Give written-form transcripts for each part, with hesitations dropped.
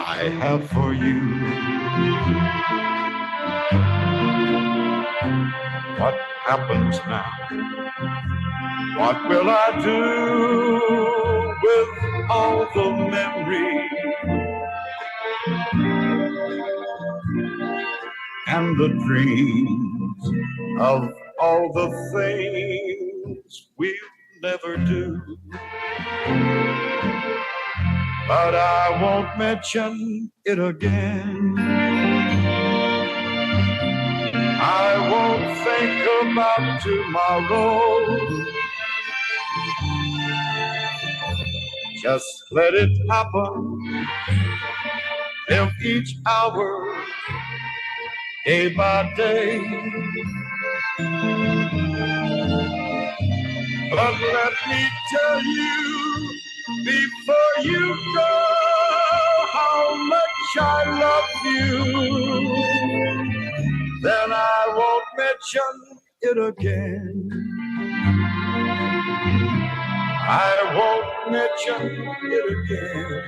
I have for you. What happens now? What will I do with all the memories and the dreams of all the things we'll never do? But I won't mention it again. I won't think about tomorrow. Just let it happen. Live each hour, day by day. But let me tell you before you go how much I love you. Then I won't mention it again. I won't mention it again.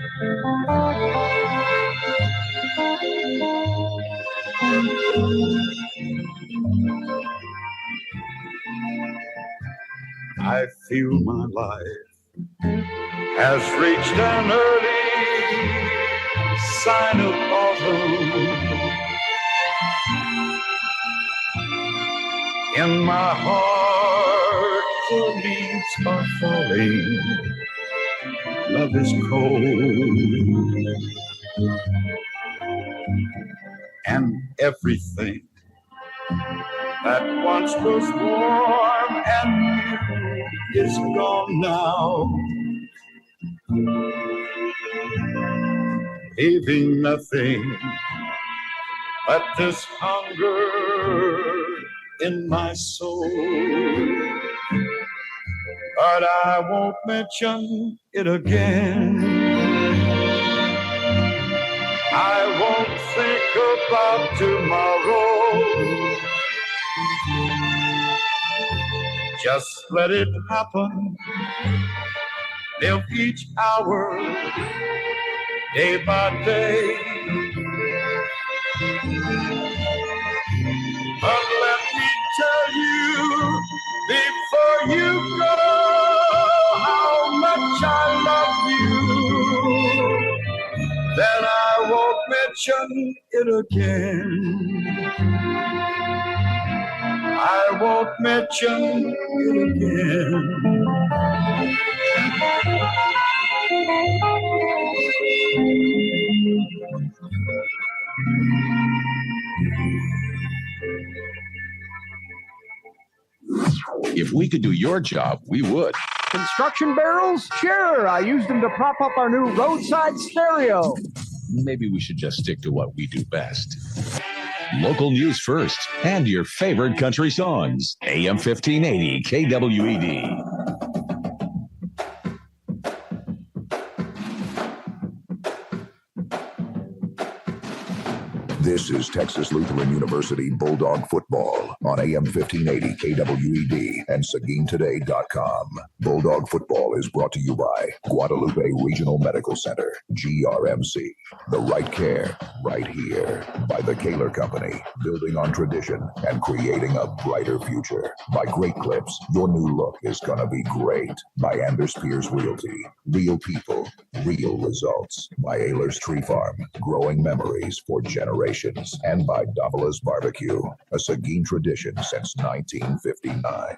I feel my life has reached an early sign of autumn. In my heart, the leaves are falling. Love is cold. And everything that once was warm and new is gone now. Leaving nothing but this hunger in my soul. But I won't mention it again. I won't think about tomorrow. Just let it happen. Live each hour, day by day. But let me tell you before you go how much I love you. Then I won't mention it again. I won't mention it again. If we could do your job, we would. Construction barrels? Sure, I used them to prop up our new roadside stereo. Maybe we should just stick to what we do best. Local news first, and your favorite country songs. AM 1580 KWED. This is Texas Lutheran University Bulldog Football on AM 1580 KWED and SeguinToday.com. Bulldog Football is brought to you by Guadalupe Regional Medical Center, GRMC. The right care, right here. By the Kaler Company, building on tradition and creating a brighter future. By Great Clips, your new look is gonna be great. By Anders Pierce Realty, real people, real results. By Ayler's Tree Farm, growing memories for generations. And by Davola's Barbecue, a Seguin tradition since 1959.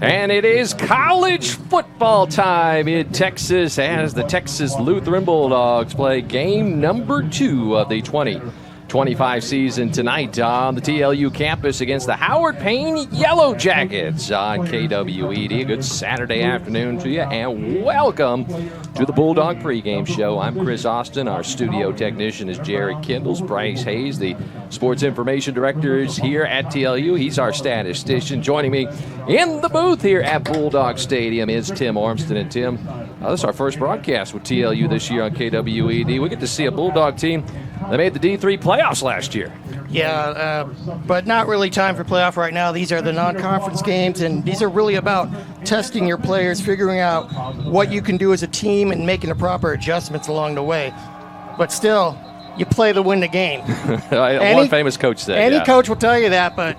And it is college football time in Texas as the Texas Lutheran Bulldogs play game number 2 of the 2025 season tonight on the TLU campus against the Howard Payne Yellow Jackets on KWED. A good Saturday afternoon to you, and welcome to the Bulldog pregame show. I'm Chris Austin. Our studio technician is Jerry Kindles. Bryce Hayes, the sports information directors here at TLU. He's our statistician. Joining me in the booth here at Bulldog Stadium is Tim Ormston. And Tim, this is our first broadcast with TLU this year on KWED. We get to see a Bulldog team that made the D3 playoffs last year. Yeah, but not really time for playoff right now. These are the non-conference games, and these are really about testing your players, figuring out what you can do as a team, and making the proper adjustments along the way. But still, you play to win the game. One famous coach said. Any coach will tell you that, but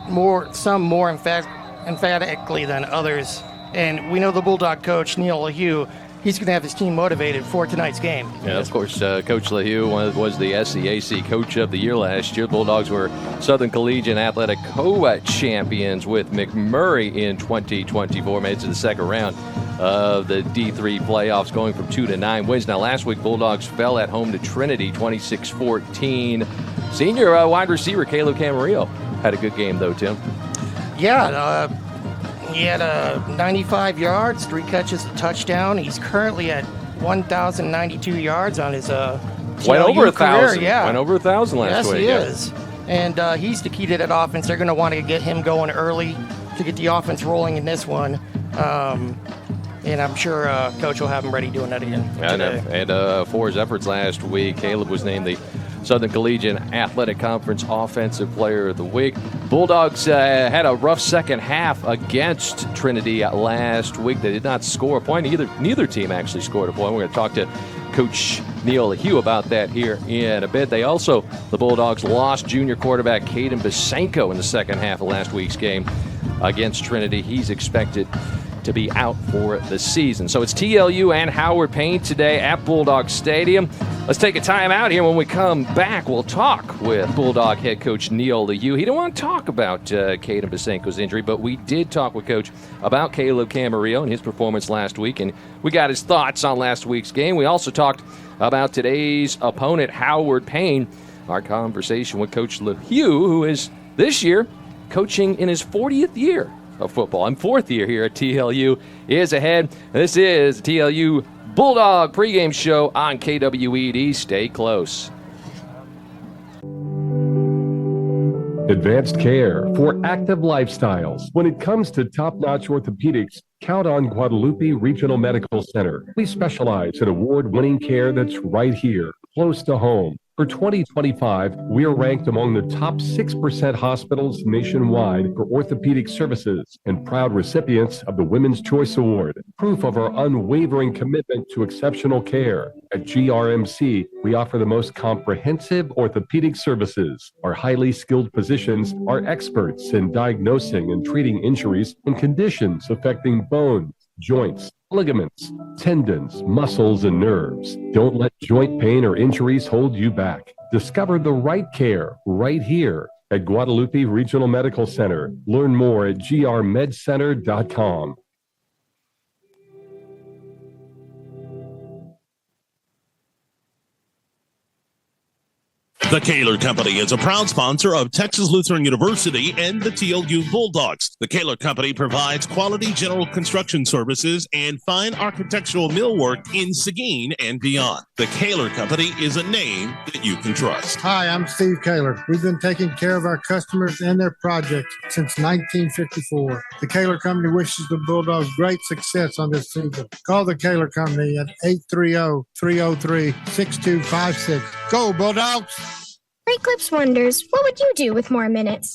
some more emphatically than others. And we know the Bulldog coach, Neil Lehu, he's going to have his team motivated for tonight's game. Yeah, of course, Coach Lehu was the SCAC Coach of the Year last year. The Bulldogs were Southern Collegiate Athletic co-champions with McMurray in 2024. Made it to the second round of the D3 playoffs, going from 2 to 9 wins. Now, last week, Bulldogs fell at home to Trinity, 26-14. Senior wide receiver Caleb Camarillo had a good game, though, Tim. Yeah, he had 95 yards, 3 catches, a touchdown. He's currently at 1,092 yards on his went over 1,000. Yeah, went over 1,000 last week. Yes, he is. And he's the key to that offense. They're going to want to get him going early to get the offense rolling in this one. And I'm sure Coach will have him ready doing that again today. And for his efforts last week, Caleb was named the Southern Collegiate Athletic Conference Offensive Player of the Week. Bulldogs had a rough second half against Trinity last week. They did not score a point. Neither team actually scored a point. We're going to talk to Coach Neil Lehu about that here in a bit. The Bulldogs lost junior quarterback Caden Basenko in the second half of last week's game against Trinity. He's expected to be out for the season. So it's TLU and Howard Payne today at Bulldog Stadium. Let's take a time out here. When we come back, we'll talk with Bulldog head coach Neil Lehu. He didn't want to talk about Caden Basenko's injury, but we did talk with Coach about Caleb Camarillo and his performance last week, and we got his thoughts on last week's game. We also talked about today's opponent, Howard Payne. Our conversation with Coach Lehu, who is this year coaching in his 40th year of football and 4th year here at TLU, is ahead. This is the TLU Bulldog pregame show on KWED. Stay close. Advanced care for active lifestyles. When it comes to top-notch orthopedics, count on Guadalupe Regional Medical Center. We specialize in award-winning care that's right here, close to home. For 2025, we are ranked among the top 6% hospitals nationwide for orthopedic services and proud recipients of the Women's Choice Award, proof of our unwavering commitment to exceptional care. At GRMC, we offer the most comprehensive orthopedic services. Our highly skilled physicians are experts in diagnosing and treating injuries and conditions affecting bones, joints, ligaments, tendons, muscles, and nerves. Don't let joint pain or injuries hold you back. Discover the right care right here at Guadalupe Regional Medical Center. Learn more at grmedcenter.com. The Kaler Company is a proud sponsor of Texas Lutheran University and the TLU Bulldogs. The Kaler Company provides quality general construction services and fine architectural millwork in Seguin and beyond. The Kaler Company is a name that you can trust. Hi, I'm Steve Kaler. We've been taking care of our customers and their projects since 1954. The Kaler Company wishes the Bulldogs great success on this season. Call the Kaler Company at 830-303-6256. Go, Bulldogs! Great Clips wonders, what would you do with more minutes?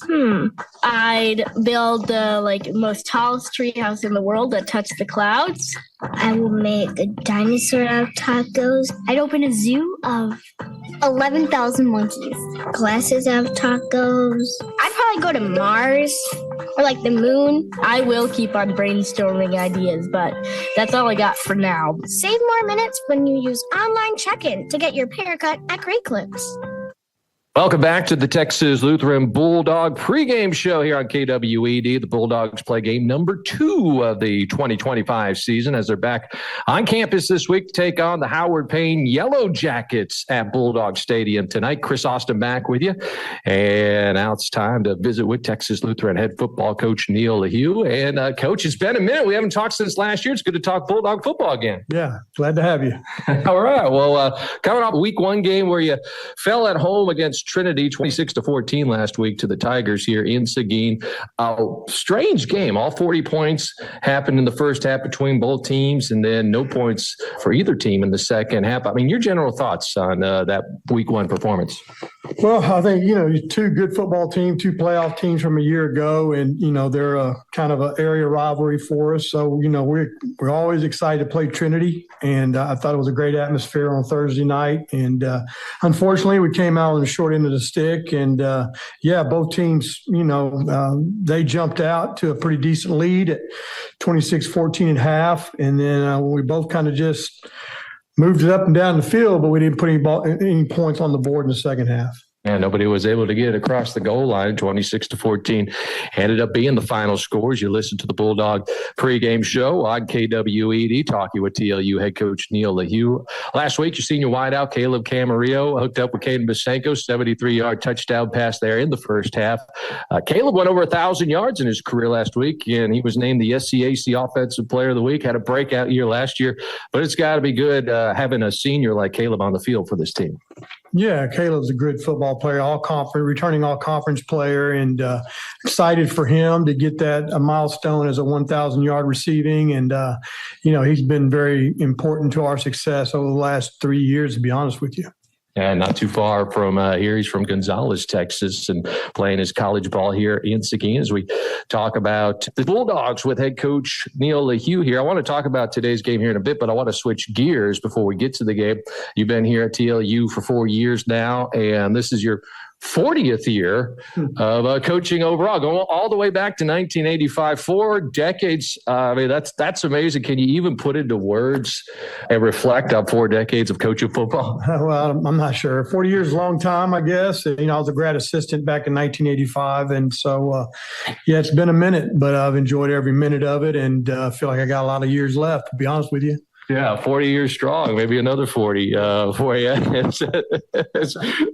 I'd build the most tallest treehouse in the world that touched the clouds. I will make a dinosaur out of tacos. I'd open a zoo of 11,000 monkeys. Glasses out of tacos. I'd probably go to Mars or the moon. I will keep on brainstorming ideas, but that's all I got for now. Save more minutes when you use online check-in to get your haircut at Great Clips. Welcome back to the Texas Lutheran Bulldog pregame show here on KWED. The Bulldogs play game number 2 of the 2025 season as they're back on campus this week to take on the Howard Payne Yellow Jackets at Bulldog Stadium tonight. Chris Austin back with you. And now it's time to visit with Texas Lutheran head football coach Neil Lehu. And Coach, it's been a minute. We haven't talked since last year. It's good to talk Bulldog football again. Yeah, glad to have you. All right. Well, coming off a week 1 game where you fell at home against Trinity 26-14 last week to the Tigers here in Seguin. Strange game. All 40 points happened in the first half between both teams, and then no points for either team in the second half. I mean, your general thoughts on that week one performance? Well, I think, two good football teams, two playoff teams from a year ago, and, they're a kind of an area rivalry for us. So, we're always excited to play Trinity, and I thought it was a great atmosphere on Thursday night. And unfortunately, we came out on the short end of the stick, and, both teams, they jumped out to a pretty decent lead at 26-14 at half, and then we both kind of just moved it up and down the field, but we didn't put any points on the board in the second half. And nobody was able to get across the goal line. 26-14 ended up being the final scores. You listen to the Bulldog pregame show on KWED, talking with TLU head coach Neil Lehu. Last week, your senior wideout, Caleb Camarillo, hooked up with Caden Bosenko, 73-yard touchdown pass there in the first half. Caleb went over 1,000 yards in his career last week, and he was named the SCAC Offensive Player of the Week. Had a breakout year last year, but it's got to be good having a senior like Caleb on the field for this team. Yeah, Caleb's a good football player, returning all-conference player, and excited for him to get that a milestone as a 1,000-yard receiving. And, he's been very important to our success over the last 3 years, to be honest with you. And not too far from here. He's from Gonzales, Texas, and playing his college ball here in Seguin as we talk about the Bulldogs with head coach Neil Lehu here. I want to talk about today's game here in a bit, but I want to switch gears before we get to the game. You've been here at TLU for 4 years now, and this is your 40th year of coaching overall, going all the way back to 1985, 4 decades. I mean, that's amazing. Can you even put into words and reflect on 4 decades of coaching football? Well, I'm not sure. 40 years is a long time, I guess. I was a grad assistant back in 1985. And so, it's been a minute, but I've enjoyed every minute of it, and feel like I got a lot of years left, to be honest with you. Yeah, 40 years strong, maybe another 40 for you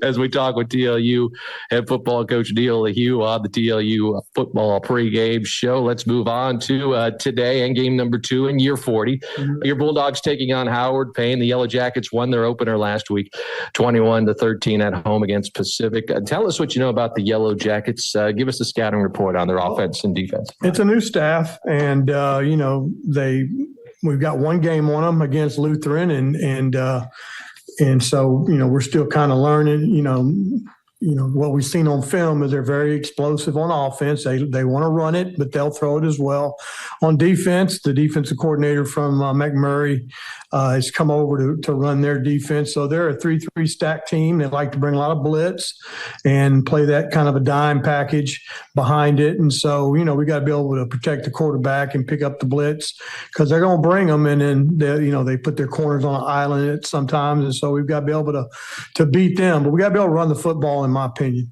as we talk with TLU head football coach Neil Lehu on the TLU football pregame show. Let's move on to today and game number 2 in year 40. Mm-hmm. Your Bulldogs taking on Howard Payne. The Yellow Jackets won their opener last week, 21-13 at home against Pacific. Tell us what you know about the Yellow Jackets. Give us a scouting report on their offense and defense. It's a new staff, and, we've got one game on them against Lutheran, and so we're still kind of learning. What we've seen on film is they're very explosive on offense. They want to run it, but they'll throw it as well. On defense, the defensive coordinator from McMurray has come over to run their defense. So they're a 3-3 stack team. They like to bring a lot of blitz and play that kind of a dime package behind it. And so, we got to be able to protect the quarterback and pick up the blitz because they're going to bring them. And then, they put their corners on an island sometimes. And so we've got to be able to beat them. But we got to be able to run the football, in my opinion.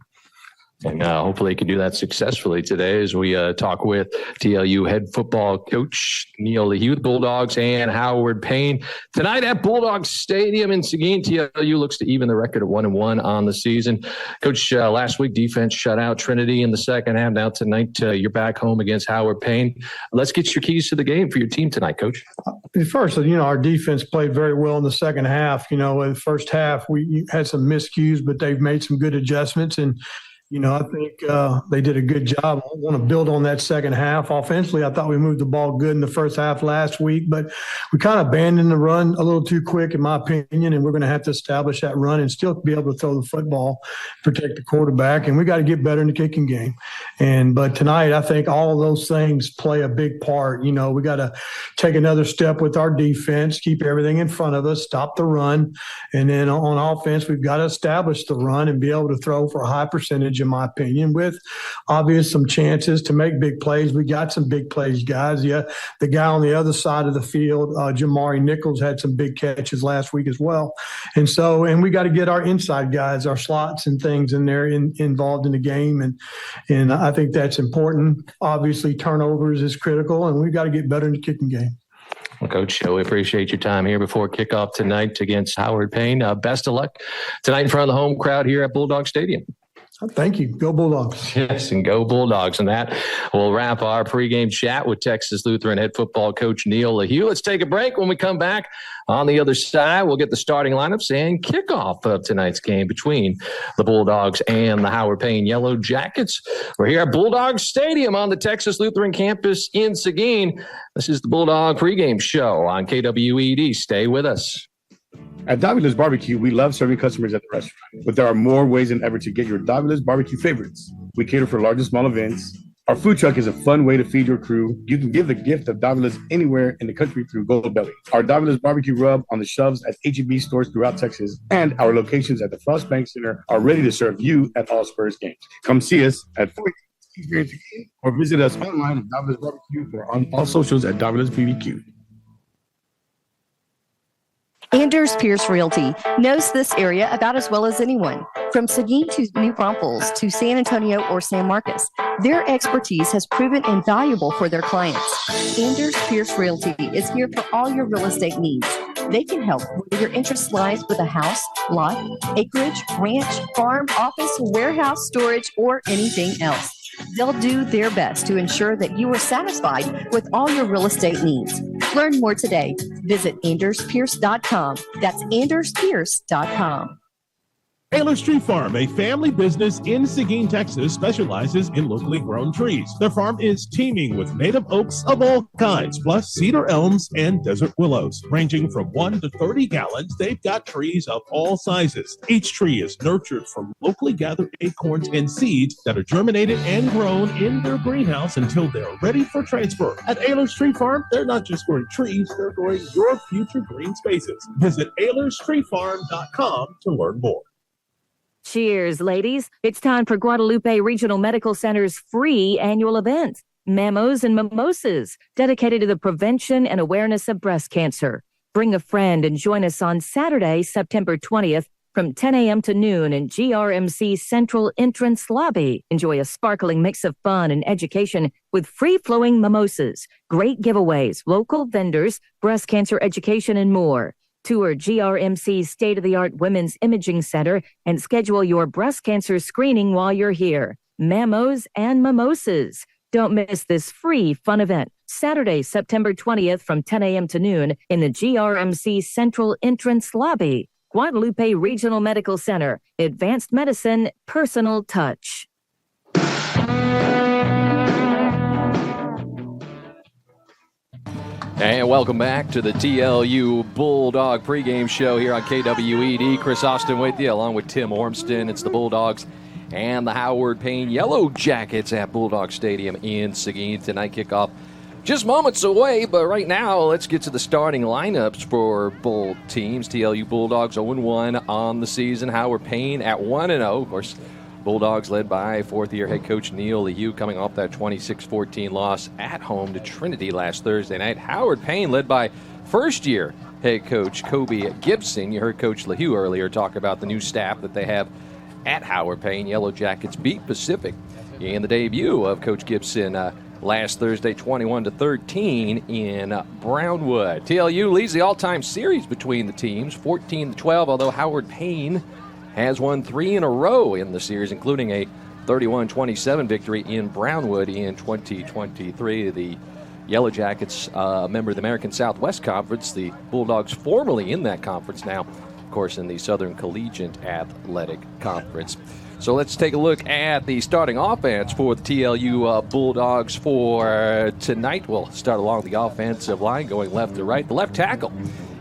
And hopefully he can do that successfully today as we talk with TLU head football coach Neil Lehu, the Bulldogs, and Howard Payne. Tonight at Bulldogs Stadium in Seguin, TLU looks to even the record of 1-1 on the season. Coach, last week defense shut out Trinity in the second half. Now tonight you're back home against Howard Payne. Let's get your keys to the game for your team tonight, Coach. First, our defense played very well in the second half. In the first half we had some miscues, but they've made some good adjustments, and I think they did a good job. I want to build on that second half. Offensively, I thought we moved the ball good in the first half last week, but we kind of abandoned the run a little too quick, in my opinion, and we're going to have to establish that run and still be able to throw the football, protect the quarterback, and we got to get better in the kicking game. But tonight, I think all of those things play a big part. We got to take another step with our defense, keep everything in front of us, stop the run, and then on offense, we've got to establish the run and be able to throw for a high percentage, in my opinion, with obvious some chances to make big plays. We got some big plays, guys. Yeah, the guy on the other side of the field, Jamari Nichols, had some big catches last week as well. And we got to get our inside guys, our slots and things in there involved in the game. And I think that's important. Obviously, turnovers is critical, and we've got to get better in the kicking game. Well, Coach, we appreciate your time here before kickoff tonight against Howard Payne. Best of luck tonight in front of the home crowd here at Bulldog Stadium. Thank you. Go Bulldogs. Yes, and go Bulldogs. And that will wrap our pregame chat with Texas Lutheran head football coach Neil Lehu. Let's take a break. When we come back on the other side, we'll get the starting lineups and kickoff of tonight's game between the Bulldogs and the Howard Payne Yellow Jackets. We're here at Bulldog Stadium on the Texas Lutheran campus in Seguin. This is the Bulldog pregame show on KWED. Stay with us. At Davila's Barbecue, we love serving customers at the restaurant, but there are more ways than ever to get your Davila's Barbecue favorites. We cater for large and small events. Our food truck is a fun way to feed your crew. You can give the gift of Davila's anywhere in the country through Gold Belly. Our Davila's Barbecue rub on the shelves at H-E-B stores throughout Texas, and our locations at the Frost Bank Center are ready to serve you at all Spurs games. Come see us at 40 or visit us online at Davila's Barbecue or on all socials at Davila's BBQ. Anders Pierce Realty knows this area about as well as anyone. From Seguin to New Braunfels to San Antonio or San Marcos, their expertise has proven invaluable for their clients. Anders Pierce Realty is here for all your real estate needs. They can help whether your interest lies with a house, lot, acreage, ranch, farm, office, warehouse, storage, or anything else. They'll do their best to ensure that you are satisfied with all your real estate needs. Learn more today. Visit AndersPierce.com. That's AndersPierce.com. Taylor Tree Farm, a family business in Seguin, Texas, specializes in locally grown trees. Their farm is teeming with native oaks of all kinds, plus cedar elms and desert willows. Ranging from 1 to 30 gallons, they've got trees of all sizes. Each tree is nurtured from locally gathered acorns and seeds that are germinated and grown in their greenhouse until they're ready for transfer. At Ayler's Tree Farm, they're not just growing trees, they're growing your future green spaces. Visit AylersTreeFarm.com to learn more. Cheers, ladies. It's time for Guadalupe Regional Medical Center's free annual event, Mamos and Mimosas, dedicated to the prevention and awareness of breast cancer. Bring a friend and join us on Saturday, September 20th from 10 a.m. to noon in GRMC Central Entrance Lobby. Enjoy a sparkling mix of fun and education with free-flowing mimosas, great giveaways, local vendors, breast cancer education, and more. Tour GRMC's state-of-the-art Women's Imaging Center and schedule your breast cancer screening while you're here. Mamos and Mimosas. Don't miss this free fun event. Saturday, September 20th from 10 a.m. to noon in the GRMC Central Entrance Lobby. Guadalupe Regional Medical Center. Advanced medicine, personal touch. And welcome back to the TLU Bulldog pregame show here on KWED. Chris Austin with you, along with Tim Ormston. It's the Bulldogs and the Howard Payne Yellow Jackets at Bulldog Stadium in Seguin. Tonight kickoff just moments away, but right now let's get to the starting lineups for both teams. TLU Bulldogs 0-1 on the season. Howard Payne at 1-0. Of course, Bulldogs led by fourth-year head coach Neil Lehu, coming off that 26-14 loss at home to Trinity last Thursday night. Howard Payne led by first-year head coach Kobe Gibson. You heard Coach Lehu earlier talk about the new staff that they have at Howard Payne. Yellow Jackets beat Pacific in the debut of Coach Gibson last Thursday, 21-13 in Brownwood. TLU leads the all-time series between the teams, 14-12, although Howard Payne has won 3 in a row in the series, including a 31-27 victory in Brownwood in 2023. The Yellow Jackets, a member of the American Southwest Conference, the Bulldogs formerly in that conference now, of course, in the Southern Collegiate Athletic Conference. So let's take a look at the starting offense for the TLU Bulldogs for tonight. We'll start along the offensive line, going left to right. The left tackle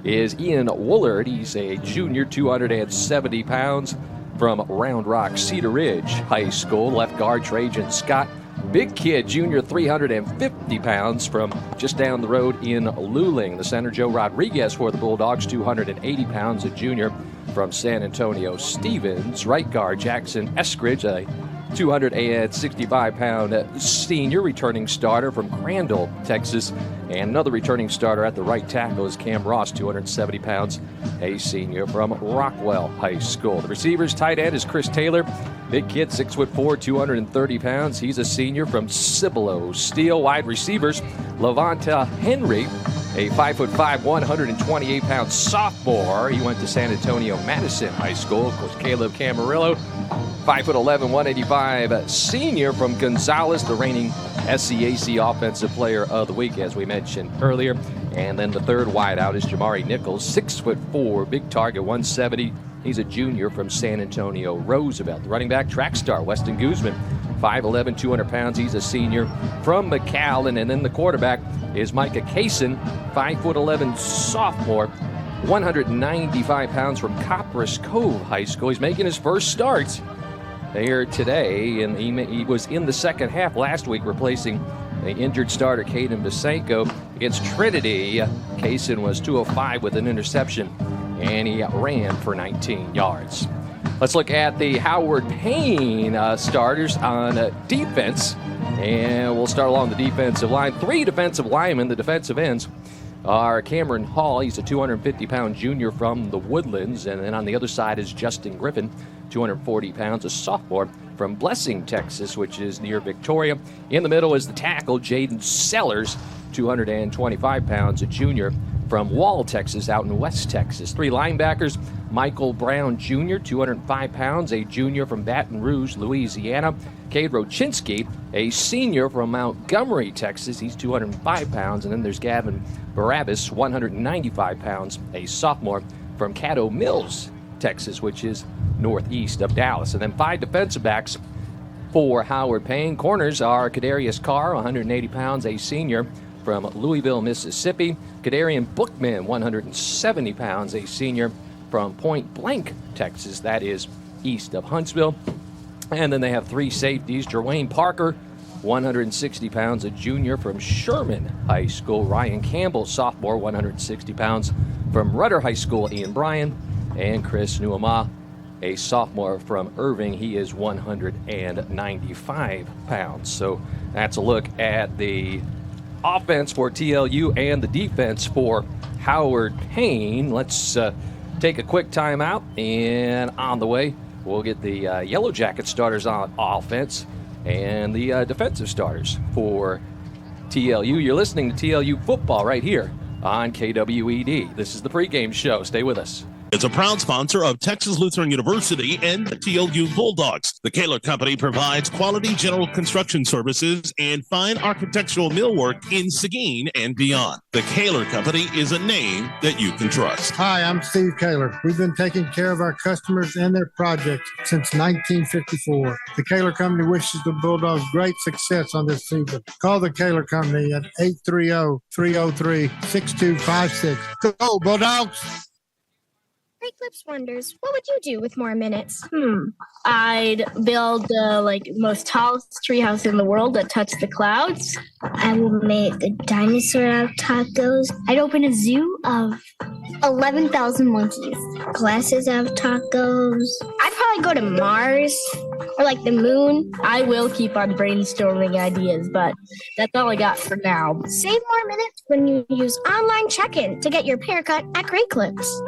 is Ian Woolard. He's a junior, 270 pounds, from Round Rock Cedar Ridge High School. Left guard Trajan Scott, big kid, junior, 350 pounds, from just down the road in Luling. The center Joe Rodriguez for the Bulldogs, 280 pounds, a junior, from San Antonio Stevens. Right guard Jackson Eskridge, a 265-pound senior, returning starter from Crandall, Texas. And another returning starter at the right tackle is Cam Ross, 270 pounds, a senior from Rockwell High School. The receivers tight end is Chris Taylor, big kid, 6'4", 230 pounds. He's a senior from Cibolo Steel. Wide receivers, Levanta Henry, a 5'5", 128-pound sophomore. He went to San Antonio Madison High School. Of course, Caleb Camarillo, 5'11", 185 senior from Gonzales, the reigning SCAC Offensive Player of the Week, as we mentioned earlier. And then the third wideout is Jamari Nichols, 6'4", big target, 170. He's a junior from San Antonio Roosevelt. The running back, track star, Weston Guzman, 5'11", 200 pounds. He's a senior from McAllen. And then the quarterback is Micah Kaysen, 5'11", sophomore, 195 pounds from Copperas Cove High School. He's making his first start here today, and he was in the second half last week, replacing the injured starter Caden Basenko against Trinity. Kaysen was 205 with an interception, and he ran for 19 yards. Let's look at the Howard Payne starters on defense, and we'll start along the defensive line. 3 defensive linemen, the defensive ends, are Cameron Hall. He's a 250-pound junior from the Woodlands. And then on the other side is Justin Griffin, 240 pounds, a sophomore from Blessing, Texas, which is near Victoria. In the middle is the tackle, Jaden Sellers, 225 pounds, a junior from Wall, Texas, out in West Texas. 3 linebackers, Michael Brown Jr., 205 pounds, a junior from Baton Rouge, Louisiana. Cade Rochinski, a senior from Montgomery, Texas. He's 205 pounds. And then there's Gavin Barabbas, 195 pounds, a sophomore from Caddo Mills, Texas, which is northeast of Dallas. And then 5 defensive backs for Howard Payne. Corners are Kadarius Carr, 180 pounds, a senior from Louisville, Mississippi. Kadarian Bookman, 170 pounds, a senior from Point Blank, Texas. That is east of Huntsville. And then they have 3 safeties. Jerwayne Parker, 160 pounds, a junior from Sherman High School. Ryan Campbell, sophomore, 160 pounds, from Rudder High School. Ian Bryan. And Chris Nuama, a sophomore from Irving. He is 195 pounds. So that's a look at the offense for TLU and the defense for Howard Payne. Let's take a quick timeout, and on the way, we'll get the Yellow Jacket starters on offense and the defensive starters for TLU. You're listening to TLU football right here on KWED. This is the pregame show. Stay with us. Is a proud sponsor of Texas Lutheran University and the TLU Bulldogs. The Kaler Company provides quality general construction services and fine architectural millwork in Seguin and beyond. The Kaler Company is a name that you can trust. Hi, I'm Steve Kaler. We've been taking care of our customers and their projects since 1954. The Kaler Company wishes the Bulldogs great success on this season. Call the Kaler Company at 830-303-6256. Go, Bulldogs! Great Clips wonders, what would you do with more minutes? I'd build the most tallest treehouse in the world that touched the clouds. I will make a dinosaur out of tacos. I'd open a zoo of 11,000 monkeys. Glasses out of tacos. I'd probably go to Mars or the moon. I will keep on brainstorming ideas, but that's all I got for now. Save more minutes when you use online check-in to get your haircut at Great Clips.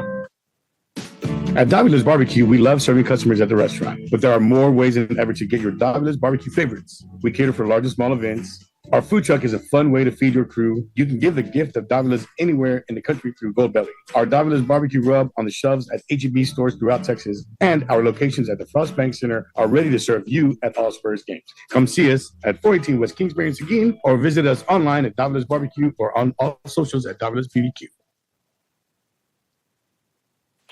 At Davila's Barbecue, we love serving customers at the restaurant, but there are more ways than ever to get your Davila's barbecue favorites. We cater for large and small events. Our food truck is a fun way to feed your crew. You can give the gift of Davila's anywhere in the country through Goldbelly. Our Davila's barbecue rub on the shelves at H-E-B stores throughout Texas, and our locations at the Frost Bank Center are ready to serve you at all Spurs games. Come see us at 418 West Kingsbury in Seguin, or visit us online at Davila's Barbecue or on all socials at Davila's BBQ.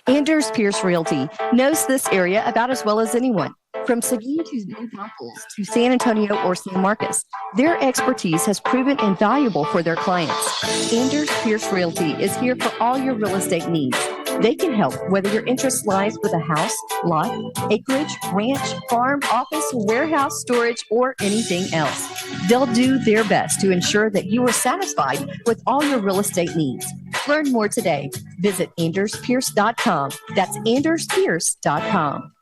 Anders Pierce Realty knows this area about as well as anyone. From Seguin to New Braunfels to San Antonio or San Marcos, their expertise has proven invaluable for their clients. Anders Pierce Realty is here for all your real estate needs. They can help whether your interest lies with a house, lot, acreage, ranch, farm, office, warehouse, storage, or anything else. They'll do their best to ensure that you are satisfied with all your real estate needs. Learn more today. Visit AndersPierce.com. That's AndersPierce.com.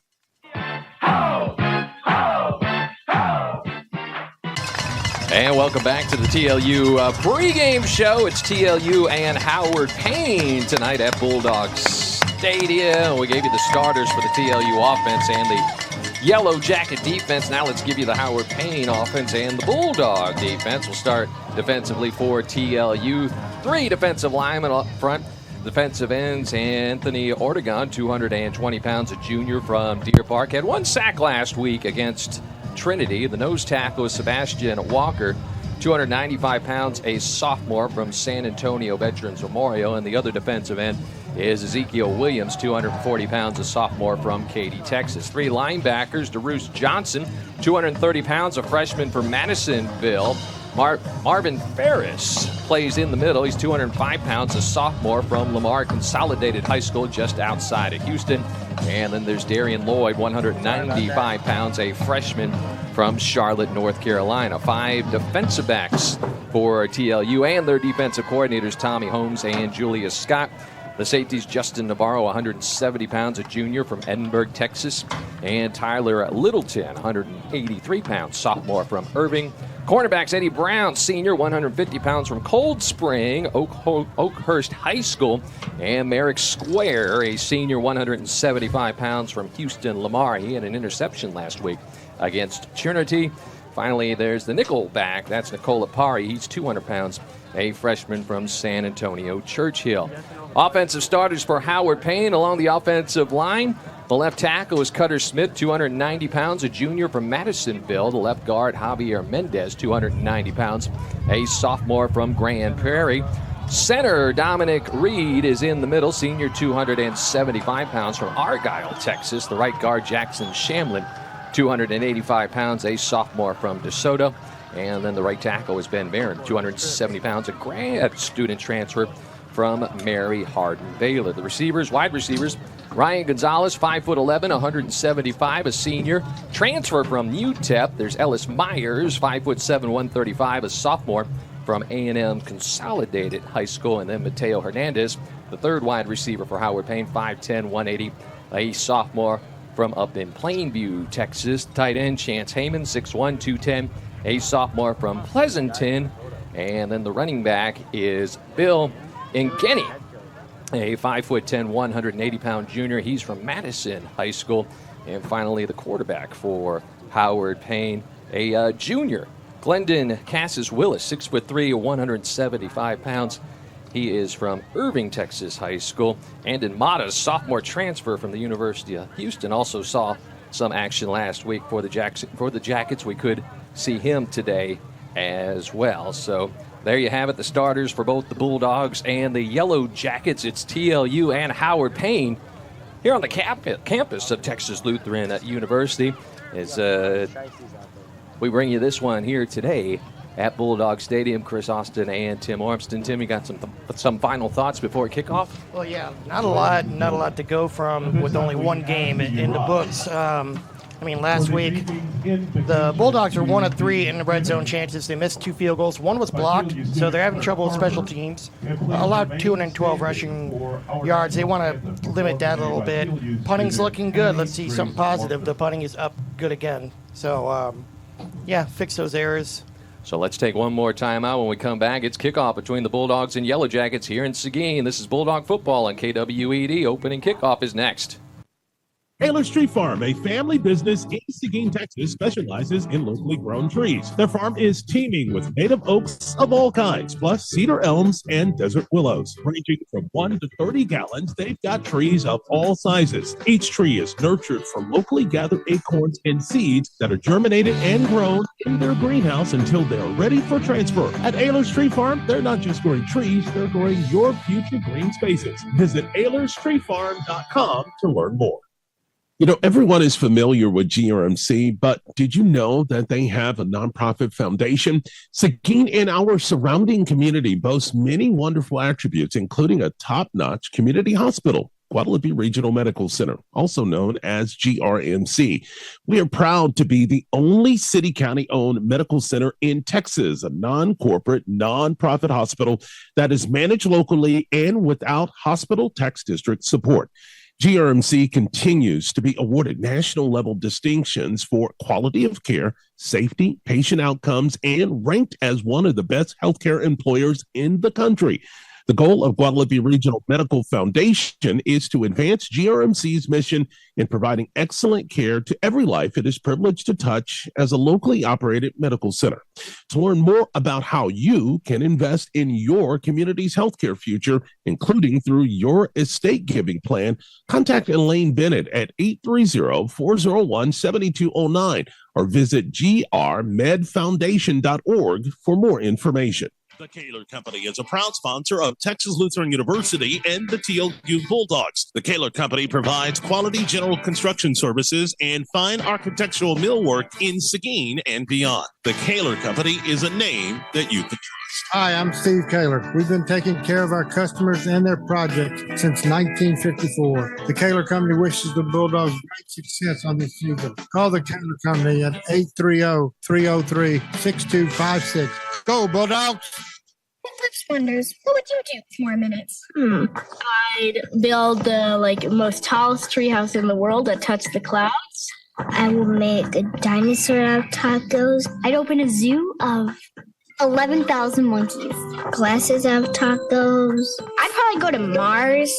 And welcome back to the TLU pregame show. It's TLU and Howard Payne tonight at Bulldog Stadium. We gave you the starters for the TLU offense and the Yellow Jacket defense. Now let's give you the Howard Payne offense and the Bulldog defense. We'll start defensively for TLU. 3 defensive linemen up front. Defensive ends, Anthony Ortegon, 220 pounds, a junior from Deer Park, had 1 sack last week against Trinity. The nose tackle is Sebastian Walker, 295 pounds, a sophomore from San Antonio Veterans Memorial. And the other defensive end is Ezekiel Williams, 240 pounds, a sophomore from Katy, Texas. 3 linebackers, DeRusse Johnson, 230 pounds, a freshman from Madisonville. Marvin Ferris plays in the middle. He's 205 pounds, a sophomore from Lamar Consolidated High School just outside of Houston. And then there's Darian Lloyd, 195 pounds, a freshman from Charlotte, North Carolina. 5 defensive backs for TLU and their defensive coordinators, Tommy Holmes and Julius Scott. The safeties, Justin Navarro, 170 pounds, a junior from Edinburgh, Texas. And Tyler Littleton, 183 pounds, sophomore from Irving. Cornerbacks, Eddie Brown, senior, 150 pounds from Cold Spring, Oakhurst High School. And Merrick Square, a senior, 175 pounds from Houston Lamar. He had an interception last week against Trinity. Finally, there's the nickel back. That's Nicola Pari. He's 200 pounds, a freshman from San Antonio Churchill. Offensive starters for Howard Payne along the offensive line. The left tackle is Cutter Smith, 290 pounds, a junior from Madisonville. The left guard, Javier Mendez, 290 pounds, a sophomore from Grand Prairie. Center, Dominic Reed, is in the middle, senior, 275 pounds from Argyle, Texas. The right guard, Jackson Shamlin, 285 pounds, a sophomore from DeSoto. And then the right tackle is Ben Barron, 270 pounds, a grad student transfer from Mary Hardin Baylor. The receivers, wide receivers, Ryan Gonzalez, 5'11", 175, a senior, transfer from UTEP. There's Ellis Myers, 5'7", 135, a sophomore from A&M Consolidated High School. And then Mateo Hernandez, the third wide receiver for Howard Payne, 5'10", 180, a sophomore from up in Plainview, Texas. Tight end, Chance Heyman, 6'1", 210, a sophomore from Pleasanton. And then the running back is Bill Ngeni, a 5'10", 180-pound junior. He's from Madison High School. And finally, the quarterback for Howard Payne, a junior, Glendon Cassis Willis, 6'3", 175 pounds. He is from Irving, Texas High School. And Mata's sophomore transfer from the University of Houston also saw some action last week for the Jackets. We could see him today as well. So there you have it, the starters for both the Bulldogs and the Yellow Jackets. It's TLU and Howard Payne here on the campus of Texas Lutheran University. As we bring you this one here today at Bulldog Stadium. Chris Austin and Tim Ormston. Tim, you got some final thoughts before kickoff? Well, yeah, not a lot to go from with only one game in the books. Last week, the Bulldogs are 1 of 3 in the red zone chances. They missed 2 field goals. One was blocked, so they're having trouble with special teams. Allowed 212 rushing yards. They want to limit that a little bit. Punting's looking good. Let's see something positive. The punting is up good again. So, fix those errors. So let's take one more time out. When we come back, it's kickoff between the Bulldogs and Yellow Jackets here in Seguin. This is Bulldog Football on KWED. Opening kickoff is next. Taylor's Tree Farm, a family business in Seguin, Texas, specializes in locally grown trees. Their farm is teeming with native oaks of all kinds, plus cedar elms and desert willows. Ranging from 1 to 30 gallons, they've got trees of all sizes. Each tree is nurtured from locally gathered acorns and seeds that are germinated and grown in their greenhouse until they're ready for transfer. At Taylor's Tree Farm, they're not just growing trees, they're growing your future green spaces. Visit AylersTreeFarm.com to learn more. You know, everyone is familiar with GRMC, but did you know that they have a nonprofit foundation? Seguin and our surrounding community boasts many wonderful attributes, including a top-notch community hospital, Guadalupe Regional Medical Center, also known as GRMC. We are proud to be the only city-county-owned medical center in Texas, a non-corporate, non-profit hospital that is managed locally and without hospital tax district support. GRMC continues to be awarded national-level distinctions for quality of care, safety, patient outcomes, and ranked as one of the best healthcare employers in the country. The goal of Guadalupe Regional Medical Foundation is to advance GRMC's mission in providing excellent care to every life it is privileged to touch as a locally operated medical center. To learn more about how you can invest in your community's healthcare future, including through your estate giving plan, contact Elaine Bennett at 830-401-7209 or visit grmedfoundation.org for more information. The Kaler Company is a proud sponsor of Texas Lutheran University and the TLU Bulldogs. The Kaler Company provides quality general construction services and fine architectural millwork in Seguin and beyond. The Kaler Company is a name that you can trust. Hi, I'm Steve Kaler. We've been taking care of our customers and their projects since 1954. The Kaler Company wishes the Bulldogs great success on this season. Call the Kaler Company at 830-303-6256. Go, Bulldogs! Flips wonders, what would you do for 4 minutes? I'd build the most tallest treehouse in the world that touched the clouds. I will make a dinosaur out of tacos. I'd open a zoo of 11,000 monkeys. Glasses out of tacos. I'd probably go to Mars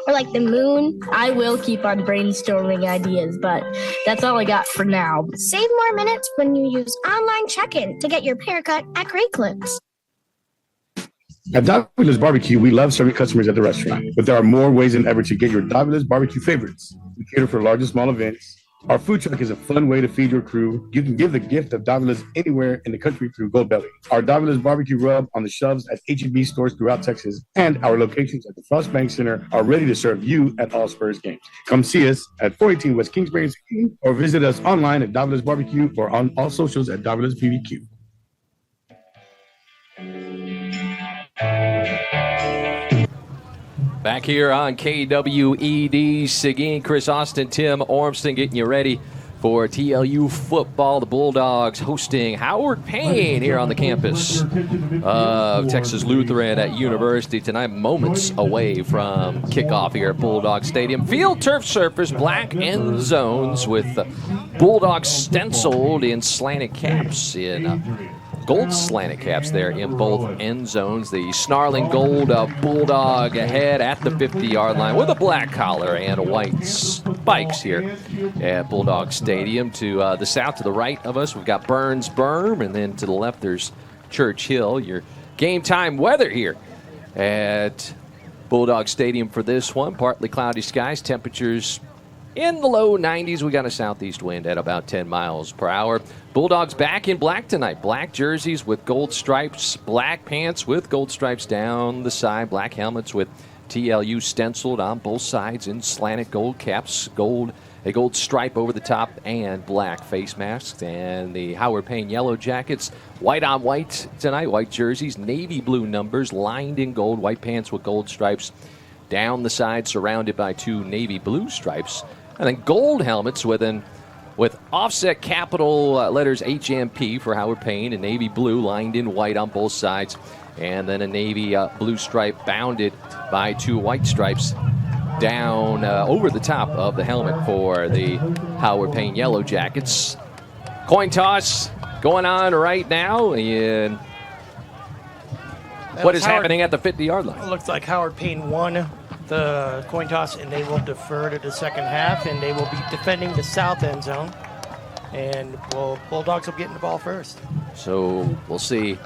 or the moon. I will keep on brainstorming ideas, but that's all I got for now. Save more minutes when you use online check-in to get your haircut at Great Clips. At Davula's Barbecue, we love serving customers at the restaurant, but there are more ways than ever to get your Davula's barbecue favorites. We cater for large and small events. Our food truck is a fun way to feed your crew. You can give the gift of Davula's anywhere in the country through Goldbelly. Our Davula's barbecue rub on the shelves at H-E-B stores throughout Texas, and our locations at the Frost Bank Center are ready to serve you at all Spurs games. Come see us at 418 West Kingsbury or visit us online at Davula's Barbecue or on all socials at Davula's BBQ. Back here on KWED, Seguin, Chris Austin, Tim Ormston getting you ready for TLU football. The Bulldogs hosting Howard Payne here on the campus of Texas Lutheran at University tonight, moments away from kickoff here at Bulldog Stadium. Field turf surface, black end zones with Bulldogs stenciled in slanted caps in gold slanted caps there in both end zones. The snarling gold Bulldog ahead at the 50-yard line with a black collar and white spikes here at Bulldog Stadium. To the south, to the right of us, we've got Burns Berm, and then to the left, there's Church Hill. Your game time weather here at Bulldog Stadium for this one. Partly cloudy skies, temperatures in the low 90s. We got a southeast wind at about 10 miles per hour. Bulldogs back in black tonight. Black jerseys with gold stripes, black pants with gold stripes down the side, black helmets with TLU stenciled on both sides in slanted gold caps, a gold stripe over the top, and black face masks. And the Howard Payne Yellow Jackets, white on white tonight, white jerseys, navy blue numbers lined in gold, white pants with gold stripes down the side, surrounded by two navy blue stripes. And then gold helmets with offset capital letters HMP for Howard Payne, and navy blue lined in white on both sides, and then a navy blue stripe bounded by two white stripes down over the top of the helmet for the Howard Payne Yellow Jackets. Coin toss going on right now, and what is happening at the 50-yard line? It looks like Howard Payne won the coin toss, and they will defer to the second half, and they will be defending the south end zone. And Bulldogs will get in the ball first. So we'll see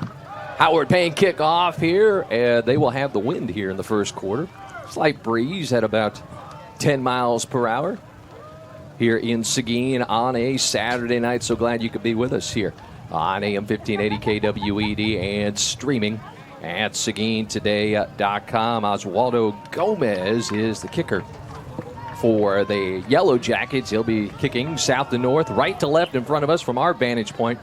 Howard Payne kick off here, and they will have the wind here in the first quarter. Slight breeze at about 10 miles per hour here in Seguin on a Saturday night. So glad you could be with us here on AM 1580 KWED and streaming at SeguinToday.com. Oswaldo Gomez is the kicker for the Yellow Jackets. He'll be kicking south to north, right to left in front of us from our vantage point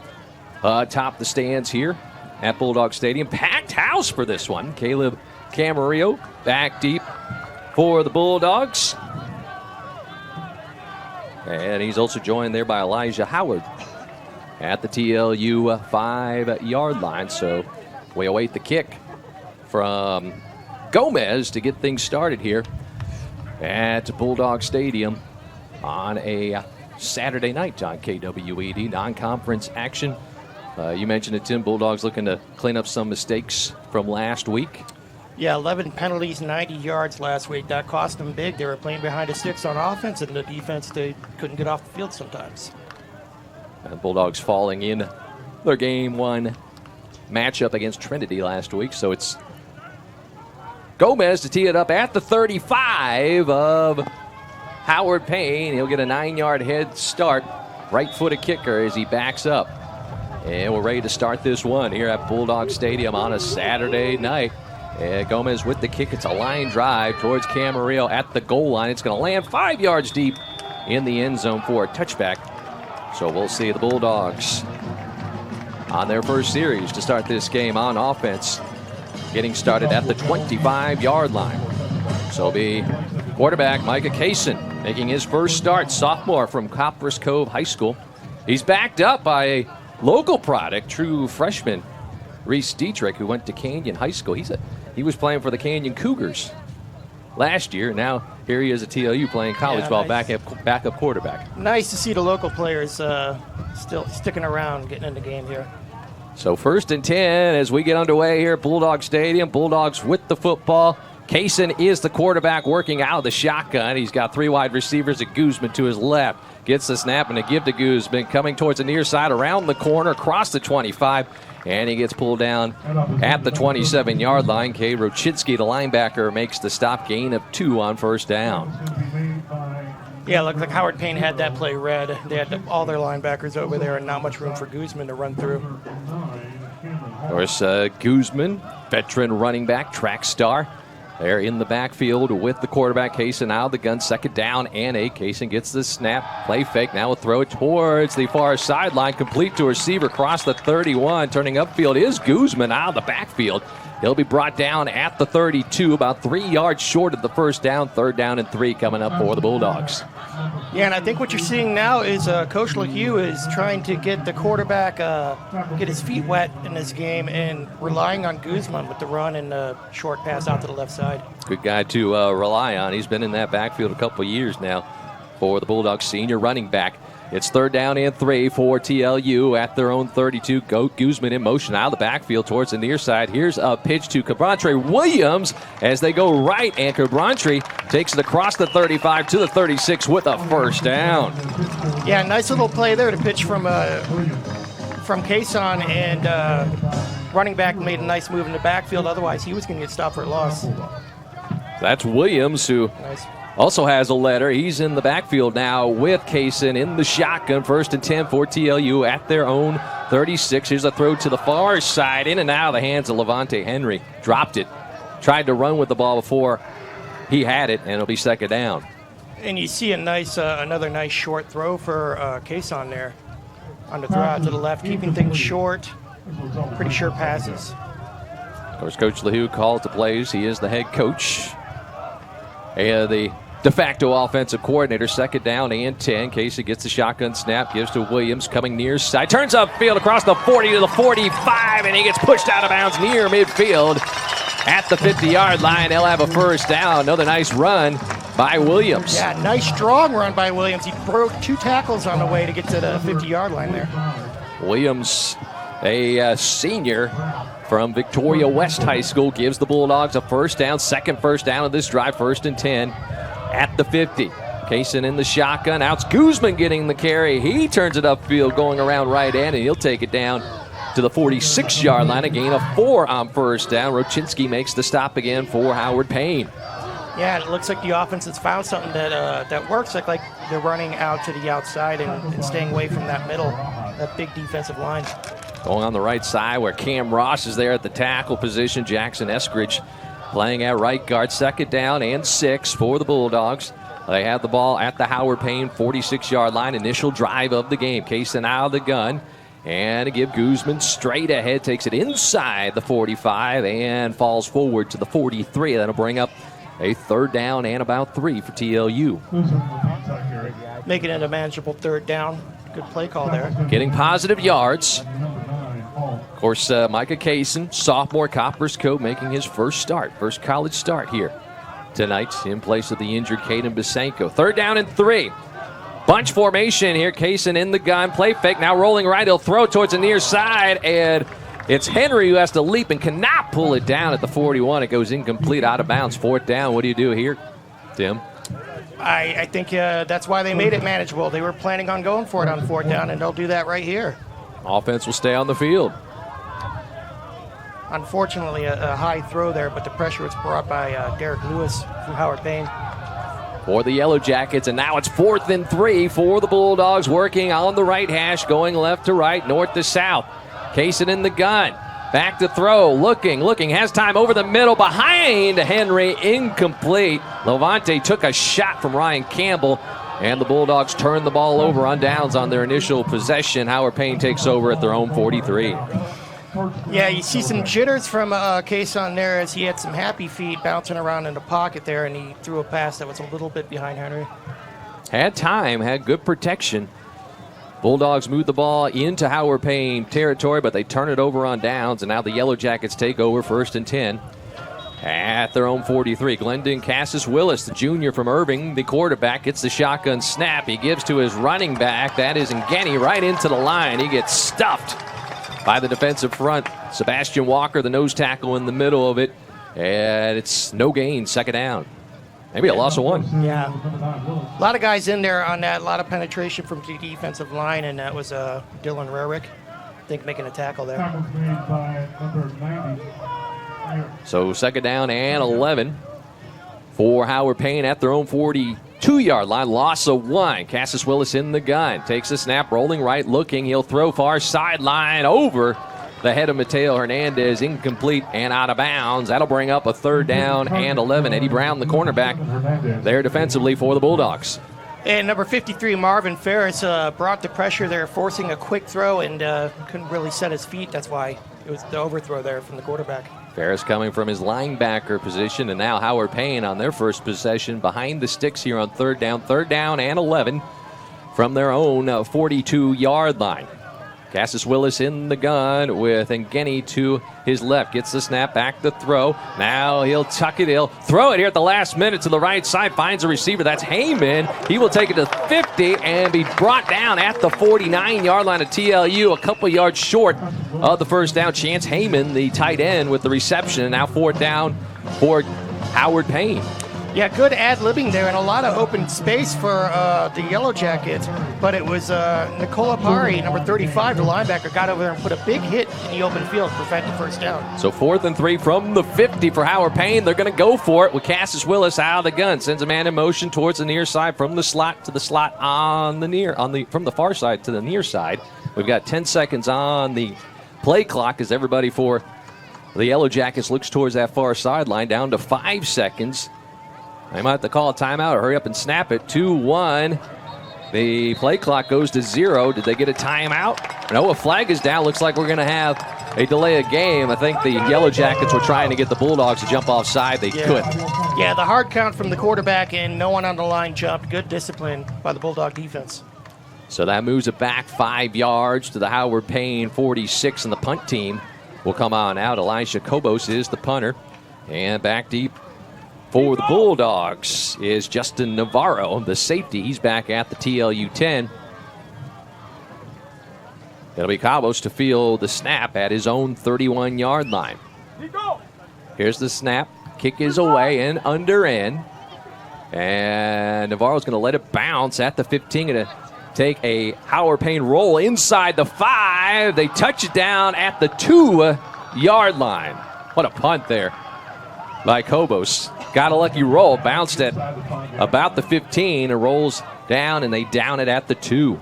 atop the stands here at Bulldog Stadium. Packed house for this one. Caleb Camarillo back deep for the Bulldogs. And he's also joined there by Elijah Howard at the TLU 5-yard line. So we await the kick from Gomez to get things started here at Bulldog Stadium on a Saturday night on KWED. Non-conference action. You mentioned it, Tim. Bulldogs looking to clean up some mistakes from last week. Yeah, 11 penalties, 90 yards last week. That cost them big. They were playing behind the sticks on offense, and the defense, they couldn't get off the field sometimes. And Bulldogs falling in their game one matchup against Trinity last week. So it's Gomez to tee it up at the 35 of Howard Payne. He'll get a 9-yard head start. Right-footed kicker as he backs up. And we're ready to start this one here at Bulldog Stadium on a Saturday night. And Gomez with the kick. It's a line drive towards Camarillo at the goal line. It's going to land 5 yards deep in the end zone for a touchback. So we'll see the Bulldogs on their first series to start this game on offense, getting started at the 25-yard line. So be quarterback Micah Kaysen making his first start, sophomore from Copperas Cove High School. He's backed up by a local product, true freshman Reese Dietrich, who went to Canyon High School. He was playing for the Canyon Cougars last year. Now here he is at TLU playing college ball, backup quarterback. Nice to see the local players still sticking around, getting in the game here. So 1st and 10 as we get underway here at Bulldog Stadium. Bulldogs with the football. Kaysen is the quarterback working out of the shotgun. He's got 3 wide receivers at Guzman to his left. Gets the snap and a give to Guzman. Coming towards the near side, around the corner, across the 25. And he gets pulled down at the 27-yard line. Kay Rochitsky, the linebacker, makes the stop, gain of 2 on first down. Yeah, looked like Howard Payne had that play read. They had all their linebackers over there and not much room for Guzman to run through. Of course, Guzman, veteran running back, track star. They're in the backfield with the quarterback, Kaysen out of the gun. 2nd down and 8. Kaysen gets the snap, play fake. Now will throw it towards the far sideline, complete to a receiver across the 31. Turning upfield is Guzman out of the backfield. He'll be brought down at the 32, about 3 yards short of the first down. 3rd down and 3 coming up for the Bulldogs. Yeah, and I think what you're seeing now is Coach Lehu is trying to get the quarterback, get his feet wet in this game and relying on Guzman with the run and the short pass out to the left side. Good guy to rely on. He's been in that backfield a couple of years now for the Bulldogs, senior running back. It's 3rd down and 3 for TLU at their own 32. Guzman in motion out of the backfield towards the near side. Here's a pitch to Cabrantre Williams as they go right, and Cabrantre takes it across the 35 to the 36 with a first down. Yeah, nice little play there to pitch from Kaysen, and running back made a nice move in the backfield. Otherwise, he was going to get stopped for a loss. That's Williams, who also has a letter. He's in the backfield now with Kaysen in the shotgun. 1st and 10 for TLU at their own 36. Here's a throw to the far side, in and out of the hands of Levante Henry. Dropped it. Tried to run with the ball before he had it, and it'll be 2nd down. And you see a nice, another nice short throw for Kaysen there on the throw out to the left, keeping things short. Pretty sure passes. Of course, Coach Lehu calls the plays. He is the head coach. And the de facto offensive coordinator. 2nd down and 10. Casey gets the shotgun snap, gives to Williams, coming near side, turns upfield across the 40 to the 45, and he gets pushed out of bounds near midfield at the 50-yard line. They'll have a first down. Another nice run by Williams. Yeah, nice strong run by Williams. He broke 2 tackles on the way to get to the 50-yard line there. Williams, a senior from Victoria West High School, gives the Bulldogs a first down, 2nd first down of this drive, 1st and 10 at the 50. Kaysen in the shotgun. Out's Guzman getting the carry. He turns it upfield, going around right end, and he'll take it down to the 46-yard line. A gain of 4 on first down. Rochinski makes the stop again for Howard Payne. Yeah, it looks like the offense has found something that works. Like they're running out to the outside and staying away from that middle, that big defensive line. Going on the right side where Cam Ross is there at the tackle position. Jackson Eskridge playing at right guard. 2nd down and 6 for the Bulldogs. They have the ball at the Howard Payne 46-yard line. Initial drive of the game. Kaysen out of the gun. And to give Guzman straight ahead. Takes it inside the 45 and falls forward to the 43. That'll bring up a 3rd down and about 3 for TLU. Making it a manageable 3rd down. Good play call there. Getting positive yards. Of course, Micah Kaysen, sophomore, Copperas Cove, making his first college start here tonight in place of the injured Caden Bisenko. 3rd down and 3. Bunch formation here. Kaysen in the gun. Play fake. Now rolling right. He'll throw towards the near side. And it's Henry who has to leap and cannot pull it down at the 41. It goes incomplete, out of bounds. 4th down. What do you do here, Tim? I think that's why they made it manageable. They were planning on going for it on 4th down, and they'll do that right here. Offense will stay on the field. Unfortunately, a high throw there, but the pressure was brought by Derek Lewis from Howard Payne. For the Yellow Jackets, and now it's 4th and 3 for the Bulldogs, working on the right hash, going left to right, north to south. Kaysen in the gun. Back to throw, looking, has time over the middle, behind Henry, incomplete. Levante took a shot from Ryan Campbell, and the Bulldogs turned the ball over on downs on their initial possession. Howard Payne takes over at their own 43. Yeah, you see some jitters from Kaysen there as he had some happy feet bouncing around in the pocket there, and he threw a pass that was a little bit behind Henry. Had time, had good protection. Bulldogs moved the ball into Howard Payne territory, but they turn it over on downs, and now the Yellow Jackets take over 1st and 10 at their own 43. Glendon Cassis Willis, the junior from Irving, the quarterback, gets the shotgun snap. He gives to his running back. That is Ngeni right into the line. He gets stuffed by the defensive front. Sebastian Walker, the nose tackle, in the middle of it. And it's no gain, 2nd down. Maybe a loss of 1. Yeah. A lot of guys in there on that, a lot of penetration from the defensive line, and that was Dylan Rarick, I think, making a tackle there. So 2nd down and 11 for Howard Payne at their own 42-yard line. Loss of 1. Cassis Willis in the gun. Takes a snap, rolling right, looking. He'll throw far sideline over the head of Mateo Hernandez, incomplete and out of bounds. That'll bring up a 3rd down and 11. Eddie Brown, the cornerback, there defensively for the Bulldogs. And number 53, Marvin Ferris, brought the pressure there, forcing a quick throw, and couldn't really set his feet. That's why it was the overthrow there from the quarterback. Ferris coming from his linebacker position, and now Howard Payne on their first possession behind the sticks here on 3rd down. 3rd down and 11 from their own 42-yard line. Cassis Willis in the gun with Ngeni to his left. Gets the snap, back to throw. Now he'll tuck it. He'll throw it here at the last minute to the right side. Finds a receiver. That's Heyman. He will take it to 50 and be brought down at the 49-yard line of TLU. A couple yards short of the 1st down. Chance Heyman, the tight end, with the reception. And now 4th down for Howard Payne. Yeah, good ad-libbing there and a lot of open space for the Yellow Jackets. But it was Nicola Pari, number 35, the linebacker, got over there and put a big hit in the open field to prevent the 1st down. So 4th and 3 from the 50 for Howard Payne. They're going to go for it with Cassis Willis out of the gun. Sends a man in motion towards the near side, from the slot to the slot from the far side to the near side. We've got 10 seconds on the play clock as everybody for the Yellow Jackets looks towards that far sideline. Down to 5 seconds. They might have to call a timeout or hurry up and snap it. 2-1. The play clock goes to 0. Did they get a timeout? No, a flag is down. Looks like we're going to have a delay of game. I think the Yellow Jackets were trying to get the Bulldogs to jump offside. They couldn't. Yeah, the hard count from the quarterback and no one on the line jumped. Good discipline by the Bulldog defense. So that moves it back 5 yards to the Howard Payne 46, and the punt team will come on out. Elisha Kobos is the punter. And back deep for the Bulldogs is Justin Navarro, the safety. He's back at the TLU 10. It'll be Kobos to field the snap at his own 31-yard line. Here's the snap. Kick is away and under in. And Navarro's going to let it bounce at the 15. Going to take a Howard Payne roll inside the 5. They touch it down at the 2-yard line. What a punt there by Kobos. Got a lucky roll. Bounced at about the 15. It rolls down, and they down it at the 2.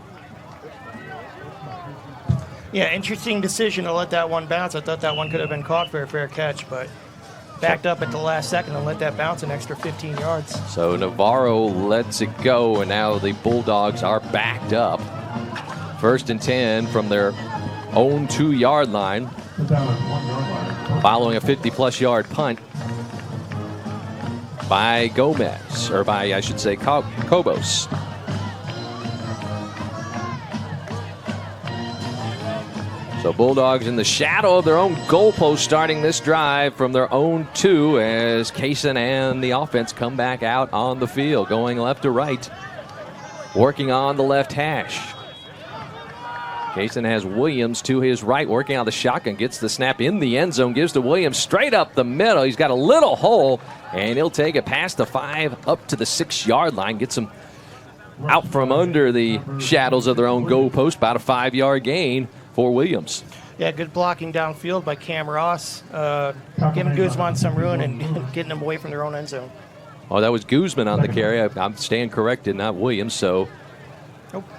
Yeah, interesting decision to let that one bounce. I thought that one could have been caught for a fair catch, but backed up at the last second and let that bounce an extra 15 yards. So Navarro lets it go, and now the Bulldogs are backed up. 1st and 10 from their own 2-yard line, following a 50-plus yard punt by Gomez, or by, I should say, Kobos. So Bulldogs in the shadow of their own goalpost starting this drive from their own 2 as Kaysen and the offense come back out on the field, going left to right, working on the left hash. Kaysen has Williams to his right, working on the shotgun, gets the snap in the end zone, gives to Williams straight up the middle. He's got a little hole, and he'll take it past the 5 up to the 6-yard line, gets him out from under the shadows of their own goalpost, about a 5-yard gain for Williams. Yeah, good blocking downfield by Cam Ross, giving Guzman some room and getting them away from their own end zone. Oh, that was Guzman on the carry. I'm staying corrected, not Williams. So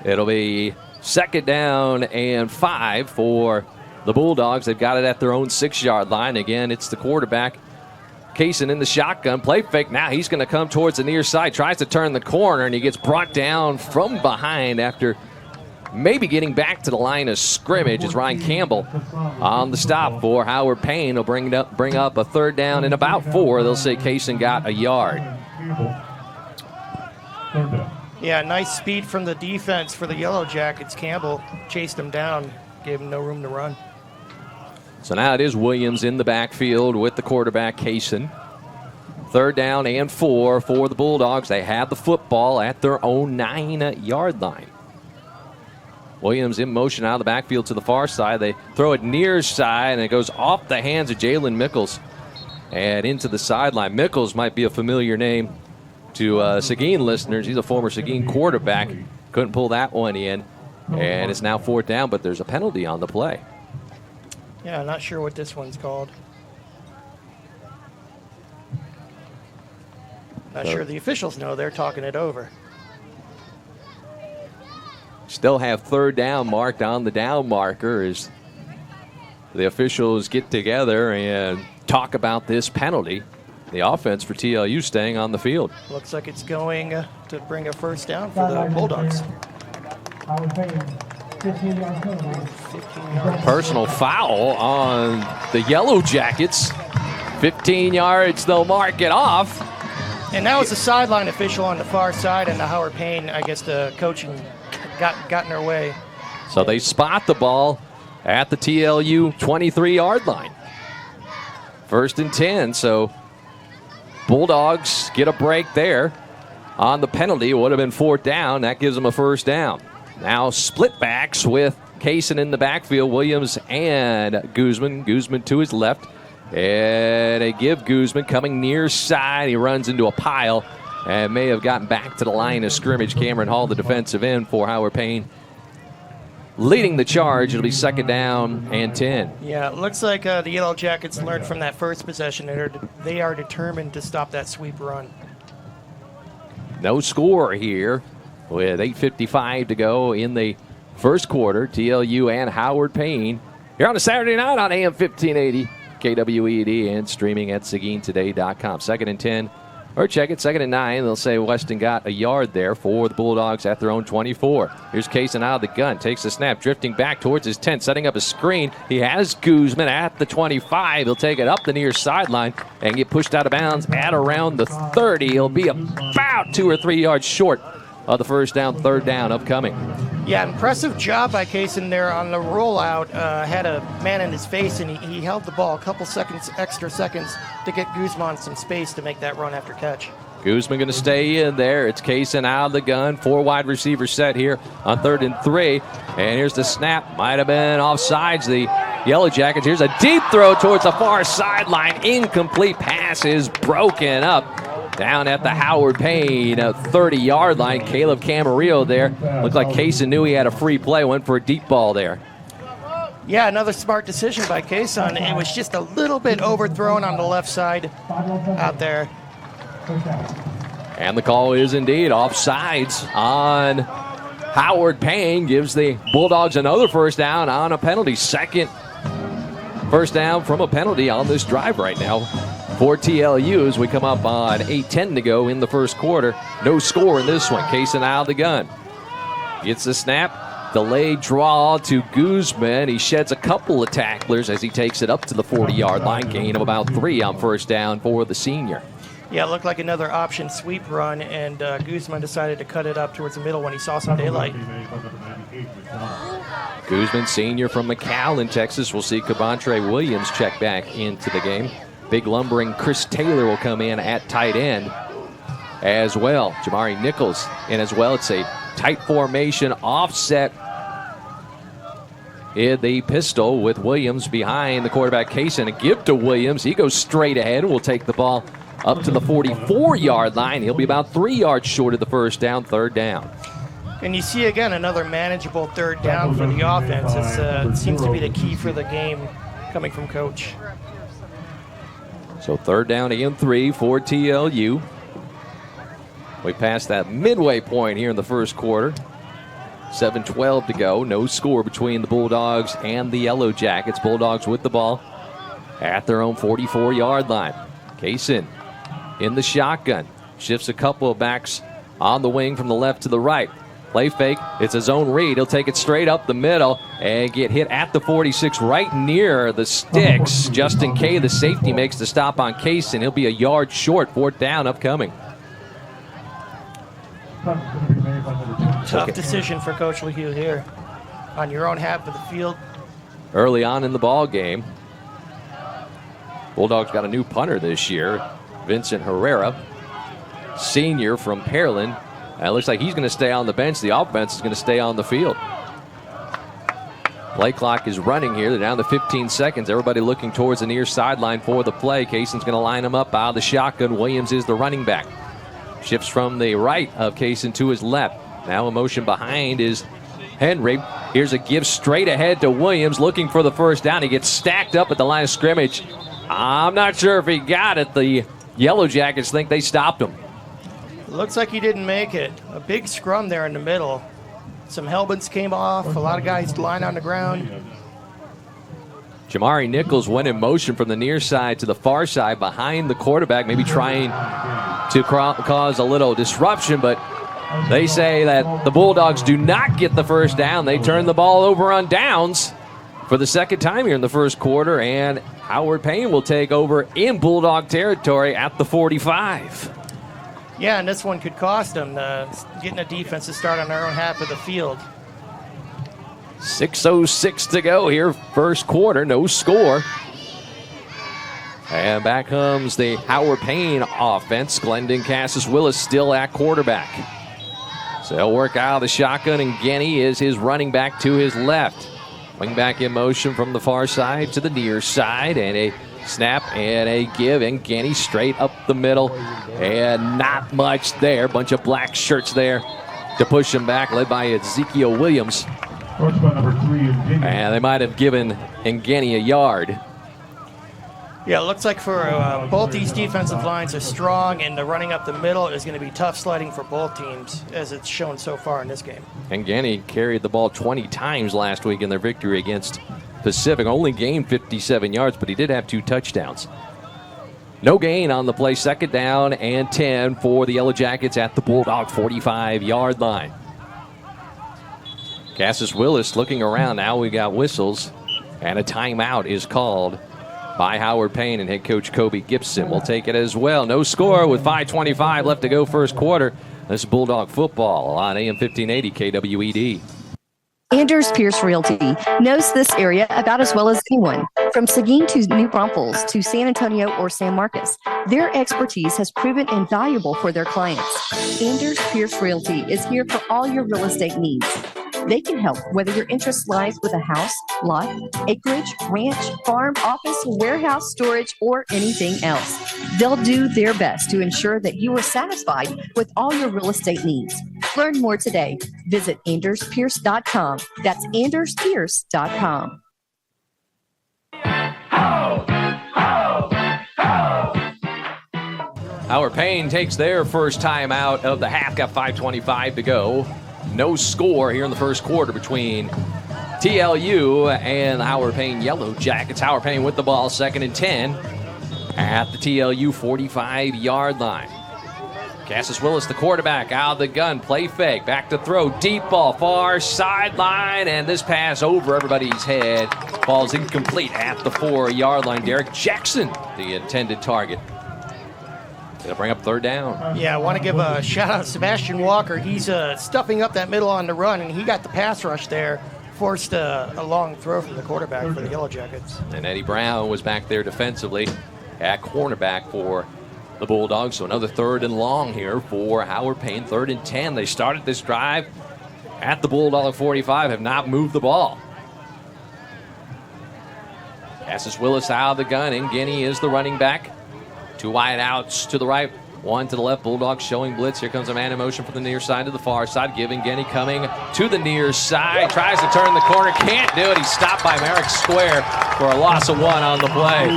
it'll be 2nd down and 5 for the Bulldogs. They've got it at their own 6-yard line. Again, it's the quarterback, Kaysen, in the shotgun. Play fake now. He's going to come towards the near side. Tries to turn the corner, and he gets brought down from behind after maybe getting back to the line of scrimmage as Ryan Campbell on the stop for Howard Payne. Will bring up a 3rd down and about 4. They'll say Kaysen got a yard. Yeah, nice speed from the defense for the Yellow Jackets. Campbell chased him down, gave him no room to run. So now it is Williams in the backfield with the quarterback, Kaysen. 3rd down and 4 for the Bulldogs. They have the football at their own 9-yard line. Williams in motion out of the backfield to the far side. They throw it near side, and it goes off the hands of Jalen Mickles and into the sideline. Mickles might be a familiar name to Seguin listeners. He's a former Seguin quarterback. Couldn't pull that one in, and it's now 4th down, but there's a penalty on the play. Yeah, not sure what this one's called. Not sure the officials know. They're talking it over. Still have 3rd down marked on the down marker as the officials get together and talk about this penalty. The offense for TLU staying on the field. Looks like it's going to bring a 1st down for the Bulldogs. Personal foul on the Yellow Jackets. 15 yards, they'll mark it off. And now it's a sideline official on the far side, and the Howard Payne, I guess the coaching got in their way. So they spot the ball at the TLU 23-yard line. 1st and 10, so Bulldogs get a break there on the penalty. It would have been 4th down. That gives them a 1st down. Now split backs with Kaysen in the backfield. Williams and Guzman. Guzman to his left. And they give Guzman coming near side. He runs into a pile and may have gotten back to the line of scrimmage. Cameron Hall, the defensive end for Howard Payne, leading the charge. It'll be 2nd down and 10. Yeah, it looks like the Yellow Jackets learned from that first possession. They are determined to stop that sweep run. No score here with 8:55 to go in the first quarter. TLU and Howard Payne here on a Saturday night on AM 1580, KWED, and streaming at SeguinToday.com. 2nd and 10. Or check it, 2nd and 9. They'll say Weston got a yard there for the Bulldogs at their own 24. Here's Kaysen out of the gun. Takes the snap, drifting back towards his 10, setting up a screen. He has Guzman at the 25. He'll take it up the near sideline and get pushed out of bounds at around the 30. He'll be about 2 or 3 yards short of the 1st down, 3rd down upcoming. Yeah, impressive job by Kaysen there on the rollout. Had a man in his face, and he held the ball a couple extra seconds to get Guzman some space to make that run after catch. Guzman going to stay in there. It's Kaysen out of the gun. 4 wide receivers set here on 3rd and 3. And here's the snap. Might have been offsides. The Yellow Jackets. Here's a deep throw towards the far sideline. Incomplete pass is broken up down at the Howard Payne 30-yard line. Caleb Camarillo there. Looked like Kaysen knew he had a free play. Went for a deep ball there. Yeah, another smart decision by Kaysen. It was just a little bit overthrown on the left side out there. And the call is indeed offsides on Howard Payne. Gives the Bulldogs another 1st down on a penalty. 2nd 1st down from a penalty on this drive right now for TLU as we come up on 8:10 to go in the first quarter. No score in this one. Kaysen out of the gun. Gets the snap. Delayed draw to Guzman. He sheds a couple of tacklers as he takes it up to the 40-yard line. Gain of about 3 on 1st down for the senior. Yeah, it looked like another option sweep run, and Guzman decided to cut it up towards the middle when he saw some daylight. Guzman, senior from McAllen, Texas. We'll see Cabantre Williams check back into the game. Big lumbering Chris Taylor will come in at tight end as well. Jamari Nichols in as well. It's a tight formation, offset in the pistol with Williams behind the quarterback Kaysen. A give to Williams. He goes straight ahead and will take the ball up to the 44-yard line. He'll be about 3 yards short of the 1st down, 3rd down. And you see, again, another manageable third down for the offense. It seems to be the key for the game coming from Coach. So 3rd down and 3 for TLU. We passed that midway point here in the first quarter. 7:12 to go. No score between the Bulldogs and the Yellow Jackets. Bulldogs with the ball at their own 44-yard line. Kaysen in the shotgun. Shifts a couple of backs on the wing from the left to the right. Play fake. It's a zone read. He'll take it straight up the middle and get hit at the 46 right near the sticks. Justin Kay, the safety, makes the stop on Kaysen. He'll be a yard short. 4th down upcoming. Tough decision for Coach Lehu here. On your own half of the field. Early on in the ball game, Bulldogs got a new punter this year, Vincent Herrera, senior from Pearland. And it looks like he's going to stay on the bench. The offense is going to stay on the field. Play clock is running here. They're down to 15 seconds. Everybody looking towards the near sideline for the play. Kaysen's going to line him up out of the shotgun. Williams is the running back. Shifts from the right of Kaysen to his left. Now a motion behind is Henry. Here's a give straight ahead to Williams looking for the first down. He gets stacked up at the line of scrimmage. I'm not sure if he got it. The Yellow Jackets think they stopped him. Looks like he didn't make it. A big scrum there in the middle. Some helmets came off. A lot of guys lying on the ground. Jamari Nichols went in motion from the near side to the far side behind the quarterback, maybe trying to cause a little disruption, but they say that the Bulldogs do not get the first down. They turn the ball over on downs for the second time here in the first quarter, and Howard Payne will take over in Bulldog territory at the 45. Yeah, and this one could cost them getting a defense to start on their own half of the field. 6:06 to go here, first quarter, no score. And back comes the Howard Payne offense. Glendon Cassis Willis still at quarterback. So he'll work out of the shotgun, and Genny is his running back to his left. Wing back in motion from the far side to the near side, and a snap and a give, and Genny straight up the middle, and not much there. Bunch of black shirts there to push him back, led by Ezekiel Williams. And they might have given Ngeni a yard. Yeah, it looks like for both these defensive lines are strong, and the running up the middle is going to be tough sledding for both teams, as it's shown so far in this game. Ngeni carried the ball 20 times last week in their victory against Pacific. Only gained 57 yards, but he did have 2 touchdowns. No gain on the play. 2nd down and 10 for the Yellow Jackets at the Bulldog 45-yard line. Cassis Willis looking around. Now we got whistles, and a timeout is called by Howard Payne, and head coach Kobe Gibson will take it as well. No score with 5:25 left to go first quarter. This is Bulldog football on AM 1580 KWED. Anders Pierce Realty knows this area about as well as anyone. From Seguin to New Braunfels to San Antonio or San Marcos, their expertise has proven invaluable for their clients. Anders Pierce Realty is here for all your real estate needs. They can help whether your interest lies with a house, lot, acreage, ranch, farm, office, warehouse, storage, or anything else. They'll do their best to ensure that you are satisfied with all your real estate needs. Learn more today. Visit AndersPierce.com. That's AndersPierce.com. Howard Payne takes their first time out of the half. Got 5:25 to go. No score here in the first quarter between TLU and the Howard Payne Yellow Jackets. Howard Payne with the ball, 2nd and 10 at the TLU 45-yard line. Cassis Willis, the quarterback, out of the gun, play fake, back to throw, deep ball, far sideline, and this pass over everybody's head falls incomplete at the 4-yard line. Derek Jackson, the intended target. They'll bring up 3rd down. Yeah, I want to give a shout-out to Sebastian Walker. He's stuffing up that middle on the run, and he got the pass rush there, forced a long throw from the quarterback for the Yellow Jackets. And Eddie Brown was back there defensively at cornerback for the Bulldogs. So another 3rd and long here for Howard Payne. 3rd and 10. They started this drive at the Bulldog 45, have not moved the ball. Cassis Willis out of the gun, and Genny is the running back. 2 wide outs to the right One to the left, Bulldogs showing blitz. Here comes a man in motion from the near side to the far side. Giving Genny coming to the near side. Tries to turn the corner, can't do it. He's stopped by Merrick Square for a loss of 1 on the play.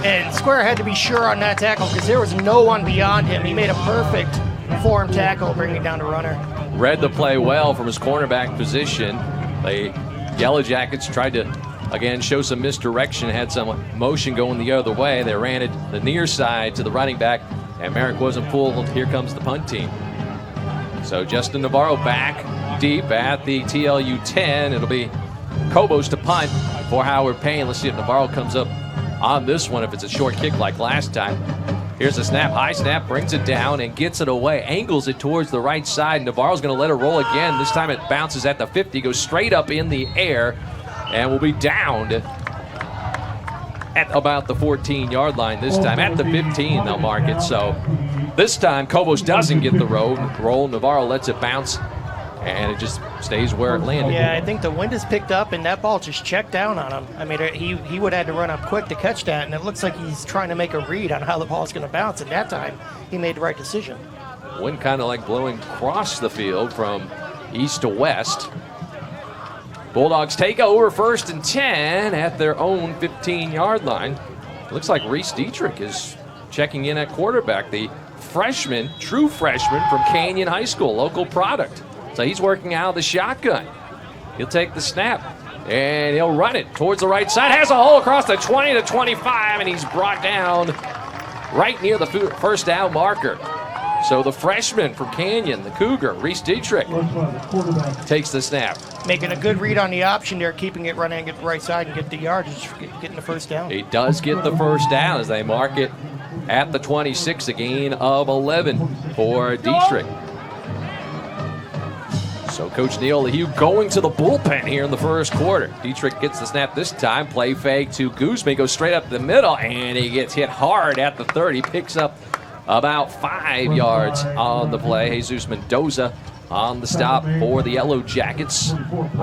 And Square had to be sure on that tackle because there was no one beyond him. He made a perfect form tackle, bringing down the runner. Read the play well from his cornerback position. The Yellow Jackets tried to, again, show some misdirection, had some motion going the other way. They ran it the near side to the running back, and Merrick wasn't pulled. Here comes the punt team. So Justin Navarro back deep at the TLU 10. It'll be Cobos to punt for Howard Payne. Let's see if Navarro comes up on this one, if it's a short kick like last time. Here's a snap, high snap, brings it down and gets it away, angles it towards the right side. Navarro's going to let it roll again. This time it bounces at the 50, goes straight up in the air, and will be downed at about the 14-yard line this time. At the 15, they'll mark it. So this time, Cobos doesn't get the roll. Navarro lets it bounce, and it just stays where it landed. Yeah, I think the wind has picked up, and that ball just checked down on him. I mean, he would have had to run up quick to catch that, and it looks like he's trying to make a read on how the ball's going to bounce, and that time he made the right decision. Wind kind of like blowing across the field from east to west. Bulldogs take over 1st and 10 at their own 15-yard line. It looks like Reese Dietrich is checking in at quarterback, the freshman, true freshman from Canyon High School, local product. So he's working out of the shotgun. He'll take the snap, and he'll run it towards the right side. Has a hole across the 20 to 25, and he's brought down right near the first down marker. So the freshman from Canyon, the Cougar, Reese Dietrich, takes the snap. Making a good read on the option there, keeping it running at the right side and get the yardage, getting the first down. He does get the first down as they mark it at the 26, a gain of 11 for Dietrich. So Coach Neil Lehu going to the bullpen here in the first quarter. Dietrich gets the snap this time. Play fake to Guzman. Goes straight up the middle, and he gets hit hard at the 30. Picks up about 5 yards on the play. Jesus Mendoza on the stop for the Yellow Jackets.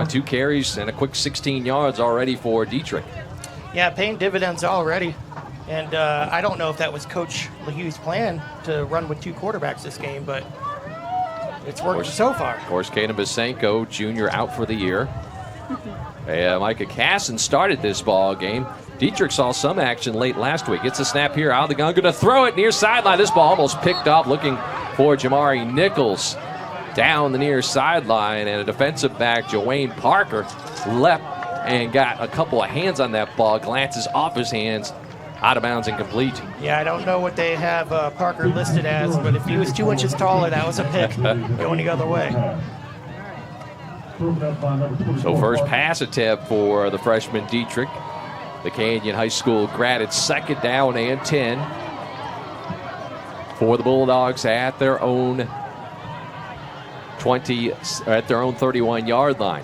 2 carries and a quick 16 yards already for Dietrich. Yeah, paying dividends already. And I don't know if that was Coach Lehu's plan to run with 2 quarterbacks this game, but it's worked so far. Of course, Kaden Basenko, junior, out for the year. Micah Casson started this ball game. Dietrich saw some action late last week. Gets a snap here out of the gun. Going to throw it near sideline. This ball almost picked up, looking for Jamari Nichols down the near sideline. And a defensive back, Joanne Parker, leapt and got a couple of hands on that ball. Glances off his hands, out of bounds, incomplete. Yeah, I don't know what they have Parker listed as, but if he was 2 inches taller, that was a pick going the other way. So first pass attempt for the freshman Dietrich. The Canyon High School grad. It's 2nd down and 10 for the Bulldogs at their own 31-yard line.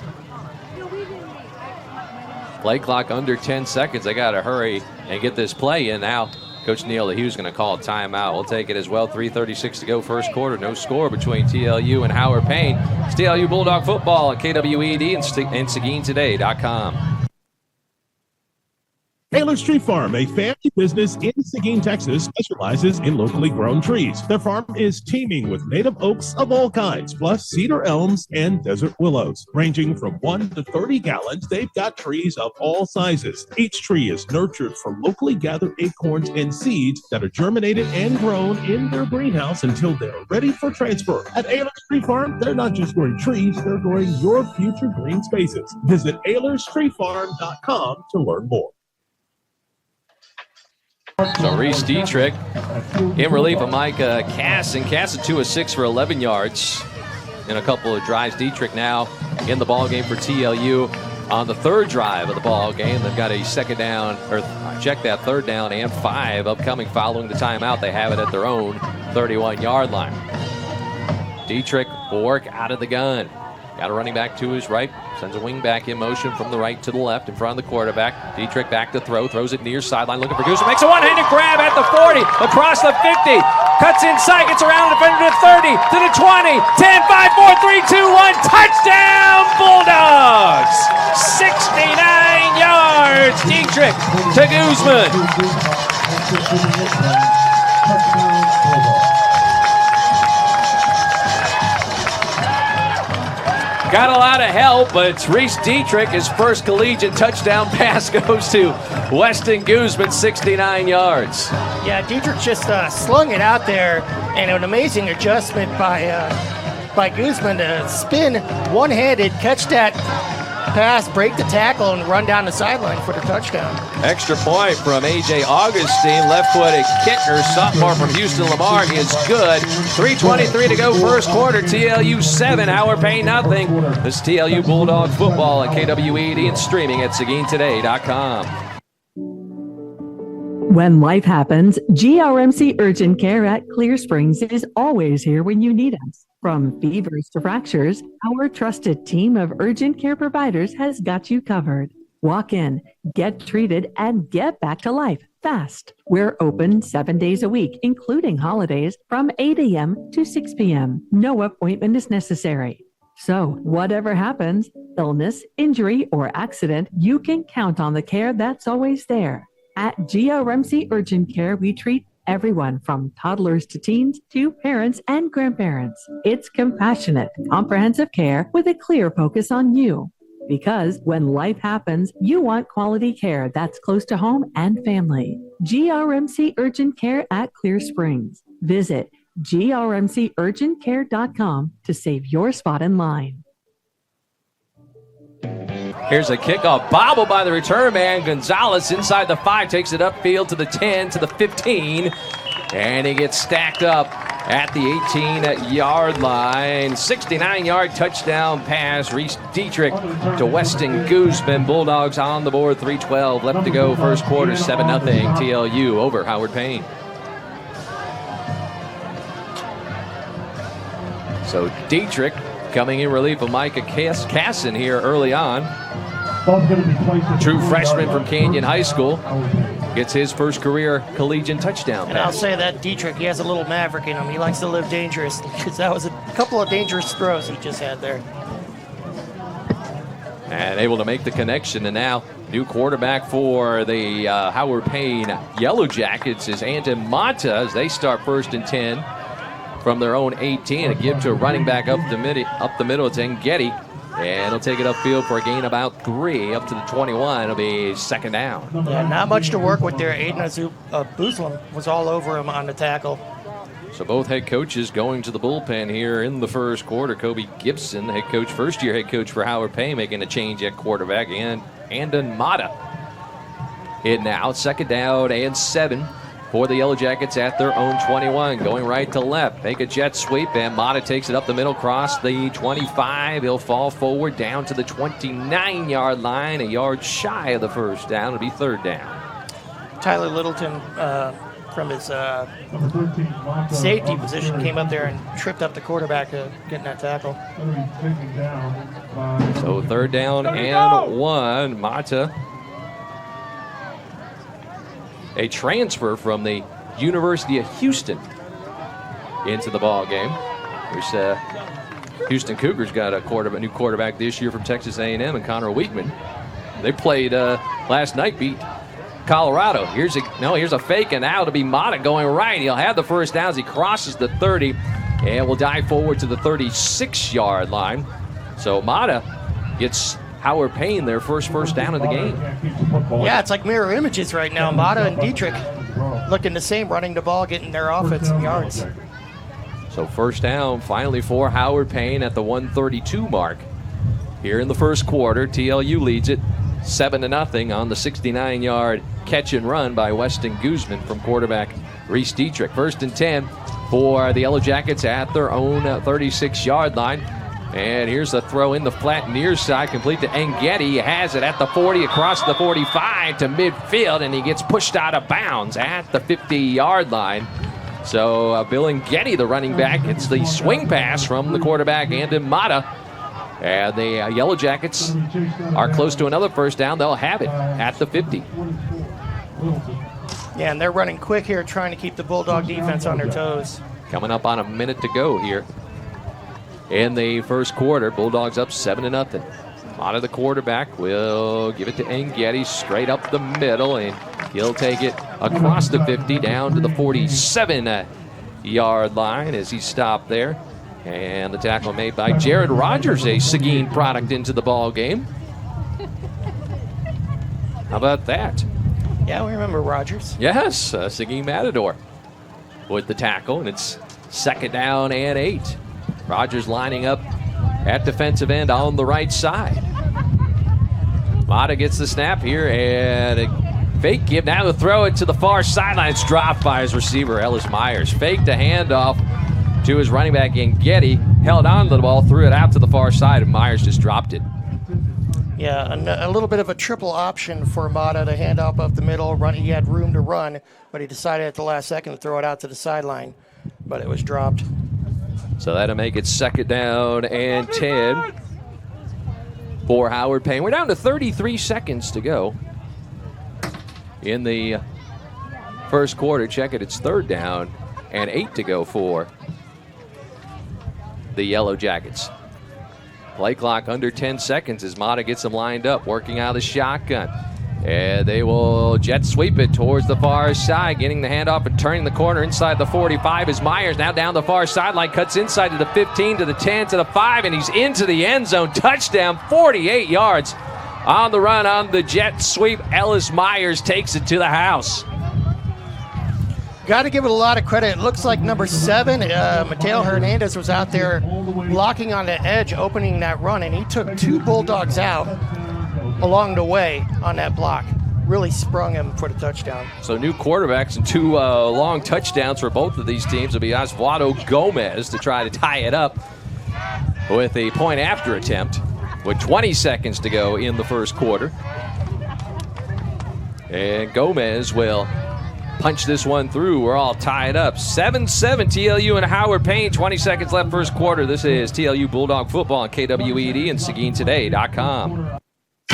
Play clock under 10 seconds. They got to hurry and get this play in now. Coach Neil Lehu's going to call a timeout. We'll take it as well. 3:36 to go first quarter. No score between TLU and Howard Payne. It's TLU Bulldog football at KWED and SeguinToday.com. Taylor Tree Farm, a family business in Seguin, Texas, specializes in locally grown trees. Their farm is teeming with native oaks of all kinds, plus cedar elms and desert willows. Ranging from 1 to 30 gallons, they've got trees of all sizes. Each tree is nurtured from locally gathered acorns and seeds that are germinated and grown in their greenhouse until they're ready for transfer. At Taylor Tree Farm, they're not just growing trees, they're growing your future green spaces. Visit AylersTreeFarm.com to learn more. So Reese Dietrich in relief of Micah Casson. Casson 2 of 6 for 11 yards in a couple of drives. Dietrich now in the ball game for TLU on the 3rd drive of the ball game. They've got a 2nd down, or check that, 3rd down and 5 upcoming following the timeout. They have it at their own 31-yard line. Dietrich will work out of the gun. Got a running back to his right. Sends a wing back in motion from the right to the left in front of the quarterback. Dietrich back to throw. Throws it near sideline looking for Guzman. Makes a one-handed grab at the 40. Across the 50. Cuts inside. Gets around the defender to 30. To the 20. 10, 5, 4, 3, 2, 1. Touchdown Bulldogs. 69 yards. Dietrich to Guzman. Got a lot of help, but it's Reese Dietrich. His first collegiate touchdown pass goes to Weston Guzman, 69 yards. Yeah, Dietrich just slung it out there, and an amazing adjustment by Guzman to spin one-handed, catch that pass, break the tackle, and run down the sideline for the touchdown. Extra point from A.J. Augustine, left-footed kicker, sophomore from Houston Lamar is good. 3:23 to go, first quarter. TLU 7, Howard Payne nothing. This TLU Bulldog football at KWED and streaming at SeguinToday.com. When life happens, GRMC Urgent Care at Clear Springs is always here when you need us. From fevers to fractures, our trusted team of urgent care providers has got you covered. Walk in, get treated, and get back to life fast. We're open 7 days a week, including holidays, from 8 a.m. to 6 p.m. No appointment is necessary. So, whatever happens, illness, injury, or accident, you can count on the care that's always there. At GRMC Urgent Care, we treat everyone from toddlers to teens to parents and grandparents. It's compassionate, comprehensive care with a clear focus on you. Because when life happens, you want quality care that's close to home and family. GRMC Urgent Care at Clear Springs. Visit grmcurgentcare.com to save your spot in line. Here's a kickoff, bobbled by the return man. Gonzalez inside the 5, takes it upfield to the 10, to the 15, and he gets stacked up at the 18-yard line. 69-yard touchdown pass. Reese Dietrich to Weston Guzman. Bulldogs on the board, 3:12 left to go, first quarter, 7-0 TLU over Howard Payne. So Dietrich coming in relief of Micah Casson here early on. True freshman from Canyon High School. Gets his first career collegiate touchdown pass. And I'll say that Dietrich, he has a little maverick in him. He likes to live dangerous, because that was a couple of dangerous throws he just had there. And able to make the connection, and now new quarterback for the Howard Payne Yellow Jackets is Anton Mata as they start 1st and 10 from their own 18. A give to a running back up the middle. It's Ngeti. And he'll take it upfield for a gain about 3 up to the 21. It'll be second down. Yeah, not much to work with there. Aiden Buslam was all over him on the tackle. So both head coaches going to the bullpen here in the first quarter. Kobe Gibson, the head coach, first-year head coach for Howard Payne, making a change at quarterback. And Andon Mata in now. Second down and 7 for the Yellow Jackets at their own 21. Going right to left. Make a jet sweep, and Mata takes it up the middle, cross the 25. He'll fall forward down to the 29-yard line, a yard shy of the first down. It'll be third down. Tyler Littleton, from his safety position, came up there and tripped up the quarterback getting that tackle. So third down and 1. Mata, a transfer from the University of Houston, into the ball game. There's Houston Cougars got a new quarterback this year from Texas A&M, and Connor Weekman. They played last night, beat Colorado. Here's a fake, and now it'll be Mata going right. He'll have the first down as he crosses the 30, and will dive forward to the 36-yard line. So Mata gets Howard Payne their first down of the game. Yeah, it's like mirror images right now. Mata and Dietrich looking the same, running the ball, getting their offensive yards. So first down finally for Howard Payne at the 132 mark. Here in the first quarter, TLU leads it 7-0 on the 69-yard catch and run by Weston Guzman from quarterback Reese Dietrich. 1st and 10 for the Yellow Jackets at their own 36-yard line. And here's the throw in the flat near side, complete to Ngeti. He has it at the 40, across the 45 to midfield, and he gets pushed out of bounds at the 50-yard line. So Bill Ngeti, the running back, gets the swing pass from the quarterback, Andon Mata. And the Yellow Jackets are close to another first down. They'll have it at the 50. Yeah, and they're running quick here, trying to keep the Bulldog defense on their toes. Coming up on a minute to go here in the first quarter. Bulldogs up 7-0. Mata, the quarterback, will give it to Ngeti straight up the middle, and he'll take it across the 50 down to the 47-yard line as he stopped there. And the tackle made by Jared Rogers, a Seguin product, into the ball game. How about that? Yeah, we remember Rogers. Yes, Seguin Matador with the tackle, and it's 2nd down and 8. Rogers lining up at defensive end on the right side. Mata gets the snap here, and a fake give. Now to throw it to the far sideline. It's dropped by his receiver, Ellis Myers. Faked a handoff to his running back, Getty. Held on to the ball, threw it out to the far side, and Myers just dropped it. Yeah, a little bit of a triple option for Mata to hand off up the middle. He had room to run, but he decided at the last second to throw it out to the sideline, but it was dropped. So that'll make it 2nd down and 10 for Howard Payne. We're down to 33 seconds to go in the first quarter. Check it, it's 3rd down and 8 to go for the Yellow Jackets. Play clock under 10 seconds as Mata gets them lined up, working out of the shotgun. And they will jet sweep it towards the far side, getting the handoff and turning the corner inside the 45 as Myers now down the far sideline, cuts inside to the 15, to the 10, to the 5, and he's into the end zone. Touchdown, 48 yards on the run on the jet sweep. Ellis Myers takes it to the house. Got to give it a lot of credit. It looks like number 7, Mateo Hernandez, was out there blocking on the edge, opening that run, and he took 2 Bulldogs out along the way on that block. Really sprung him for the touchdown. So new quarterbacks and 2 long touchdowns for both of these teams. It'll be Osvaldo Gomez to try to tie it up with a point after attempt with 20 seconds to go in the first quarter. And Gomez will punch this one through. We're all tied up. 7-7 TLU and Howard Payne. 20 seconds left first quarter. This is TLU Bulldog Football on KWED and SeguinToday.com.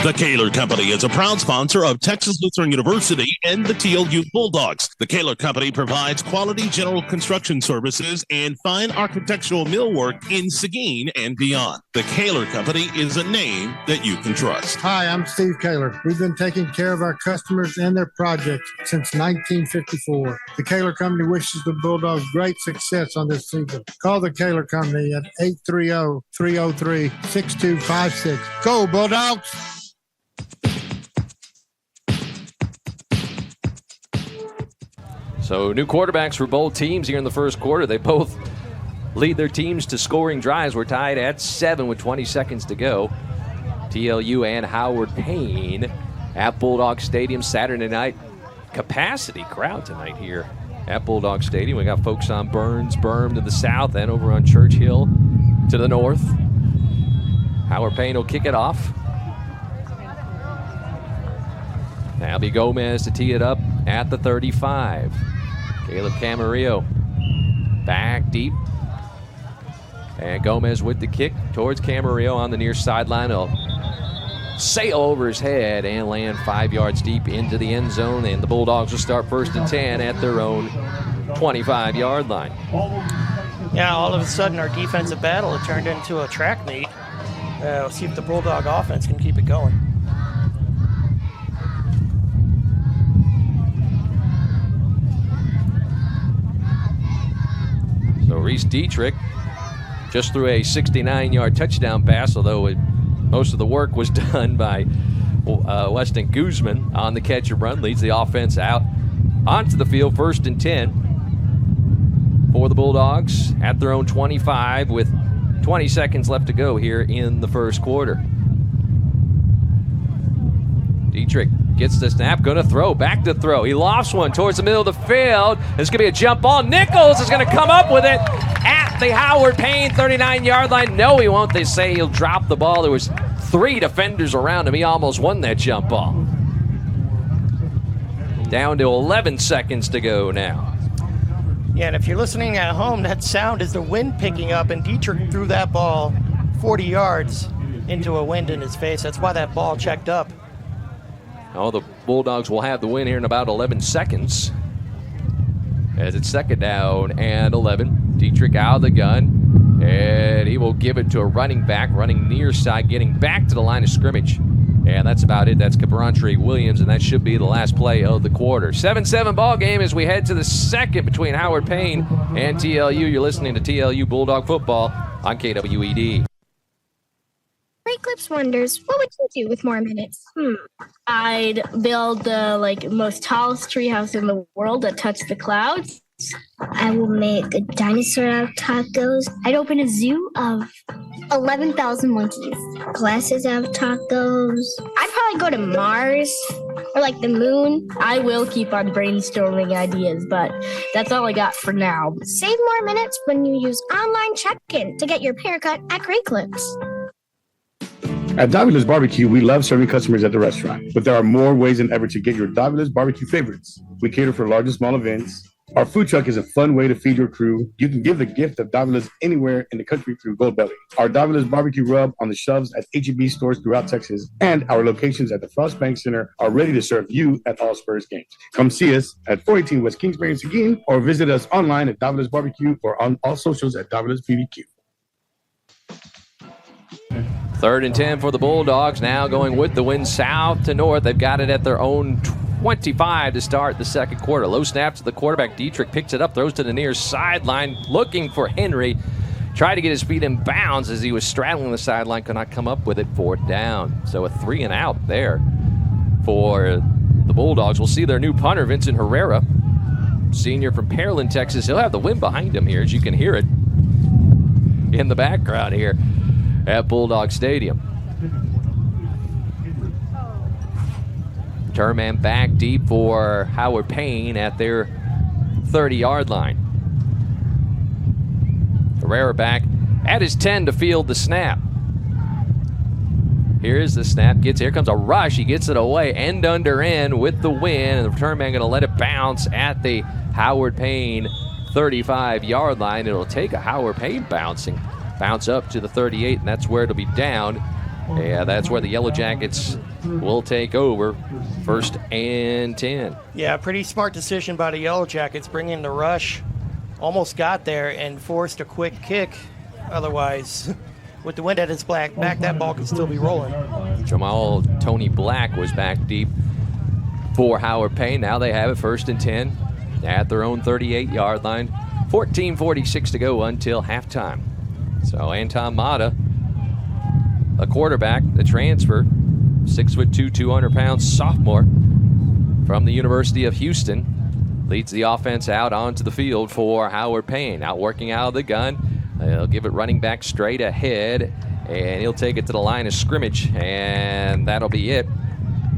The Kaler Company is a proud sponsor of Texas Lutheran University and the TLU Bulldogs. The Kaler Company provides quality general construction services and fine architectural millwork in Seguin and beyond. The Kaler Company is a name that you can trust. Hi, I'm Steve Kaler. We've been taking care of our customers and their projects since 1954. The Kaler Company wishes the Bulldogs great success on this season. Call the Kaler Company at 830-303-6256. Go, Bulldogs! So new quarterbacks for both teams here in the first quarter. They both lead their teams to scoring drives. We're tied at 7 with 20 seconds to go. TLU and Howard Payne at Bulldog Stadium Saturday night. Capacity crowd tonight here at Bulldog Stadium. We got folks on Burns Berm to the south and over on Churchill to the north. Howard Payne will kick it off. Now be Gomez to tee it up at the 35. Caleb Camarillo back deep. And Gomez with the kick towards Camarillo on the near sideline. He'll sail over his head and land 5 yards deep into the end zone. And the Bulldogs will start 1st and 10 at their own 25-yard line. Yeah, all of a sudden our defensive battle had turned into a track meet. We'll see if the Bulldog offense can keep it going. So Reese Dietrich just threw a 69-yard touchdown pass, although most of the work was done by Weston Guzman on the catch and run. Leads the offense out onto the field, 1st and 10 for the Bulldogs at their own 25 with 20 seconds left to go here in the first quarter. Dietrich gets the snap, going to throw, back to throw. He lofts one towards the middle of the field. It's going to be a jump ball. Nichols is going to come up with it at the Howard Payne 39-yard line. No, he won't. They say he'll drop the ball. There was 3 defenders around him. He almost won that jump ball. Down to 11 seconds to go now. Yeah, and if you're listening at home, that sound is the wind picking up, and Dietrich threw that ball 40 yards into a wind in his face. That's why that ball checked up. Oh, the Bulldogs will have the win here in about 11 seconds. As it's 2nd down and 11. Dietrich out of the gun. And he will give it to a running back, running near side, getting back to the line of scrimmage. And that's about it. That's Cabrantre Williams, and that should be the last play of the quarter. 7-7 ball game as we head to the second between Howard Payne and TLU. You're listening to TLU Bulldog Football on KWED. Great Clips wonders, what would you do with more minutes? I'd build the most tallest treehouse in the world that touched the clouds. I will make a dinosaur out of tacos. I'd open a zoo of 11,000 monkeys. Glasses out of tacos. I'd probably go to Mars or the moon. I will keep on brainstorming ideas, but that's all I got for now. Save more minutes when you use online check-in to get your haircut at Great Clips. At Davila's Barbecue, we love serving customers at the restaurant, but there are more ways than ever to get your Davila's barbecue favorites. We cater for large and small events. Our food truck is a fun way to feed your crew. You can give the gift of Davila's anywhere in the country through Goldbelly. Our Davila's barbecue rub on the shelves at H-E-B stores throughout Texas, and our locations at the Frost Bank Center are ready to serve you at all Spurs games. Come see us at 418 West Kingsbury in Seguin, or visit us online at Davila's Barbecue or on all socials at Davila's BBQ. 3rd and 10 for the Bulldogs, now going with the wind south to north. They've got it at their own 25 to start the second quarter. Low snap to the quarterback. Dietrich picks it up, throws to the near sideline, looking for Henry. Tried to get his feet in bounds as he was straddling the sideline, could not come up with it. 4th down. So a 3 and out there for the Bulldogs. We'll see their new punter, Vincent Herrera, senior from Pearland, Texas. He'll have the wind behind him here, as you can hear it in the background here at Bulldog Stadium. Return man back deep for Howard Payne at their 30-yard line. Herrera back at his 10 to field the snap. Here's the snap. Here comes a rush. He gets it away, end under end with the win, and the return man going to let it bounce at the Howard Payne 35-yard line. It'll take a Howard Payne bounce up to the 38, and that's where it'll be down. Yeah, that's where the Yellow Jackets will take over. 1st and 10. Yeah, pretty smart decision by the Yellow Jackets, bringing the rush. Almost got there and forced a quick kick. Otherwise, with the wind at his back, that ball could still be rolling. Jamal Tony Black was back deep for Howard Payne. Now they have it 1st and 10 at their own 38-yard line. 14:46 to go until halftime. So Anton Mata, a quarterback, the transfer, 6'2", 200-pound sophomore from the University of Houston, leads the offense out onto the field for Howard Payne. Out working out of the gun. They'll give it running back straight ahead, and he'll take it to the line of scrimmage, and that'll be it.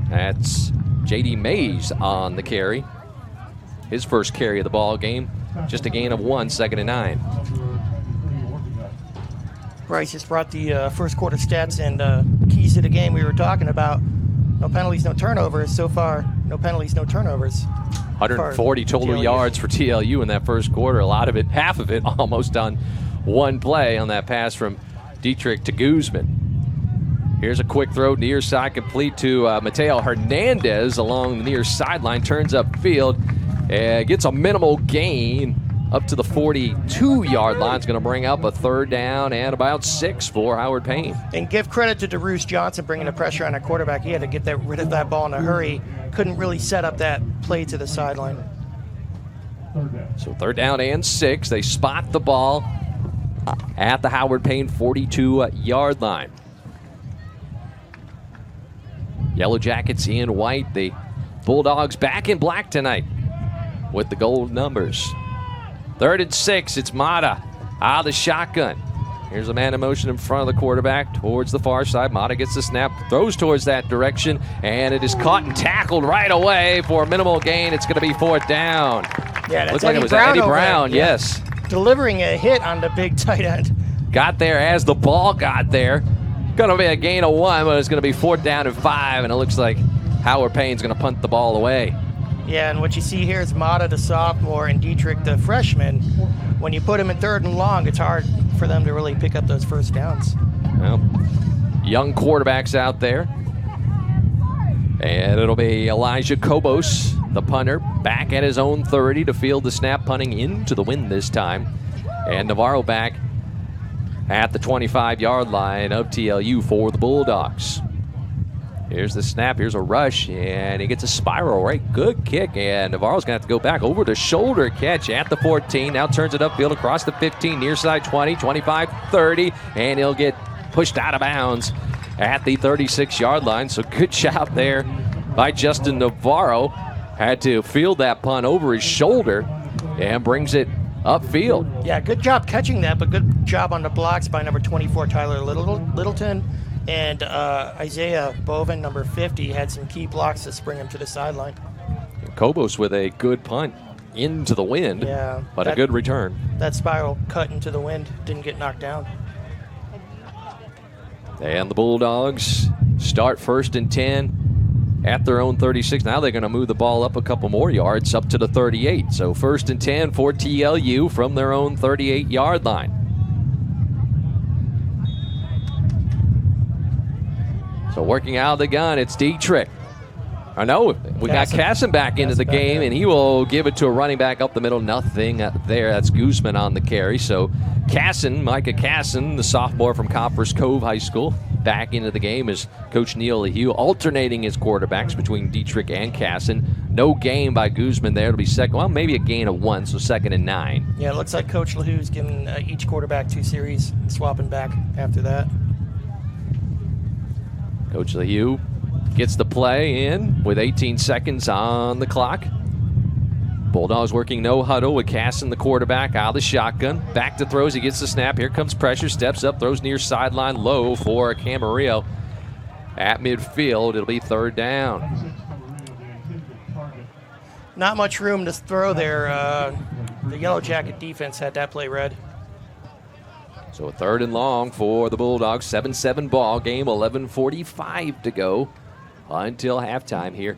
That's J.D. Mays on the carry. His first carry of the ball game. Just a gain of 1, 2nd and 9. Bryce just brought the first quarter stats and keys to the game we were talking about. No penalties, no turnovers. So far, no penalties, no turnovers. 140 total yards for TLU in that first quarter. A lot of it, half of it, almost on one play on that pass from Dietrich to Guzman. Here's a quick throw near side, complete to Mateo Hernandez along the near sideline. Turns upfield and gets a minimal gain up to the 42-yard line. It's going to bring up a 3rd down and about 6 for Howard Payne. And give credit to DeRusse Johnson bringing the pressure on that quarterback. He had to get rid of that ball in a hurry. Couldn't really set up that play to the sideline. So 3rd down and 6. They spot the ball at the Howard Payne 42-yard line. Yellow Jackets in white. The Bulldogs back in black tonight with the gold numbers. 3rd and 6, it's Mata out of the shotgun. Here's a man in motion in front of the quarterback towards the far side. Mata gets the snap, throws towards that direction, and it is caught and tackled right away for a minimal gain. It's going to be 4th down. Yeah, that's looks like it was Eddie Brown, yes. Delivering a hit on the big tight end. Got there as the ball got there. Going to be a gain of 1, but it's going to be 4th down and 5, and it looks like Howard Payne's going to punt the ball away. Yeah, and what you see here is Mata, the sophomore, and Dietrich, the freshman. When you put them in 3rd and long, it's hard for them to really pick up those first downs. Well, young quarterbacks out there. And it'll be Elijah Kobos, the punter, back at his own 30 to field the snap, punting into the wind this time. And Navarro back at the 25-yard line of TLU for the Bulldogs. Here's the snap. Here's a rush, and he gets a spiral, right? Good kick, and Navarro's going to have to go back over the shoulder catch at the 14. Now turns it upfield across the 15, near side 20, 25, 30, and he'll get pushed out of bounds at the 36-yard line. So good job there by Justin Navarro. Had to field that punt over his shoulder and brings it upfield. Yeah, good job catching that, but good job on the blocks by number 24, Tyler Littleton. And Isaiah Bovin, number 50, had some key blocks to spring him to the sideline. And Kobos with a good punt into the wind, but a good return. That spiral cut into the wind, didn't get knocked down. And the Bulldogs start 1st and 10 at their own 36. Now they're going to move the ball up a couple more yards, up to the 38. So 1st and 10 for TLU from their own 38-yard line. So working out of the gun, it's Dietrich. I know we got Casson back into the game, and he will give it to a running back up the middle. Nothing there. That's Guzman on the carry. So Micah Casson, the sophomore from Copper's Cove High School, back into the game as Coach Neil Lehu alternating his quarterbacks between Dietrich and Casson. No gain by Guzman there. It'll be second. Well, maybe a gain of 1, so 2nd and 9. Yeah, it looks like Coach Lehu's giving each quarterback 2 series, swapping back after that. Coach Lehu gets the play in with 18 seconds on the clock. Bulldogs working no huddle with Casson, the quarterback, out of the shotgun. Back to throws. He gets the snap. Here comes pressure. Steps up. Throws near sideline low for Camarillo. At midfield, it'll be 3rd down. Not much room to throw there. The Yellow Jacket defense had that play read. So 3rd and long for the Bulldogs. 7-7 ball game. 11:45 to go until halftime here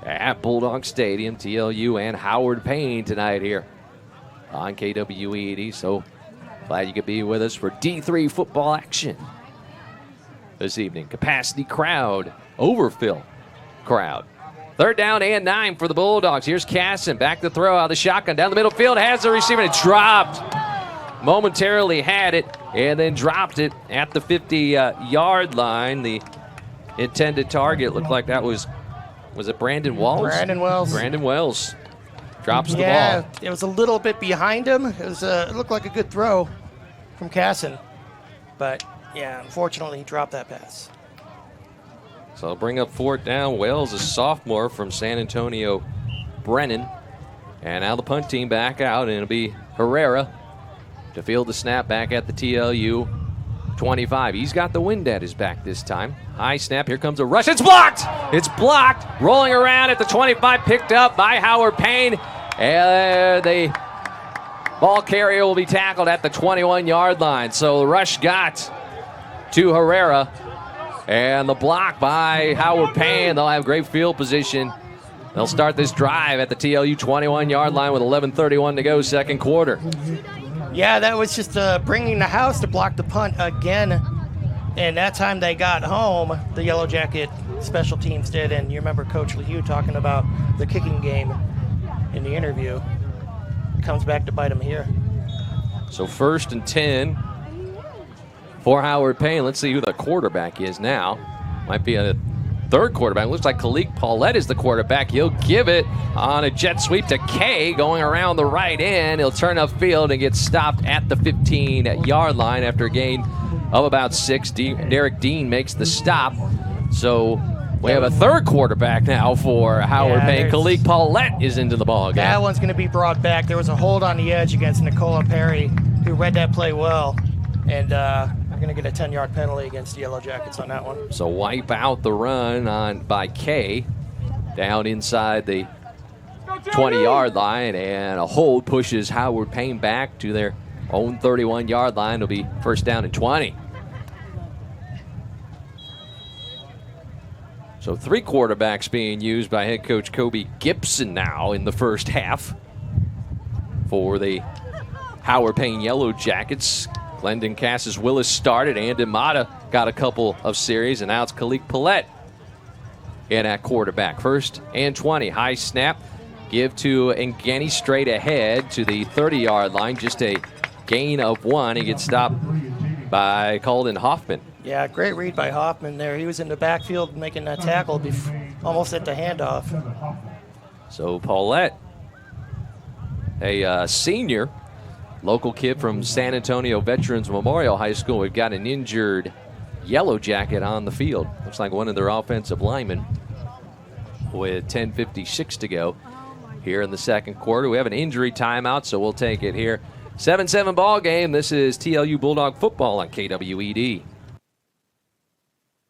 at Bulldog Stadium. TLU and Howard Payne tonight here on KWED. So glad you could be with us for D3 football action this evening. Capacity crowd, overfill crowd. 3rd down and 9 for the Bulldogs. Here's Casson back to throw out of the shotgun down the middle field. Has the receiver. It dropped. Momentarily had it and then dropped it at the 50-yard line. The intended target looked like that was it Brandon Wells? Brandon Wells drops the ball. Yeah, it was a little bit behind him. It looked like a good throw from Casson. But, yeah, unfortunately, he dropped that pass. So I'll bring up 4th down. Wells, a sophomore from San Antonio Brennan. And now the punt team back out, and it'll be Herrera to field the snap back at the TLU 25. He's got the wind at his back this time. High snap. Here comes a rush. It's blocked. It's blocked. Rolling around at the 25. Picked up by Howard Payne. And the ball carrier will be tackled at the 21-yard line. So the rush got to Herrera. And the block by Howard Payne. They'll have great field position. They'll start this drive at the TLU 21-yard line with 11:31 to go, 2nd quarter. Yeah, that was just bringing the house to block the punt again. And that time they got home, the Yellow Jacket special teams did. And you remember Coach Lehu talking about the kicking game in the interview. It comes back to bite him here. So 1st and 10 for Howard Payne. Let's see who the quarterback is now. Might be a 3rd quarterback. Looks like Kalik Paulette is the quarterback. He'll give it on a jet sweep to Kay going around the right end. He'll turn upfield and get stopped at the 15-yard line after a gain of about 6. Derek Dean makes the stop. So we have a 3rd quarterback now for Howard Payne. Kalik Paulette is into the ball game. That one's going to be brought back. There was a hold on the edge against Nicola Perry, who read that play well. And going to get a 10-yard penalty against the Yellow Jackets on that one. So wipe out the run by Kay down inside the 20-yard line, and a hold pushes Howard Payne back to their own 31-yard line. It'll be 1st down and 20. So 3 quarterbacks being used by head coach Kobe Gibson now in the first half for the Howard Payne Yellow Jackets. Glendon Cassis Willis started. Andon Mata got a couple of series, and now it's Kalik Paulette in at quarterback. 1st and 20. High snap. Give to Ngani straight ahead to the 30-yard line. Just a gain of 1. He gets stopped by Colden Hoffman. Yeah, great read by Hoffman there. He was in the backfield making that tackle almost at the handoff. So Paulette, a senior, local kid from San Antonio Veterans Memorial High School. We've got an injured Yellow Jacket on the field. Looks like one of their offensive linemen with 10:56 to go here in the second quarter. We have an injury timeout, so we'll take it here. 7-7 ball game. This is TLU Bulldog football on KWED.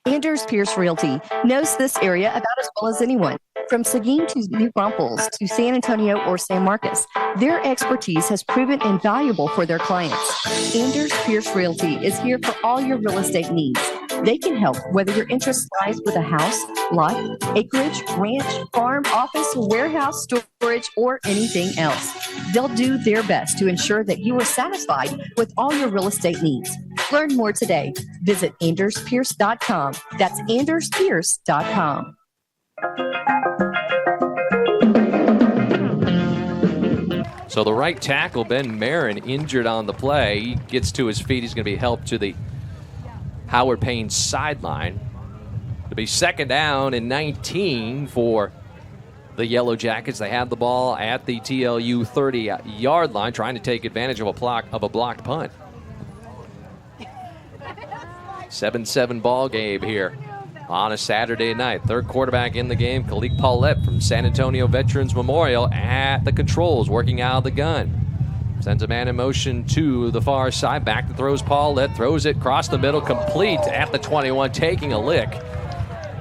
Anders Pierce Realty knows this area about as well as anyone. From Seguin to New Braunfels to San Antonio or San Marcos, their expertise has proven invaluable for their clients. Anders Pierce Realty is here for all your real estate needs. They can help whether your interest lies with a house, lot, acreage, ranch, farm, office, warehouse, storage, or anything else. They'll do their best to ensure that you are satisfied with all your real estate needs. Learn more today. Visit AndersPierce.com. That's AndersPierce.com. So the right tackle, Ben Marin, injured on the play. He gets to his feet. He's going to be helped to the Howard Payne sideline. It'll be 2nd down and 19 for the Yellow Jackets. They have the ball at the TLU 30-yard line, trying to take advantage of a blocked punt. 7-7 ball game here on a Saturday night. Third quarterback in the game, Kalik Paulette from San Antonio Veterans Memorial at the controls, working out of the gun. Sends a man in motion to the far side. Back to throws Paulette. Throws it across the middle, complete at the 21. Taking a lick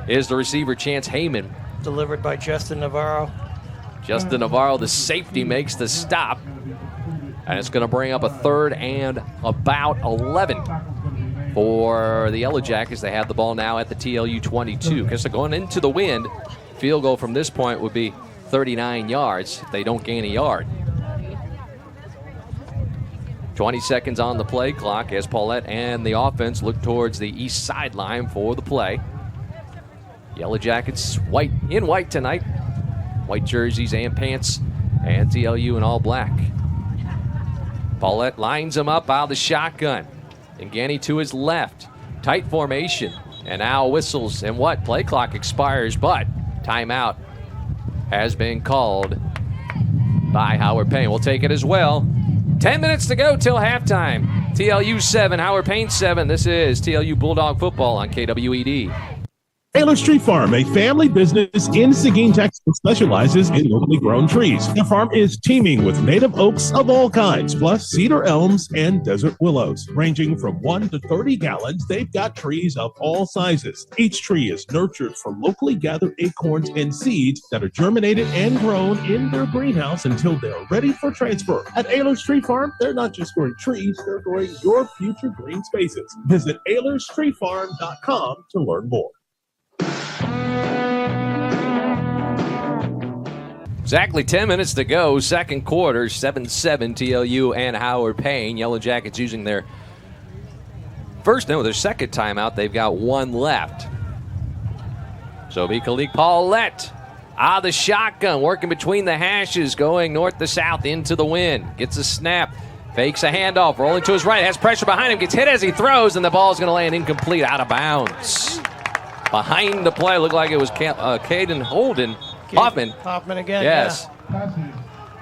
is the receiver, Chance Heyman. Delivered by Justin Navarro. Justin Navarro, the safety, makes the stop. And it's going to bring up a 3rd and about 11 for the Yellow Jackets. They have the ball now at the TLU 22. Because they're going into the wind. Field goal from this point would be 39 yards if they don't gain a yard. 20 seconds on the play clock as Paulette and the offense look towards the east sideline for the play. Yellow Jackets in white tonight. White jerseys and pants, and TLU in all black. Paulette lines him up out of the shotgun. And Ganny to his left. Tight formation. And now whistles, and play clock expires, but timeout has been called by Howard Payne. We'll take it as well. 10 minutes to go till halftime. TLU 7, Howard Payne 7. This is TLU Bulldog football on KWED. Taylor Street Farm, a family business in Seguin, Texas, specializes in locally grown trees. Their farm is teeming with native oaks of all kinds, plus cedar elms and desert willows. Ranging from 1 to 30 gallons, they've got trees of all sizes. Each tree is nurtured from locally gathered acorns and seeds that are germinated and grown in their greenhouse until they're ready for transfer. At Taylor Street Farm, they're not just growing trees, they're growing your future green spaces. Visit AylerStreetFarm.com to learn more. Exactly 10 minutes to go, second quarter, 7-7 TLU and Howard Payne. Yellow Jackets using their second timeout. They've got one left. So be Kalik Paulette out of the shotgun, working between the hashes, going north to south into the wind. Gets a snap, fakes a handoff, rolling to his right, has pressure behind him, gets hit as he throws, and the ball's going to land incomplete, out of bounds. Behind the play, looked like it was Caden Hoffman. Hoffman again, yes. Yeah.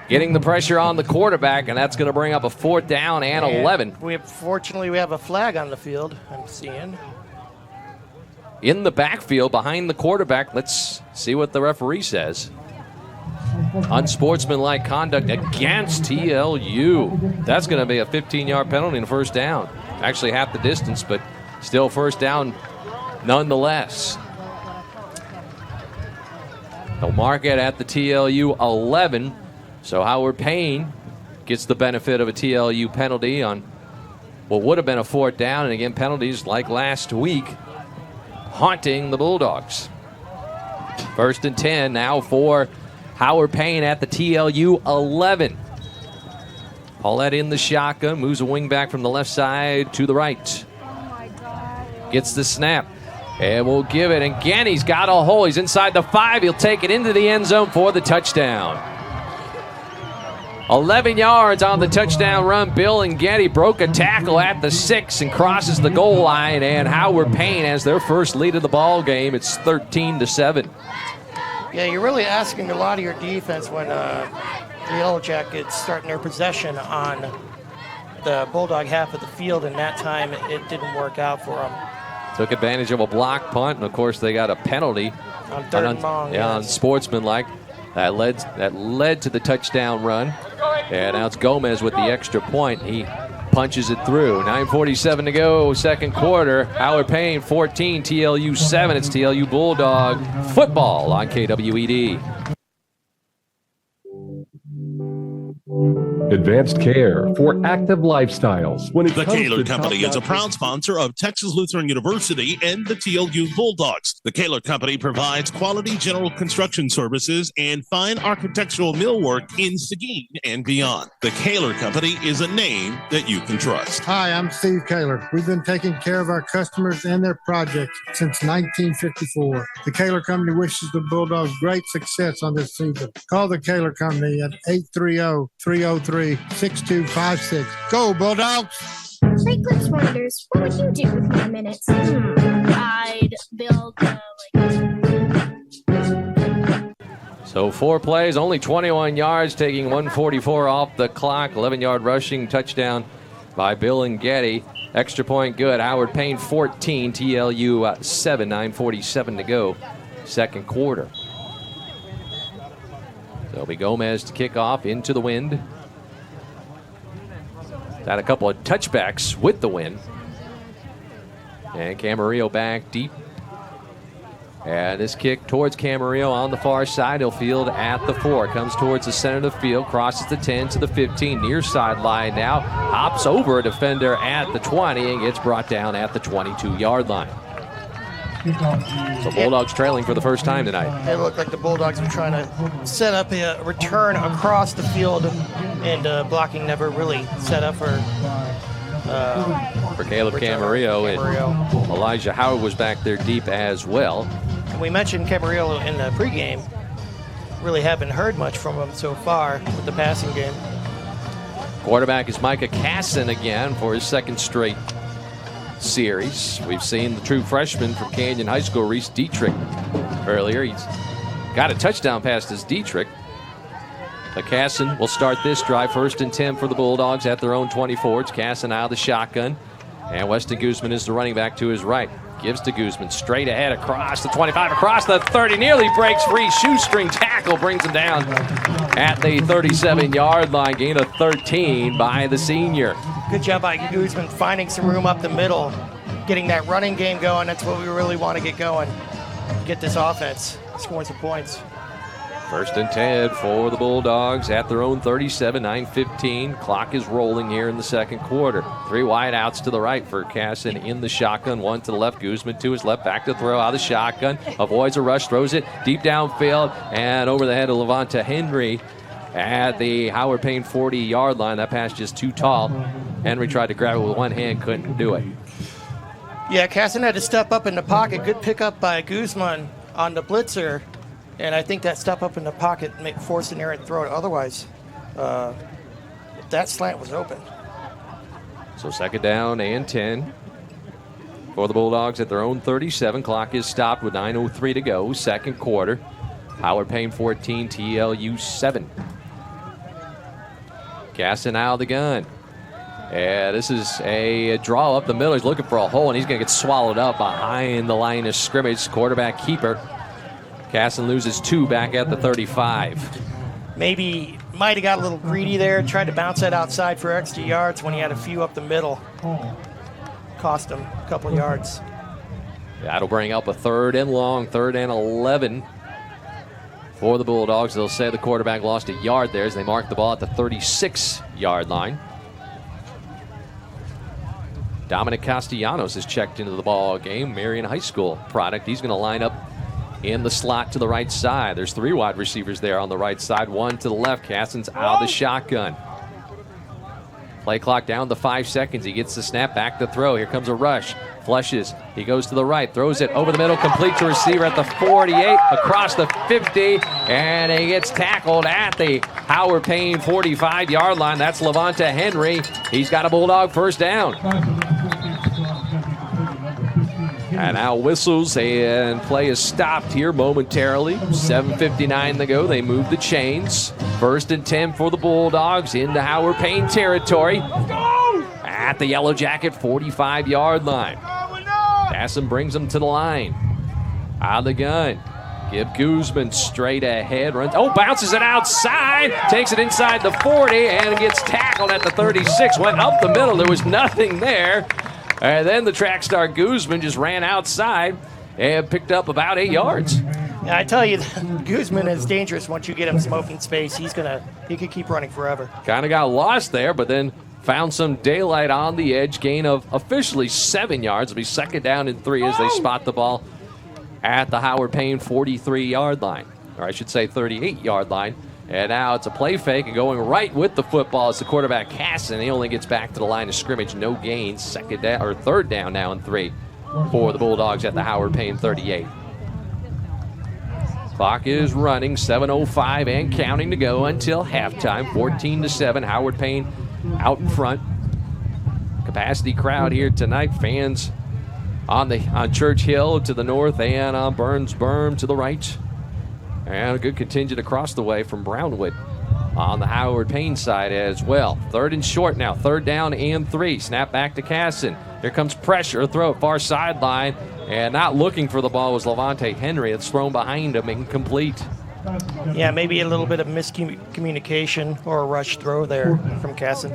Getting the pressure on the quarterback, and that's going to bring up a 4th down and 11. Fortunately, we have a flag on the field, I'm seeing. In the backfield, behind the quarterback. Let's see what the referee says. Unsportsmanlike conduct against TLU. That's going to be a 15-yard penalty and a 1st down. Actually half the distance, but still 1st down nonetheless. They'll mark it at the TLU 11. So Howard Payne gets the benefit of a TLU penalty on what would have been a 4th down. And again, penalties like last week haunting the Bulldogs. 1st and 10 now for Howard Payne at the TLU 11. Paulette in the shotgun, moves a wing back from the left side to the right. Gets the snap. And we'll give it. And Ganny's got a hole. He's inside the 5. He'll take it into the end zone for the touchdown. 11 yards on the touchdown run. Bill and Getty broke a tackle at the 6 and crosses the goal line, and Howard Payne has their first lead of the ball game. It's 13-7. Yeah, you're really asking a lot of your defense when the Yellow Jackets starting their possession on the Bulldog half of the field, and that time it didn't work out for them. Took advantage of a block punt, and of course they got a penalty on third and long. Yeah, on sportsmanlike. That led to the touchdown run. And now it's Gomez with the extra point. He punches it through. 9:47 to go, second quarter. Howard Payne 14, TLU 7. It's TLU Bulldog football on KWED. Advanced care for active lifestyles. When it The comes Kaler to Company is a top-notch- proud sponsor of Texas Lutheran University and the TLU Bulldogs. The Kaler Company provides quality general construction services and fine architectural millwork in Seguin and beyond. The Kaler Company is a name that you can trust. Hi, I'm Steve Kaler. We've been taking care of our customers and their projects since 1954. The Kaler Company wishes the Bulldogs great success on this season. Call the Kaler Company at 830-303-6256. Go, Bulldogs! Frequent wonders, what would you do with my minutes? I'd build So 4 plays, only 21 yards, taking 144 off the clock. 11-yard rushing touchdown by Bill and Getty. Extra point good. Howard Payne 14, TLU 7, 9:47 to go, second quarter. So it'll be Gomez to kick off into the wind. Had a couple of touchbacks with the wind. And Camarillo back deep. And this kick towards Camarillo on the far side. He'll field at the 4. Comes towards the center of the field. Crosses the 10 to the 15. Near sideline now. Hops over a defender at the 20 and gets brought down at the 22-yard line. So Bulldogs trailing for the first time tonight. It looked like the Bulldogs were trying to set up a return across the field, and blocking never really set up for Caleb Camarillo. And Elijah Howard was back there deep as well. And we mentioned Camarillo in the pregame. Really haven't heard much from him so far with the passing game. Quarterback is Micah Casson again for his second straight series. We've seen the true freshman from Canyon High School, Reese Dietrich, earlier. He's got a touchdown pass to Dietrich. But Casson will start this drive. 1st and 10 for the Bulldogs at their own 24. It's Casson out of the shotgun. And Weston Guzman is the running back to his right. Gives to Guzman straight ahead across the 25, across the 30. Nearly breaks free. Shoestring tackle brings him down at the 37-yard line. Gain of 13 by the senior. Good job by Guzman finding some room up the middle, getting that running game going. That's what we really want to get going. Get this offense scoring some points. 1st and 10 for the Bulldogs at their own 37, 9:15. Clock is rolling here in the second quarter. 3 wide outs to the right for Casson in the shotgun. 1 to the left. Guzman to his left. Back to throw out of the shotgun. Avoids a rush. Throws it deep downfield and over the head of Levanta Henry at the Howard Payne 40-yard line. That pass just too tall. Henry tried to grab it with one hand. Couldn't do it. Yeah, Casson had to step up in the pocket. Good pickup by Guzman on the blitzer. And I think that step up in the pocket forced an errant throw. Otherwise, that slant was open. So 2nd down and 10 for the Bulldogs at their own 37. Clock is stopped with 9:03 to go. Second quarter. Howard Payne 14, TLU 7. Casson out of the gun. Yeah, this is a draw up the middle. He's looking for a hole, and he's going to get swallowed up behind the line of scrimmage. Quarterback keeper. Casson loses 2 back at the 35. Maybe might have got a little greedy there, tried to bounce that outside for extra yards when he had a few up the middle. Cost him a couple yards. That'll bring up a 3rd and long, 3rd and 11 for the Bulldogs. They'll say the quarterback lost a yard there as they mark the ball at the 36-yard line. Dominic Castellanos is checked into the ball game. Marion High School product. He's going to line up in the slot to the right side. There's 3 wide receivers there on the right side. 1 to the left. Casson's out of the shotgun. Play clock down to 5 seconds. He gets the snap, back to throw. Here comes a rush. Flushes. He goes to the right, throws it over the middle, complete to receiver at the 48, across the 50, and he gets tackled at the Howard Payne 45-yard line. That's Levante Henry. He's got a Bulldog first down. And now whistles, and play is stopped here momentarily. 7:59 to go. They move the chains. 1st and 10 for the Bulldogs into Howard Payne territory at the Yellow Jacket 45-yard line. Casson brings them to the line. Out of the gun. Give Guzman straight ahead. Runs. Oh, bounces it outside. Takes it inside the 40 and gets tackled at the 36. Went up the middle. There was nothing there. And then the track star Guzman just ran outside and picked up about 8 yards. Yeah, I tell you, Guzman is dangerous once you get him smoking space. He could keep running forever. Kind of got lost there, but then found some daylight on the edge. Gain of officially 7 yards. It'll be 2nd down and 3 as they spot the ball at the Howard Payne 43-yard line. Or I should say 38-yard line. And now it's a play fake and going right with the football. It's the quarterback Casson. He only gets back to the line of scrimmage. No gains. 3rd down now and 3 for the Bulldogs at the Howard Payne 38. Clock is running. 7:05 and counting to go until halftime. 14-7. Howard Payne out in front. Capacity crowd here tonight. Fans on Church Hill to the north and on Burns Berm to the right. And a good contingent across the way from Brownwood on the Howard Payne side as well. 3rd and short now. 3rd down and 3. Snap back to Casson. Here comes pressure. Throw it far sideline. And not looking for the ball was Levante Henry. It's thrown behind him, incomplete. Yeah, maybe a little bit of miscommunication or a rush throw there from Casson.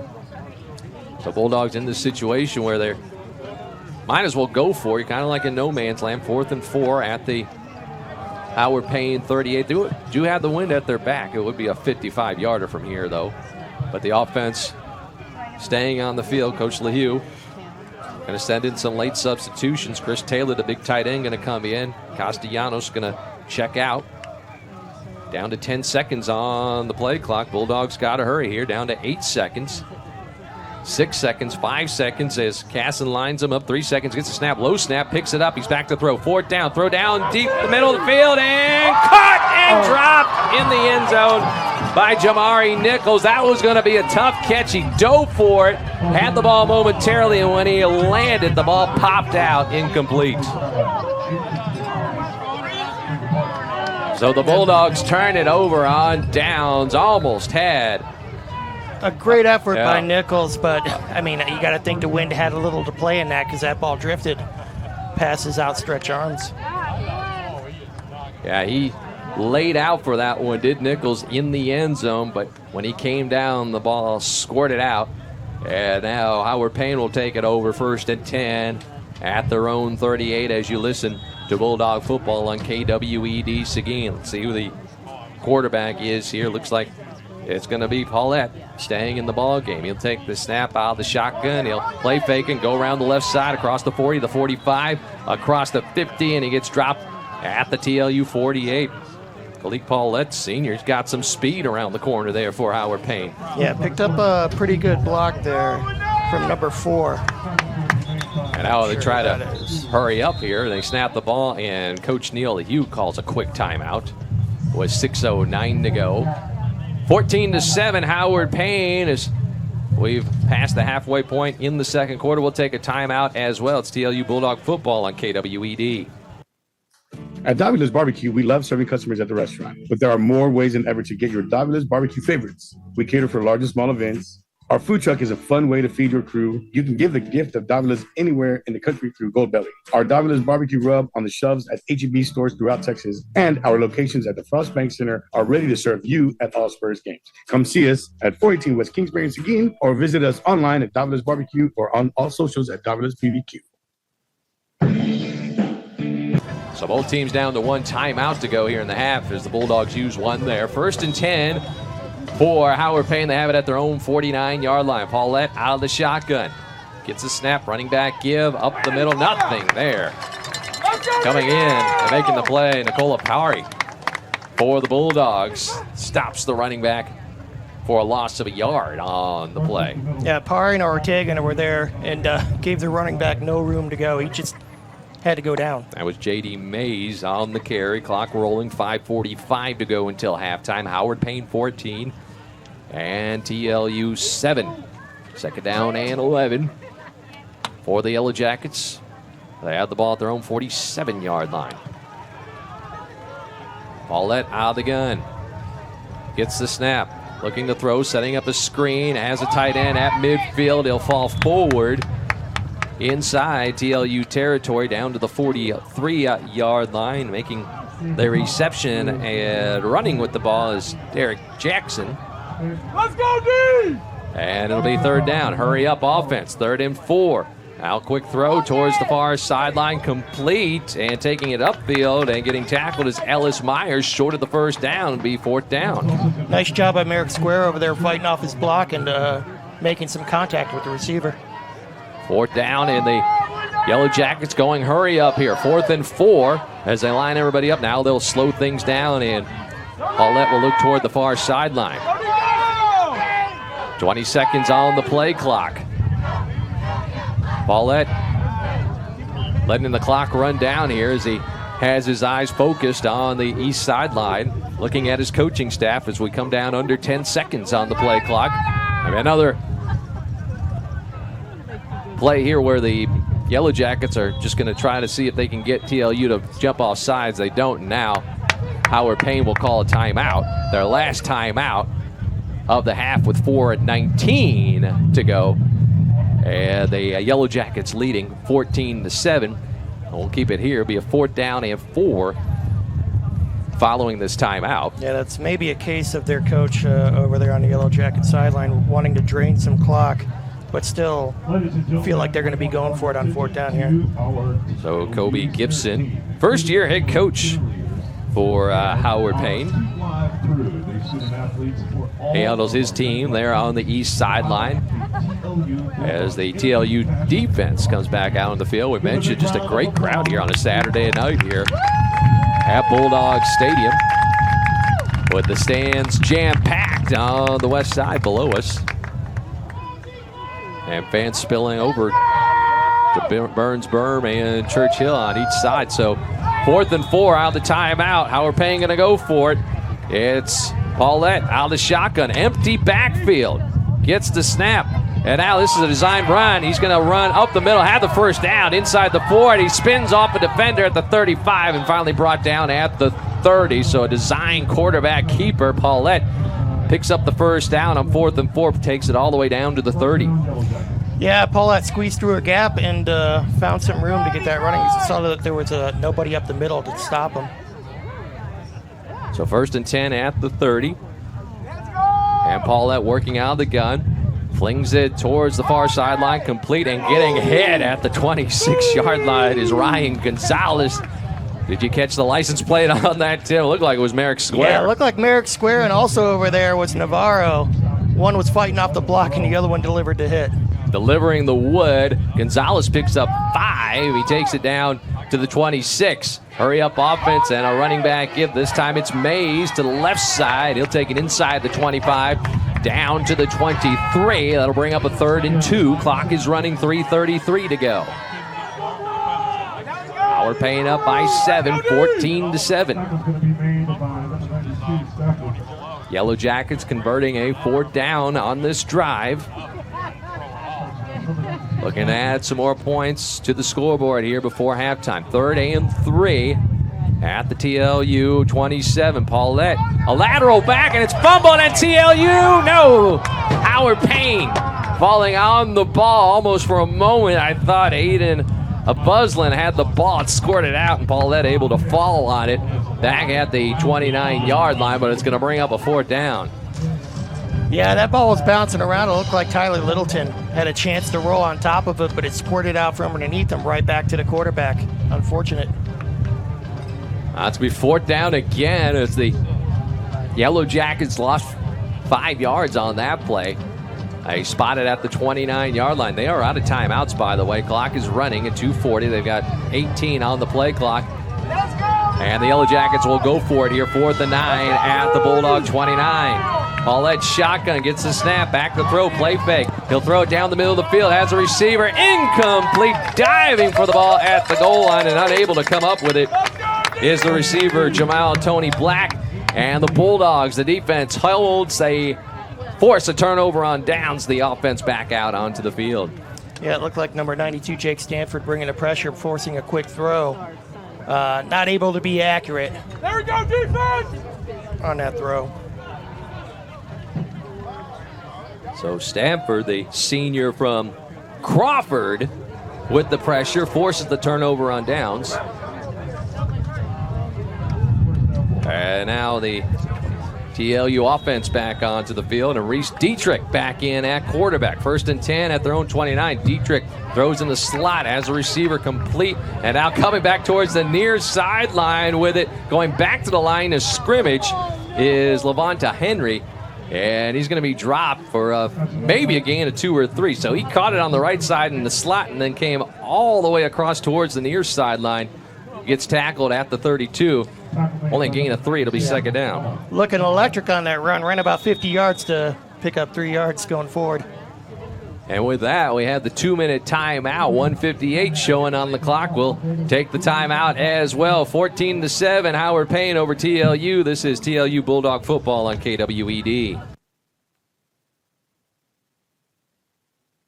The Bulldogs in this situation where they might as well go for it. Kind of like a no man's land. 4th and 4 at the Howard Payne 38. They do have the wind at their back. It would be a 55-yarder from here, though. But the offense staying on the field. Coach Lehu going to send in some late substitutions. Chris Taylor, the big tight end, going to come in. Castellanos going to check out. Down to 10 seconds on the play clock. Bulldogs got to hurry here. Down to 8 seconds. 6 seconds, 5 seconds as Casson lines him up. 3 seconds, gets a snap, low snap, picks it up. He's back to throw. 4th down, throw down deep the middle of the field and caught and dropped in the end zone by Jamari Nichols. That was going to be a tough catch. He dove for it, had the ball momentarily, and when he landed, the ball popped out incomplete. So the Bulldogs turn it over on downs. Almost had a great effort by Nichols, but, I mean, you got to think the wind had a little to play in that because that ball drifted past his outstretched arms. Yeah, he laid out for that one, did Nichols, in the end zone, but when he came down, the ball squirted out. And now Howard Payne will take it over 1st and 10 at their own 38 as you listen to Bulldog football on KWED Seguin. Let's see who the quarterback is here. Looks like it's going to be Paulette staying in the ball game. He'll take the snap out of the shotgun. He'll play fake and go around the left side across the 40, the 45, across the 50, and he gets dropped at the TLU 48. Kalik Paulette Sr. has got some speed around the corner there for Howard Payne. Yeah, picked up a pretty good block there from number 4. And now they try to hurry up here. They snap the ball, and Coach Neil Lehu calls a quick timeout with 6:09 to go. 14-7, Howard Payne, as we've passed the halfway point in the second quarter. We'll take a timeout as well. It's TLU Bulldog football on KWED. At Davila's Barbecue, we love serving customers at the restaurant, but there are more ways than ever to get your Davila's Barbecue favorites. We cater for large and small events. Our food truck is a fun way to feed your crew. You can give the gift of Davila's anywhere in the country through Gold Belly. Our Davila's Barbecue rub on the shelves at H-E-B stores throughout Texas, and our locations at the Frost Bank Center are ready to serve you at all Spurs games. Come see us at 418 West Kingsbury in Seguin, or visit us online at Davila's Barbecue or on all socials at Davila's BBQ. So both teams down to one timeout to go here in the half as the Bulldogs use one there. 1st and 10 for Howard Payne. They have it at their own 49-yard line. Paulette out of the shotgun. Gets a snap, running back give, up the middle, nothing there. Coming in and making the play, Nicola Powery for the Bulldogs. Stops the running back for a loss of a yard on the play. Yeah, Payne and Ortega were there and gave the running back no room to go. He just had to go down. That was J.D. Mays on the carry. Clock rolling, 5:45 to go until halftime. Howard Payne 14 and TLU 7. Second down and 11 for the Yellow Jackets. They have the ball at their own 47-yard line. Paulette out of the gun. Gets the snap. Looking to throw, setting up a screen as a tight end at midfield. He'll fall forward inside TLU territory down to the 43-yard line. Making the reception and running with the ball is Derek Jackson. Let's go, D! And it'll be third down. Hurry up offense. 3rd and 4. Now quick throw towards the far sideline, complete, and taking it upfield and getting tackled is Ellis Myers, short of the first down. It'll be 4th down. Nice job by Merrick Square over there fighting off his block and making some contact with the receiver. 4th down, and the Yellow Jackets going hurry up here. 4th and 4 as they line everybody up. Now they'll slow things down, and Paulette will look toward the far sideline. 20 seconds on the play clock. Paulette letting the clock run down here as he has his eyes focused on the east sideline, looking at his coaching staff as we come down under 10 seconds on the play clock. And another play here where the Yellow Jackets are just going to try to see if they can get TLU to jump off sides. They don't now. Howard Payne will call a timeout. Their last timeout of the half with 4:19 to go. And the Yellow Jackets leading 14-7. We'll keep it here. It'll be a 4th down and 4 following this timeout. Yeah, that's maybe a case of their coach over there on the Yellow Jacket sideline wanting to drain some clock, but still feel like they're going to be going for it on 4th down here. So Kobe Gibson, first-year head coach for Howard Payne. He handles his team there on the east sideline as the TLU defense comes back out on the field. We mentioned just a great crowd here on a Saturday night here at Bulldog Stadium with the stands jam-packed on the west side below us. And fans spilling over to Burns Berm and Churchill on each side. So 4th and 4 out of the timeout. Howard Payne going to go for it. It's Paulette out of the shotgun. Empty backfield. Gets the snap. And now this is a designed run. He's going to run up the middle, have the first down inside the 40. He spins off a defender at the 35 and finally brought down at the 30. So a designed quarterback keeper. Paulette picks up the first down on 4th and 4, takes it all the way down to the 30. Yeah, Paulette squeezed through a gap and found some room to get that running. He saw that there was nobody up the middle to stop him. So 1st and 10 at the 30. And Paulette working out of the gun. Flings it towards the far sideline, complete, and getting hit at the 26-yard line is Ryan Gonzalez. Did you catch the license plate on that, Tim? It looked like it was Merrick Square. Yeah, it looked like Merrick Square, and also over there was Navarro. One was fighting off the block, and the other one delivered the hit. Delivering the wood. Gonzalez picks up 5. He takes it down to the 26. Hurry up offense and a running back give. This time it's Mays to the left side. He'll take it inside the 25. Down to the 23. That'll bring up a 3rd and 2. Clock is running, 3:33 to go. Howard Payne up by 7, 14-7. Yellow Jackets converting a 4th down on this drive. Looking to add some more points to the scoreboard here before halftime. 3rd and 3 at the TLU 27. Paulette, a lateral back, and it's fumbled at TLU. No! Howard Payne falling on the ball almost for a moment. I thought Aiden Buslin had the ball. It scored it out, and Paulette able to fall on it back at the 29-yard line, but it's going to bring up a 4th down. Yeah, that ball was bouncing around. It looked like Tyler Littleton had a chance to roll on top of it, but it squirted out from underneath him right back to the quarterback. Unfortunate. It's going to be 4th down again as the Yellow Jackets lost 5 yards on that play. They spotted at the 29-yard line. They are out of timeouts, by the way. Clock is running at 2:40. They've got 18 on the play clock. And the Yellow Jackets will go for it here. 4th and 9 at the Bulldog 29. Paulette shotgun, gets the snap, back to throw, play fake. He'll throw it down the middle of the field, has a receiver, incomplete, diving for the ball at the goal line and unable to come up with it is the receiver, Jamal Tony Black. And the Bulldogs, the defense holds, they force a turnover on downs, the offense back out onto the field. Yeah, it looked like number 92, Jake Stanford, bringing the pressure, forcing a quick throw. Not able to be accurate. There we go, defense! On that throw. So Stanford, the senior from Crawford, with the pressure, forces the turnover on downs. And now the TLU offense back onto the field, and Reese Dietrich back in at quarterback. 1st and 10 at their own 29. Dietrich throws in the slot as a receiver complete, and now coming back towards the near sideline with it. Going back to the line of scrimmage is Levanta Henry, and he's going to be dropped for maybe a gain of 2 or 3. So he caught it on the right side in the slot and then came all the way across towards the near sideline. Gets tackled at the 32. Only a gain of 3. It'll be second down. Looking electric on that run. Ran about 50 yards to pick up 3 yards going forward. And with that, we have the 2-minute timeout. 1:58 showing on the clock. We'll take the timeout as well. 14-7, Howard Payne over TLU. This is TLU Bulldog football on KWED.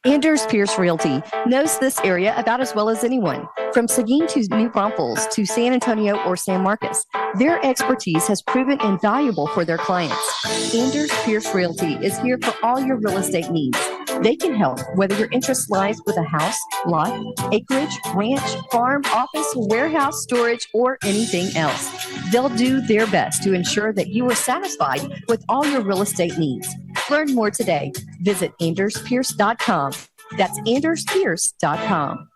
Anders Pierce Realty knows this area about as well as anyone. From Seguin to New Braunfels to San Antonio or San Marcos, their expertise has proven invaluable for their clients. Anders Pierce Realty is here for all your real estate needs. They can help whether your interest lies with a house, lot, acreage, ranch, farm, office, warehouse, storage, or anything else. They'll do their best to ensure that you are satisfied with all your real estate needs. Learn more today. Visit AndersPierce.com. That's AndersPierce.com.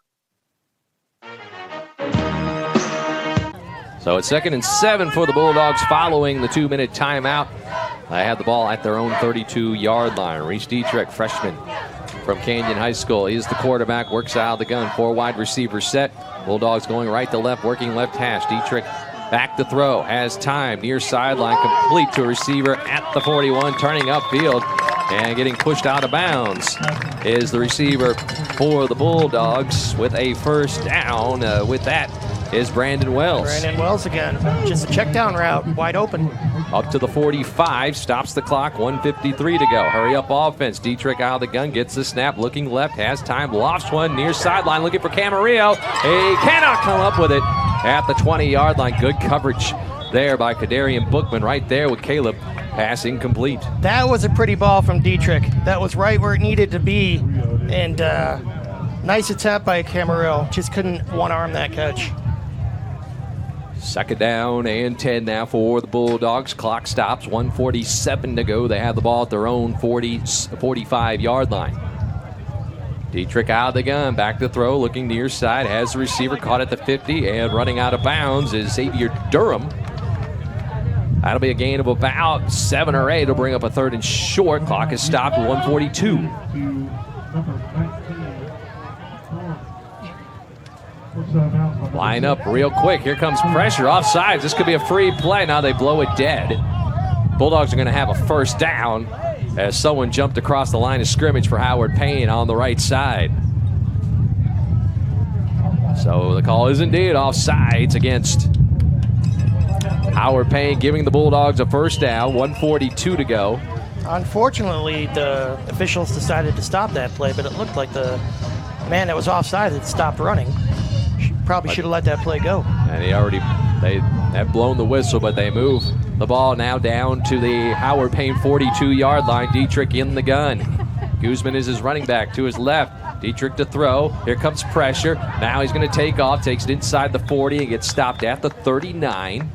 So it's 2nd and 7 for the Bulldogs following the 2-minute timeout. They have the ball at their own 32-yard line. Reese Dietrich, freshman from Canyon High School. He is the quarterback, works out of the gun. 4 wide receivers set. Bulldogs going right to left, working left hash. Dietrich back to throw, has time, near sideline, complete to a receiver at the 41, turning upfield and getting pushed out of bounds is the receiver for the Bulldogs with a first down. With that is Brandon Wells. Brandon Wells again. Just a check down route, wide open. Up to the 45, stops the clock, 1:53 to go. Hurry up offense. Dietrich out of the gun, gets the snap, looking left, has time, lofts one, near sideline, looking for Camarillo. He cannot come up with it at the 20-yard line. Good coverage there by Kadarian Bookman right there with Caleb. Pass incomplete. That was a pretty ball from Dietrich. That was right where it needed to be. And nice attempt by Camarillo. Just couldn't one-arm that catch. 2nd down and 10 now for the Bulldogs. Clock stops, 1:47 to go. They have the ball at their own 45-yard line. Dietrich out of the gun, back to throw, looking near side, has the receiver caught at the 50, and running out of bounds is Xavier Durham. That'll be a gain of about 7 or 8. It'll bring up a 3rd and short. Clock is stopped at 1:42. Line up real quick. Here comes pressure. Offsides. This could be a free play. Now they blow it dead. Bulldogs are going to have a first down as someone jumped across the line of scrimmage for Howard Payne on the right side. So the call is indeed offsides against Howard Payne, giving the Bulldogs a first down. 1:42 to go. Unfortunately, the officials decided to stop that play, but it looked like the man that was offside had stopped running. Probably should have let that play go. And they have blown the whistle, but they move the ball now down to the Howard Payne 42-yard line. Dietrich in the gun. Guzman is his running back to his left. Dietrich to throw. Here comes pressure. Now he's going to take off, takes it inside the 40 and gets stopped at the 39.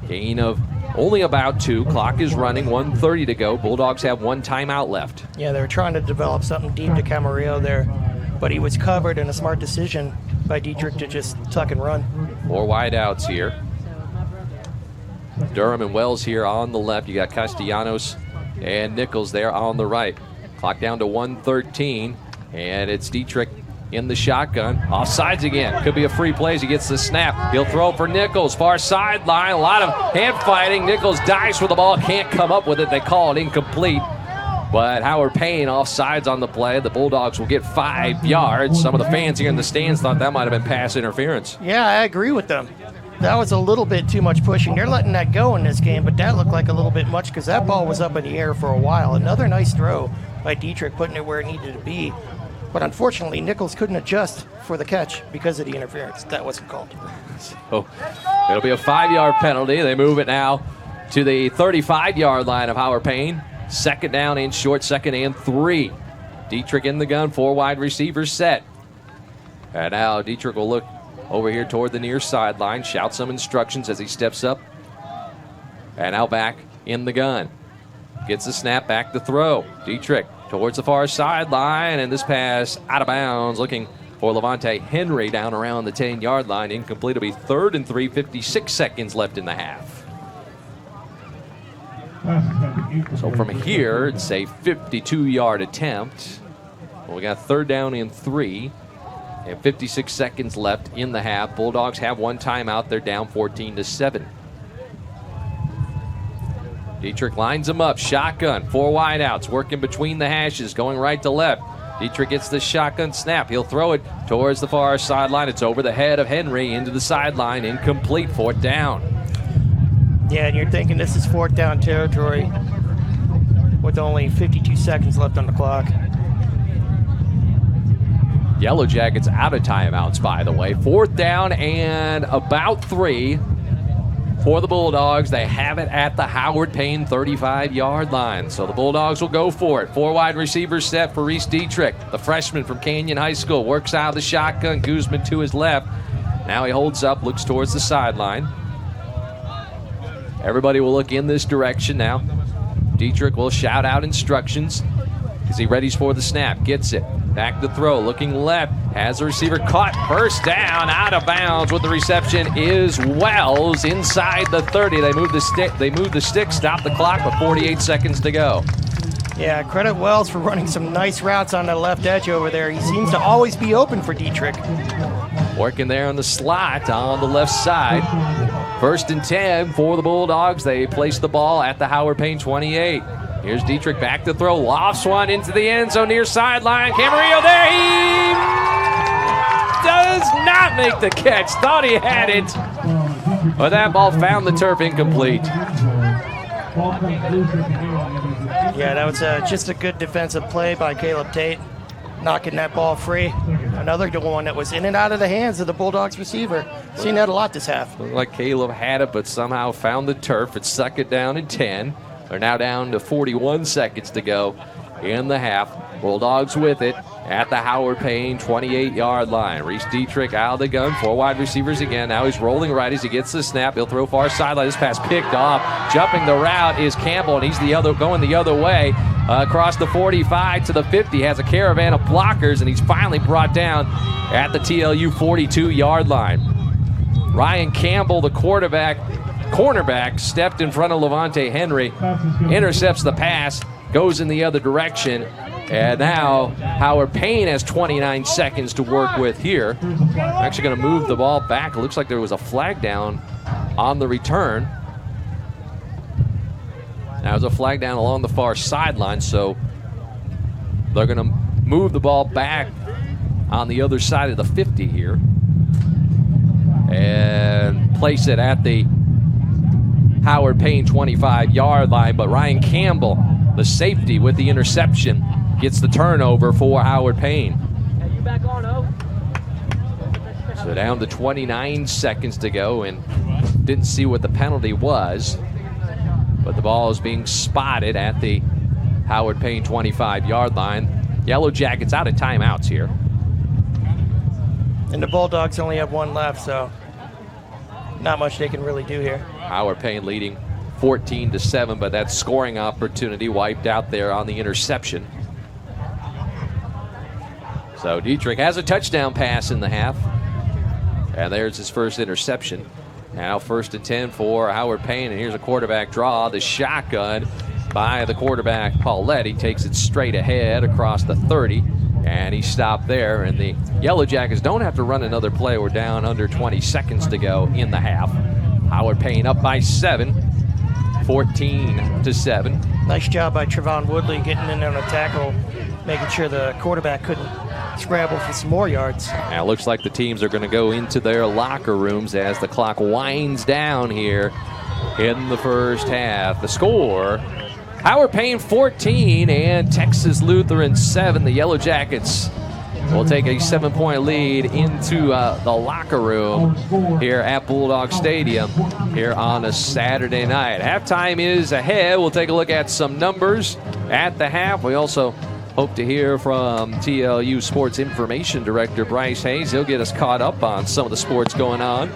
Gain of only about 2. Clock is running, 1:30 to go. Bulldogs have 1 timeout left. Yeah, they were trying to develop something deep to Camarillo there, but he was covered, and a smart decision by Dietrich to just tuck and run. 4 wide outs here. Durham and Wells here on the left. You got Castellanos and Nichols there on the right. Clock down to 1:13, and it's Dietrich in the shotgun. Offsides again. Could be a free play as he gets the snap. He'll throw for Nichols. Far sideline. A lot of hand fighting. Nichols dives for the ball. Can't come up with it. They call it incomplete. But Howard Payne offsides on the play. The Bulldogs will get 5 yards. Some of the fans here in the stands thought that might have been pass interference. Yeah, I agree with them. That was a little bit too much pushing. They're letting that go in this game, but that looked like a little bit much because that ball was up in the air for a while. Another nice throw by Dietrich, putting it where it needed to be. But unfortunately, Nichols couldn't adjust for the catch because of the interference. That wasn't called. So it'll be a 5-yard penalty. They move it now to the 35-yard line of Howard Payne. Second down and short, 2nd and 3. Dietrich in the gun, 4 wide receivers set. And now Dietrich will look over here toward the near sideline, shout some instructions as he steps up. And now back in the gun. Gets the snap, back to throw. Dietrich towards the far sideline, and this pass out of bounds, looking for Levante Henry down around the 10-yard line. Incomplete. It'll be 3rd and 3, 56 seconds left in the half. So from here, it's a 52-yard attempt. Well, we got 3rd down and 3, and 56 seconds left in the half. Bulldogs have 1 timeout. They're down 14-7. Dietrich lines them up, shotgun, 4 wideouts, working between the hashes, going right to left. Dietrich gets the shotgun snap. He'll throw it towards the far sideline. It's over the head of Henry into the sideline. Incomplete, 4th down. Yeah, and you're thinking this is 4th down territory with only 52 seconds left on the clock. Yellow Jackets out of timeouts, by the way. 4th down and about 3 for the Bulldogs. They have it at the Howard Payne 35-yard line. So the Bulldogs will go for it. 4 wide receivers set for Reese Dietrich. The freshman from Canyon High School works out of the shotgun. Guzman to his left. Now he holds up, looks towards the sideline. Everybody will look in this direction now. Dietrich will shout out instructions as he readies for the snap. Gets it. Back to throw. Looking left. Has the receiver caught. First down. Out of bounds with the reception is Wells inside the 30. They move the stick. Stop the clock with 48 seconds to go. Yeah, credit Wells for running some nice routes on the left edge over there. He seems to always be open for Dietrich. Working there on the slot on the left side. 1st and 10 for the Bulldogs. They place the ball at the Howard Payne 28. Here's Dietrich back to throw. Lofts one into the end zone near sideline. Camarillo there. He does not make the catch. Thought he had it. But that ball found the turf, incomplete. Yeah, that was just a good defensive play by Caleb Tate, knocking that ball free. Another one that was in and out of the hands of the Bulldogs receiver. Seen that a lot this half. Looked like Caleb had it, but somehow found the turf. It's 2nd down and 10. They're now down to 41 seconds to go in the half. Bulldogs with it at the Howard Payne 28-yard line. Reese Dietrich out of the gun. 4 wide receivers again. Now he's rolling right as he gets the snap. He'll throw far sideline. This pass picked off. Jumping the route is Campbell, and he's going the other way. Across the 45 to the 50. Has a caravan of blockers, and he's finally brought down at the TLU 42-yard line. Ryan Campbell, the cornerback, stepped in front of Levante Henry, intercepts the pass, goes in the other direction, and now Howard Payne has 29 seconds to work with here. Actually going to move the ball back. It looks like there was a flag down on the return. Now there's a flag down along the far sideline, so they're going to move the ball back on the other side of the 50 here and place it at the Howard Payne 25-yard line. But Ryan Campbell, the safety with the interception, gets the turnover for Howard Payne. So down to 29 seconds to go, and didn't see what the penalty was, but the ball is being spotted at the Howard Payne 25-yard line. Yellow Jackets out of timeouts here. And the Bulldogs only have 1 left, so not much they can really do here. Howard Payne leading 14-7, but that scoring opportunity wiped out there on the interception. So Dietrich has a touchdown pass in the half, and there's his first interception. Now 1st and 10 for Howard Payne, and here's a quarterback draw. The shotgun by the quarterback, Paulette. He takes it straight ahead across the 30, And he stopped there, and the Yellow Jackets don't have to run another play. We're down under 20 seconds to go in the half. Howard Payne up by 7, 14-7. Nice job by Trevon Woodley getting in on a tackle, making sure the quarterback couldn't scramble for some more yards. Now it looks like the teams are going to go into their locker rooms as the clock winds down here in the first half. The score, Howard Payne 14 and Texas Lutheran 7. The Yellow Jackets will take a 7-point lead into the locker room here at Bulldog Stadium here on a Saturday night. Halftime is ahead. We'll take a look at some numbers at the half. We also hope to hear from TLU Sports Information Director Bryce Hayes. He'll get us caught up on some of the sports going on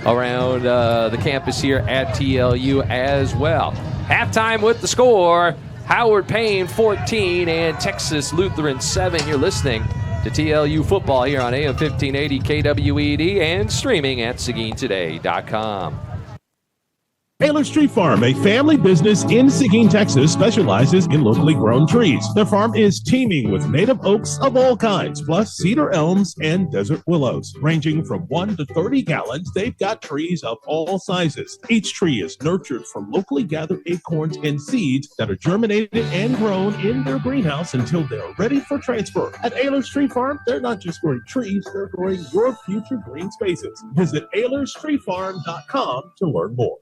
around the campus here at TLU as well. Halftime with the score, Howard Payne 14 and Texas Lutheran 7. You're listening to TLU football here on AM 1580 KWED and streaming at SeguinToday.com. Taylor Street Farm, a family business in Seguin, Texas, specializes in locally grown trees. Their farm is teeming with native oaks of all kinds, plus cedar elms and desert willows. Ranging from 1 to 30 gallons, they've got trees of all sizes. Each tree is nurtured from locally gathered acorns and seeds that are germinated and grown in their greenhouse until they're ready for transfer. At Taylor Street Farm, they're not just growing trees, they're growing your future green spaces. Visit AylorStreetFarm.com to learn more.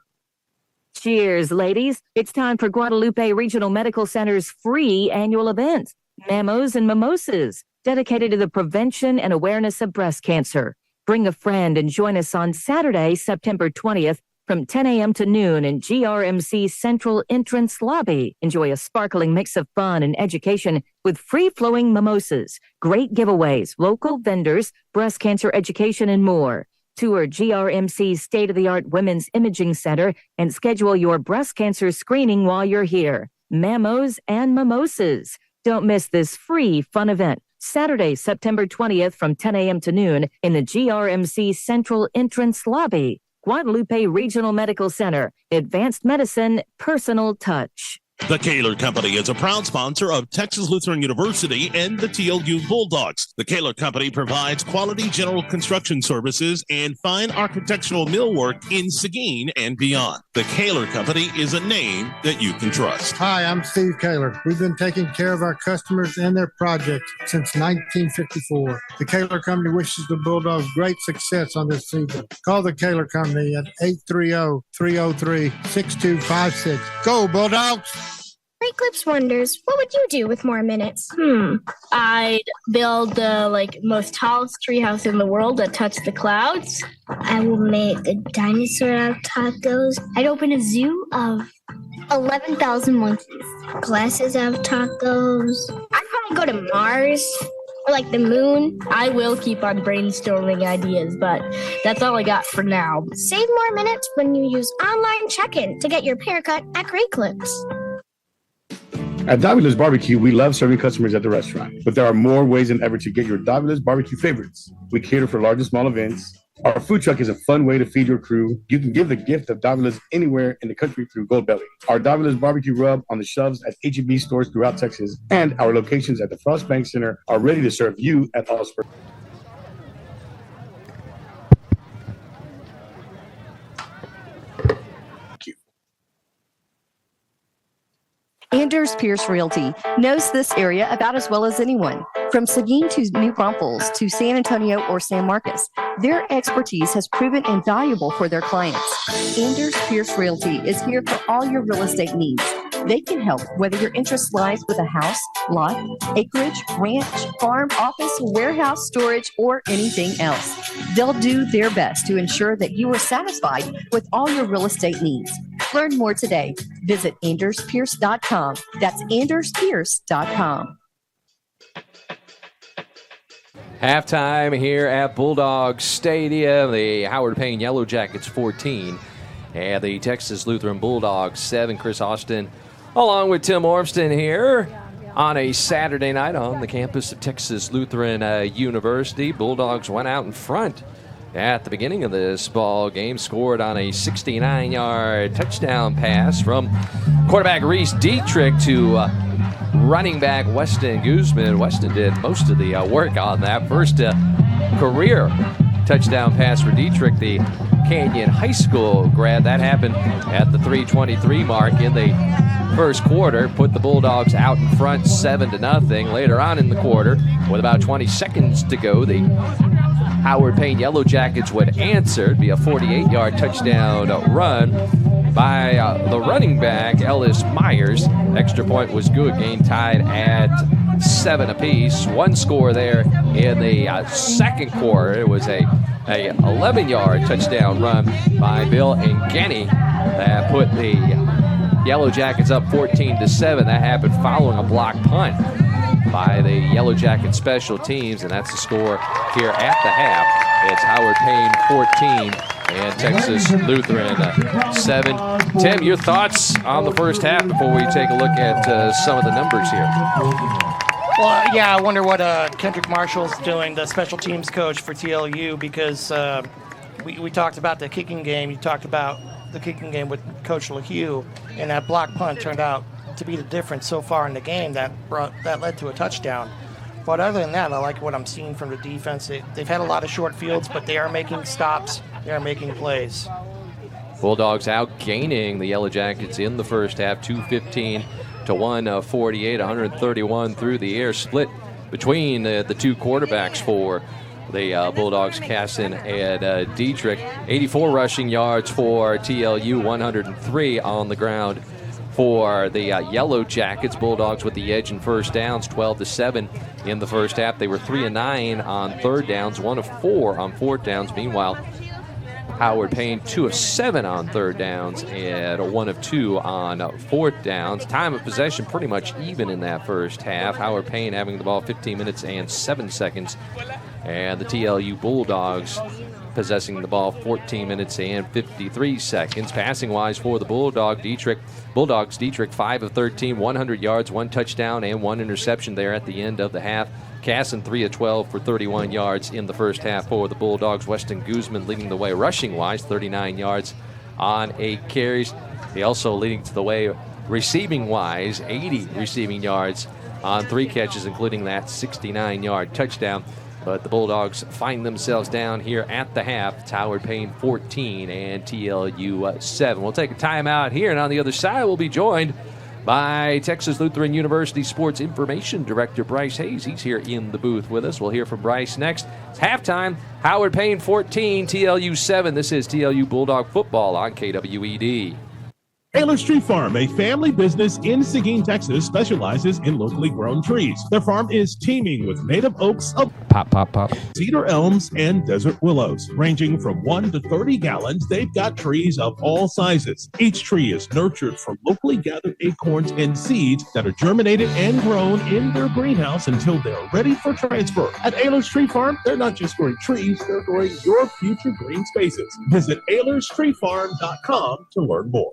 Cheers, ladies. It's time for Guadalupe Regional Medical Center's free annual event, Memos and Mimosas, dedicated to the prevention and awareness of breast cancer. Bring a friend and join us on Saturday, September 20th from 10 a.m. to noon in GRMC Central Entrance Lobby. Enjoy a sparkling mix of fun and education with free-flowing mimosas, great giveaways, local vendors, breast cancer education, and more. Tour GRMC's state-of-the-art Women's Imaging Center and schedule your breast cancer screening while you're here. Memos and Mimosas. Don't miss this free fun event. Saturday, September 20th from 10 a.m. to noon in the GRMC Central Entrance Lobby. Guadalupe Regional Medical Center. Advanced medicine, personal touch. The Kaler Company is a proud sponsor of Texas Lutheran University and the TLU Bulldogs. The Kaler Company provides quality general construction services and fine architectural millwork in Seguin and beyond. The Kaler Company is a name that you can trust. Hi, I'm Steve Kaler. We've been taking care of our customers and their projects since 1954. The Kaler Company wishes the Bulldogs great success on this season. Call the Kaler Company at 830-303-6256. Go, Bulldogs! Great Clips wonders, what would you do with more minutes? I'd build the most tallest treehouse in the world that touched the clouds. I will make a dinosaur out of tacos. I'd open a zoo of 11,000 monkeys. Glasses out of tacos. I'd probably go to Mars or the moon. I will keep on brainstorming ideas, but that's all I got for now. Save more minutes when you use online check-in to get your haircut at Great Clips. At Davila's Barbecue, we love serving customers at the restaurant, but there are more ways than ever to get your Davila's barbecue favorites. We cater for large and small events. Our food truck is a fun way to feed your crew. You can give the gift of Davila's anywhere in the country through Goldbelly. Our Davila's barbecue rub on the shelves at H-E-B stores throughout Texas, and our locations at the Frost Bank Center are ready to serve you at all spurs. Anders Pierce Realty knows this area about as well as anyone. From Seguin to New Braunfels to San Antonio or San Marcos, their expertise has proven invaluable for their clients. Anders Pierce Realty is here for all your real estate needs. They can help whether your interest lies with a house, lot, acreage, ranch, farm, office, warehouse, storage, or anything else. They'll do their best to ensure that you are satisfied with all your real estate needs. Learn more today. Visit AndersPierce.com. That's AndersPierce.com. Halftime here at Bulldog Stadium. The Howard Payne Yellow Jackets 14 and the Texas Lutheran Bulldogs 7. Chris Austin along with Tim Ormston here on a Saturday night on the campus of Texas Lutheran University. Bulldogs went out in front at the beginning of this ball game, scored on a 69-yard touchdown pass from quarterback Reese Dietrich to running back Weston Guzman. Weston did most of the work on that. First career touchdown pass for Dietrich, the Canyon High School grad. That happened at the 3:23 mark in the first quarter. Put the Bulldogs out in front 7-0. Later on in the quarter, with about 20 seconds to go, the Howard Payne Yellow Jackets would answer. It'd be a 48-yard touchdown run by the running back, Ellis Myers. Extra point was good. Game tied at 7 apiece. One score there in the second quarter. It was a 11-yard touchdown run by Bill Ngeni that put the Yellow Jackets up 14-7. That happened following a block punt by the Yellow Jackets special teams, and that's the score here at the half. It's Howard Payne 14 and Texas Lutheran 7. Tim, your thoughts on the first half before we take a look at some of the numbers here? Well, yeah, I wonder what Kendrick Marshall's doing, the special teams coach for TLU, because we talked about the kicking game. You talked about the kicking game with Coach Lehu, and that block punt turned out to be the difference so far in the game that led to a touchdown. But other than that, I like what I'm seeing from the defense. They've had a lot of short fields, but they are making stops. They are making plays. Bulldogs outgaining the Yellow Jackets in the first half, 2:15 to 1:48, 131 through the air. Split between the two quarterbacks for the Bulldogs, Casson and Dietrich. 84 rushing yards for TLU, 103 on the ground for the Yellow Jackets. Bulldogs with the edge in first downs, 12-7 in the first half. They were 3-9 on third downs, 1 of 4 on fourth downs. Meanwhile, Howard Payne 2 of 7 on third downs and 1 of 2 on fourth downs. Time of possession pretty much even in that first half. Howard Payne having the ball 15 minutes and 7 seconds. And the TLU Bulldogs possessing the ball 14 minutes and 53 seconds. Passing-wise for the Bulldogs, Dietrich 5 of 13, 100 yards, 1 touchdown, and 1 interception there at the end of the half. Casson 3 of 12 for 31 yards in the first half for the Bulldogs. Weston Guzman leading the way rushing-wise, 39 yards on 8 carries. He also leading the way receiving-wise, 80 receiving yards on 3 catches, including that 69-yard touchdown. But the Bulldogs find themselves down here at the half. It's Howard Payne 14 and TLU 7. We'll take a timeout here, and on the other side, we'll be joined by Texas Lutheran University Sports Information Director Bryce Hayes. He's here in the booth with us. We'll hear from Bryce next. It's halftime. Howard Payne 14, TLU 7. This is TLU Bulldog football on KWED. Taylor Tree Farm, a family business in Seguin, Texas, specializes in locally grown trees. Their farm is teeming with native oaks of pop, cedar elms, and desert willows. Ranging from 1 to 30 gallons, they've got trees of all sizes. Each tree is nurtured from locally gathered acorns and seeds that are germinated and grown in their greenhouse until they're ready for transfer. At Ayler's Tree Farm, they're not just growing trees, they're growing your future green spaces. Visit AylersTreeFarm.com to learn more.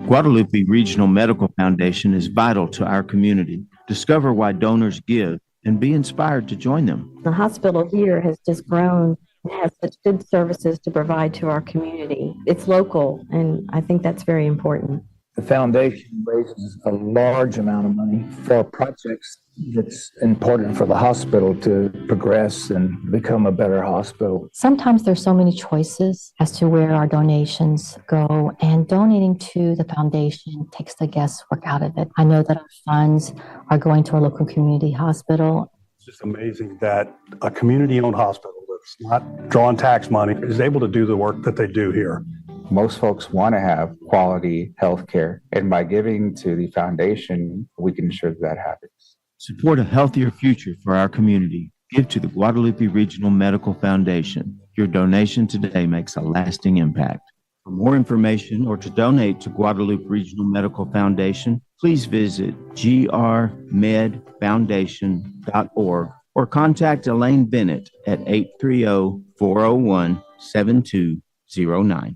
Guadalupe Regional Medical Foundation is vital to our community. Discover why donors give and be inspired to join them. The hospital here has just grown and has such good services to provide to our community. It's local, and I think that's very important. The foundation raises a large amount of money for projects that's important for the hospital to progress and become a better hospital. Sometimes there's so many choices as to where our donations go, and donating to the foundation takes the guesswork out of it. I know that our funds are going to our local community hospital. It's just amazing that a community-owned hospital that's not drawing tax money is able to do the work that they do here. Most folks want to have quality health care, and by giving to the foundation, we can ensure that happens. Support a healthier future for our community. Give to the Guadalupe Regional Medical Foundation. Your donation today makes a lasting impact. For more information or to donate to Guadalupe Regional Medical Foundation, please visit grmedfoundation.org or contact Elaine Bennett at 830-401-7209.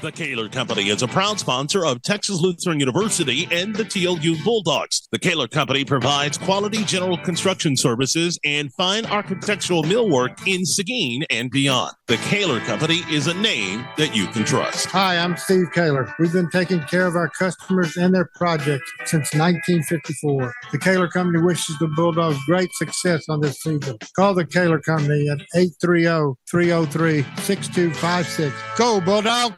The Kaler Company is a proud sponsor of Texas Lutheran University and the TLU Bulldogs. The Kaler Company provides quality general construction services and fine architectural millwork in Seguin and beyond. The Kaler Company is a name that you can trust. Hi, I'm Steve Kaler. We've been taking care of our customers and their projects since 1954. The Kaler Company wishes the Bulldogs great success on this season. Call the Kaler Company at 830-303-6256. Go Bulldogs!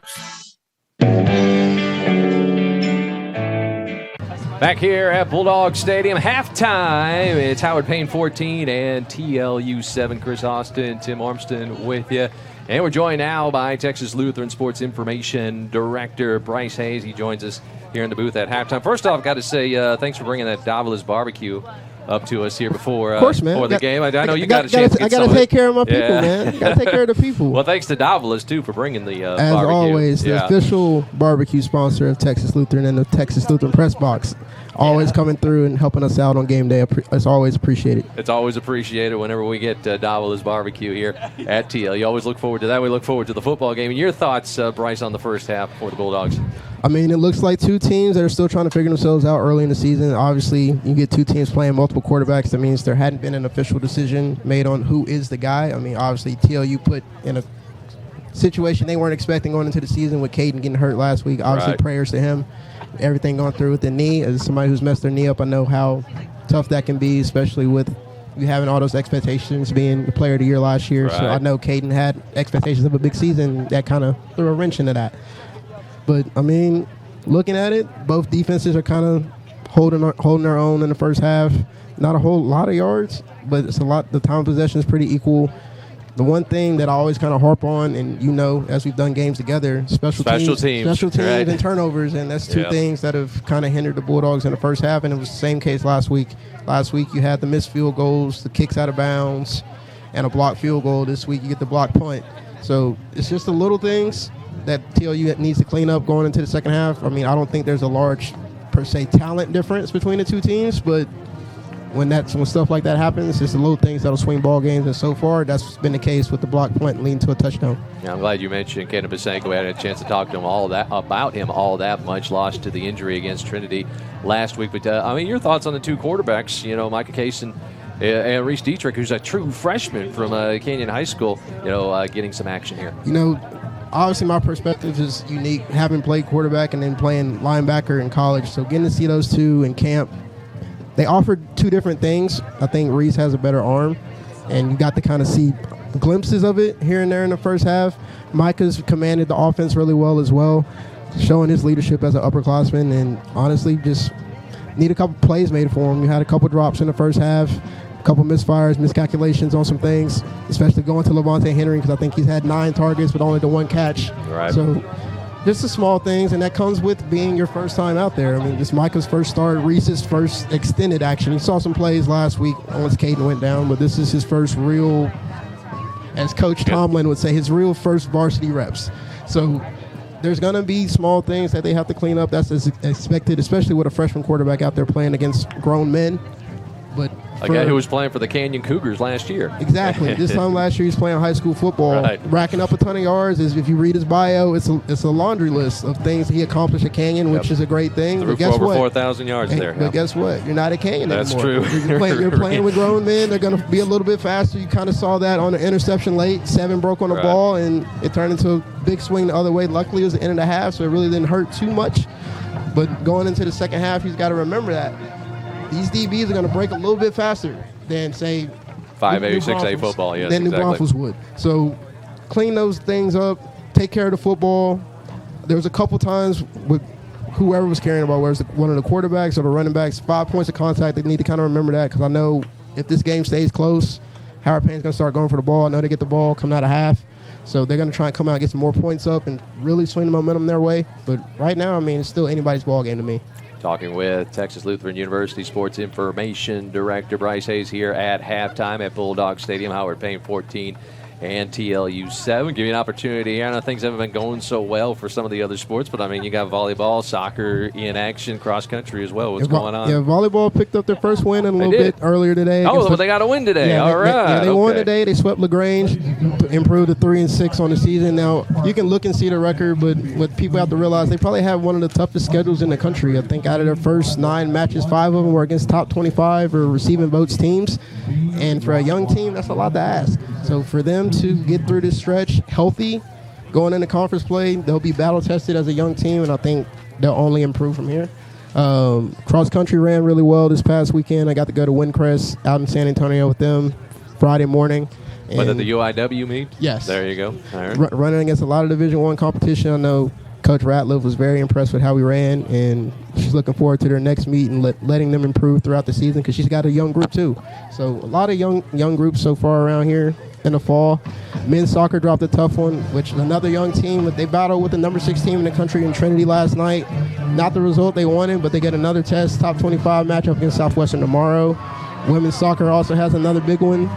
Back here at Bulldog Stadium, halftime. It's Howard Payne 14 and TLU 7. Chris Austin, Tim Armstrong with you. And we're joined now by Texas Lutheran Sports Information Director Bryce Hayes. He joins us here in the booth at halftime. First off, got to say thanks for bringing that Davola's barbecue up to us here before the game. I know you got a chance. I got to take care of my people, man. Got to take care of the people. Well, thanks to Davola's too for bringing the As barbecue. always, the official barbecue sponsor of Texas Lutheran and the Texas Lutheran Press Box. Always coming through and helping us out on game day. It's always appreciated. It's always appreciated whenever we get Davola's barbecue here at TL. You always look forward to that. We look forward to the football game. And your thoughts, Bryce, on the first half for the Bulldogs? I mean, it looks like two teams that are still trying to figure themselves out early in the season. Obviously, you get two teams playing multiple quarterbacks. That means there hadn't been an official decision made on who is the guy. I mean, obviously, TLU put in a situation they weren't expecting going into the season with Caden getting hurt last week. Obviously, prayers to him. Everything going through with the knee. As somebody who's messed their knee up, I know how tough that can be, especially with you having all those expectations being the player of the year last year. So I know Caden had expectations of a big season that kind of threw a wrench into that. But, I mean, looking at it, both defenses are kind of holding their own in the first half. Not a whole lot of yards, but it's a lot. The time of possession is pretty equal. The one thing that I always kind of harp on, and as we've done games together, special teams and turnovers, and that's two things that have kind of hindered the Bulldogs in the first half, and it was the same case last week. Last week you had the missed field goals, the kicks out of bounds, and a blocked field goal. This week you get the blocked punt. So it's just the little things that TLU needs to clean up going into the second half. I mean, I don't think there's a large, per se, talent difference between the two teams, but when stuff like that happens, it's the little things that'll swing ball games, and so far that's been the case with the block punt leading to a touchdown. Yeah, I'm glad you mentioned Kenan Basenko. We had a chance to talk to him about him all that much. Lost to the injury against Trinity last week. But your thoughts on the two quarterbacks? Micah Case and Reese Dietrich, who's a true freshman from Canyon High School. Getting some action here. Obviously my perspective is unique, having played quarterback and then playing linebacker in college. So getting to see those two in camp. They offered two different things. I think Reese has a better arm, and you got to kind of see glimpses of it here and there in the first half. Micah's commanded the offense really well as well, showing his leadership as an upperclassman, and honestly just need a couple plays made for him. You had a couple drops in the first half, a couple misfires, miscalculations on some things, especially going to Levante Henry because I think he's had 9 targets but only the 1 catch. Right. So just the small things, and that comes with being your first time out there. I mean, this Micah's first start, Reese's first extended action. He saw some plays last week once Caden went down, but this is his first real, as Coach Tomlin would say, his real first varsity reps. So there's going to be small things that they have to clean up. That's expected, especially with a freshman quarterback out there playing against grown men. But a guy who was playing for the Canyon Cougars last year. Exactly. This time last year he's playing high school football, racking up a ton of yards. If you read his bio, it's a laundry list of things he accomplished at Canyon, which is a great thing. But guess what? 4,000 yards there. But guess what? You're not at Canyon That's anymore. That's true. You're playing with grown men. They're going to be a little bit faster. You kind of saw that on the interception late. 7 broke on the ball, and it turned into a big swing the other way. Luckily, it was the end of the half, so it really didn't hurt too much. But going into the second half, he's got to remember that these DBs are going to break a little bit faster than, say, 5A, 6A football, yes, than New Braunfels would. So clean those things up, take care of the football. There was a couple times with whoever was carrying the ball, whether it's one of the quarterbacks or the running backs, 5 points of contact. They need to kind of remember that because I know if this game stays close, Howard Payne's going to start going for the ball. I know they get the ball coming out of half. So they're going to try and come out and get some more points up and really swing the momentum their way. But right now, I mean, it's still anybody's ball game to me. Talking with Texas Lutheran University Sports Information Director Bryce Hayes here at halftime at Bulldog Stadium. Howard Payne 14 and TLU 7. Give you an opportunity here. I know things haven't been going so well for some of the other sports, but I mean, you got volleyball, soccer in action, cross country as well. What's going on? Yeah, volleyball picked up their first win a little bit earlier today. Oh, but they got a win today. Yeah, all right. They won today. They swept LaGrange, improved to 3-6 on the season. Now, you can look and see the record, but what people have to realize, they probably have one of the toughest schedules in the country. I think out of their first 9 matches, 5 of them were against top 25 or receiving votes teams. And for a young team, that's a lot to ask. So for them to get through this stretch healthy, going into conference play, they'll be battle-tested as a young team, and I think they'll only improve from here. Cross country ran really well this past weekend. I got to go to Windcrest out in San Antonio with them Friday morning. Whether the UIW meet? Yes. There you go. All right. Running against a lot of Division I competition. I know Coach Ratliff was very impressed with how we ran, and she's looking forward to their next meet and letting them improve throughout the season because she's got a young group too. So a lot of young groups so far around here in the fall. Men's soccer dropped a tough one, which is another young team. But they battled with the number 6 team in the country in Trinity last night. Not the result they wanted, but they get another test, top 25 matchup against Southwestern tomorrow. Women's soccer also has another big one,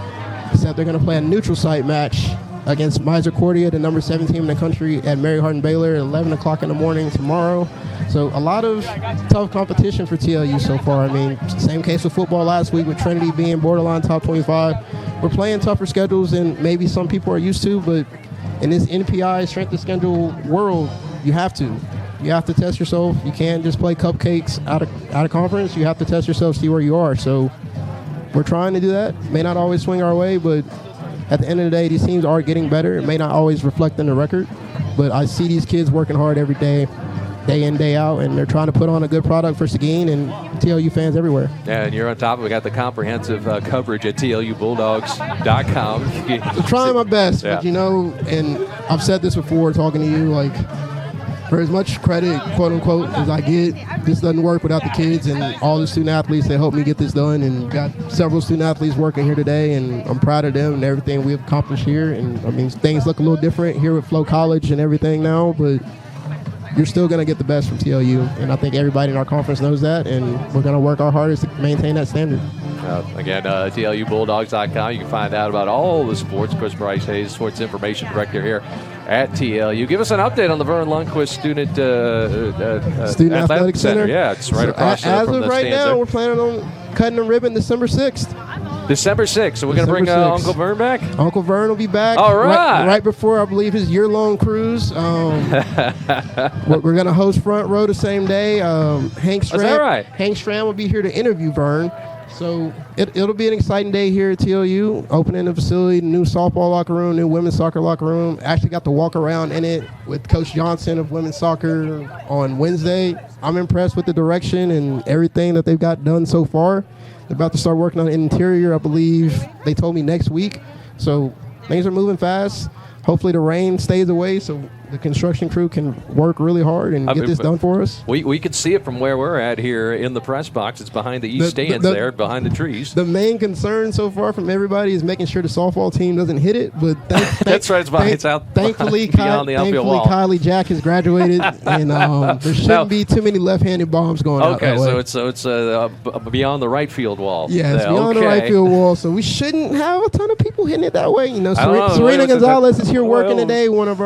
except they're going to play a neutral site match against Misericordia, the number 7 team in the country, at Mary Hardin Baylor at 11 o'clock in the morning tomorrow. So a lot of tough competition for TLU so far. I mean, same case with football last week with Trinity being borderline top 25. We're playing tougher schedules than maybe some people are used to, but in this NPI strength of schedule world, you have to. You have to test yourself. You can't just play cupcakes out of conference. You have to test yourself, see where you are. So we're trying to do that. May not always swing our way, but at the end of the day, these teams are getting better. It may not always reflect in the record, but I see these kids working hard every day in, day out, and they're trying to put on a good product for Seguin and TLU fans everywhere. Yeah, and you're on top of it. We got the comprehensive coverage at TLUBulldogs.com. I'm trying my best, but and I've said this before talking to you, like, for as much credit, quote unquote, as I get, this doesn't work without the kids and all the student athletes that helped me get this done. And got several student athletes working here today, and I'm proud of them and everything we've accomplished here. And I mean, things look a little different here at Flow College and everything now, but you're still going to get the best from TLU. And I think everybody in our conference knows that, and we're going to work our hardest to maintain that standard. Again, TLUBulldogs.com. You can find out about all the sports. Chris Bryce Hayes, Sports Information Director here at TLU. Give us an update on the Vern Lundquist Student Athletic Center. Yeah, it's right across as from of the right stands now, there. we're planning on cutting the ribbon December 6th. December 6th. So we're going to bring Uncle Vern back? Uncle Vern will be back. All right. Right before, I believe, his year-long cruise. We're going to host Front Row the same day. Hank Stram, Is that right? Hank Stram will be here to interview Vern. So it'll be an exciting day here at TLU, opening the facility, new softball locker room, new women's soccer locker room. Actually got to walk around in it with Coach Johnson of women's soccer on Wednesday. I'm impressed with the direction and everything that they've got done so far. They're about to start working on the interior, I believe they told me next week. So things are moving fast. Hopefully the rain stays away so the construction crew can work really hard and get this done for us. We can see it from where we're at here in the press box. It's behind the east stands there, behind the trees. The main concern so far from everybody is making sure the softball team doesn't hit it. But that's right. It's out thankfully, beyond the outfield wall. Kylie Jack has graduated, and there shouldn't be too many left-handed bombs going out that way. Okay, so it's beyond the right field wall. Yeah, it's beyond the right field wall, so we shouldn't have a ton of people hitting it that way. You know, Serena Gonzalez is here working today, one of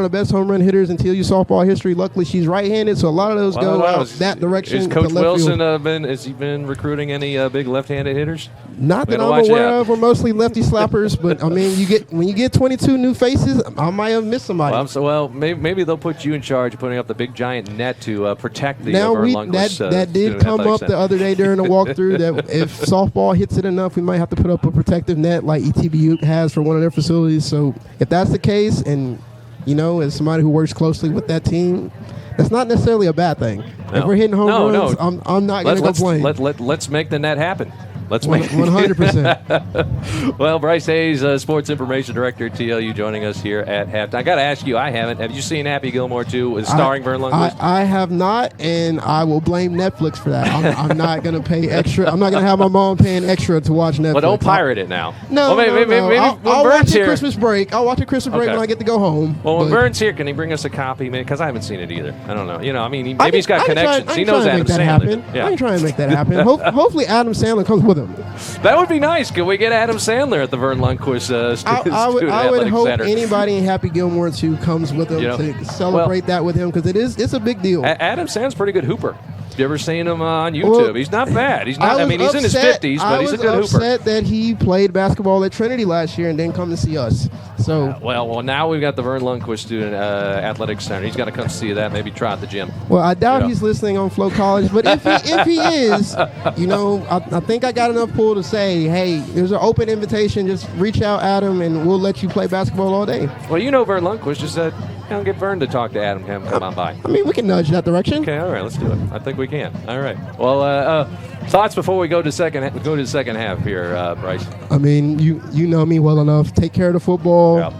the best home run hitters in TLU softball history. Luckily, she's right-handed, so a lot of those go out that direction. Is Coach Wilson has he been recruiting any big left-handed hitters? Not that I'm aware of. We're mostly lefty slappers, but I mean, when you get 22 new faces, I might have missed somebody. Maybe they'll put you in charge of putting up the big giant net to protect the Vern Lundquist. That did come up the other day during the walkthrough. That if softball hits it enough, we might have to put up a protective net like ETBU has for one of their facilities. So if that's the case, and as somebody who works closely with that team, that's not necessarily a bad thing. No. If we're hitting home runs, I'm not going to complain. Let's make the net happen. Let's 100%. Well, Bryce Hayes, Sports Information Director at TLU, joining us here at halftime. I got to ask you, have you seen Happy Gilmore 2 starring Vern Lundquist? I have not, and I will blame Netflix for that. I'm not going to pay extra. I'm not going to have my mom paying extra to watch Netflix. Well, don't pirate it now. No, maybe I'll watch it Christmas break. I'll watch it Christmas break when I get to go home. Well, when Vern's here, can he bring us a copy? Because I haven't seen it either. I don't know. Maybe he's got connections. He knows Adam Sandler. I ain't trying to make that happen. Hopefully Adam Sandler comes with with him. That would be nice. Can we get Adam Sandler at the Vern Lundquist I would hope Center? anybody in Happy Gilmore too comes with him to celebrate that with him, because it's a big deal. Adam Sandler's a pretty good hooper. You ever seen him on YouTube? Well, he's not bad. He's not. He's in his 50s, but he's a good hooper. I was upset that he played basketball at Trinity last year and didn't come to see us. So well, now we've got the Vern Lundquist Student Athletic Center. He's got to come see that. Maybe try at the gym. Well, I doubt he's listening on Flow College, but if he is, I think I got enough pull to say, hey, there's an open invitation. Just reach out, Adam, and we'll let you play basketball all day. Well, Vern Lundquist just said, get Vern to talk to Adam. Come on by. I mean, we can nudge that direction. Okay, all right, let's do it. I think we can. All right. Well, thoughts before we go to the second half here, Bryce? I mean, you know me well enough. Take care of the football. Yeah.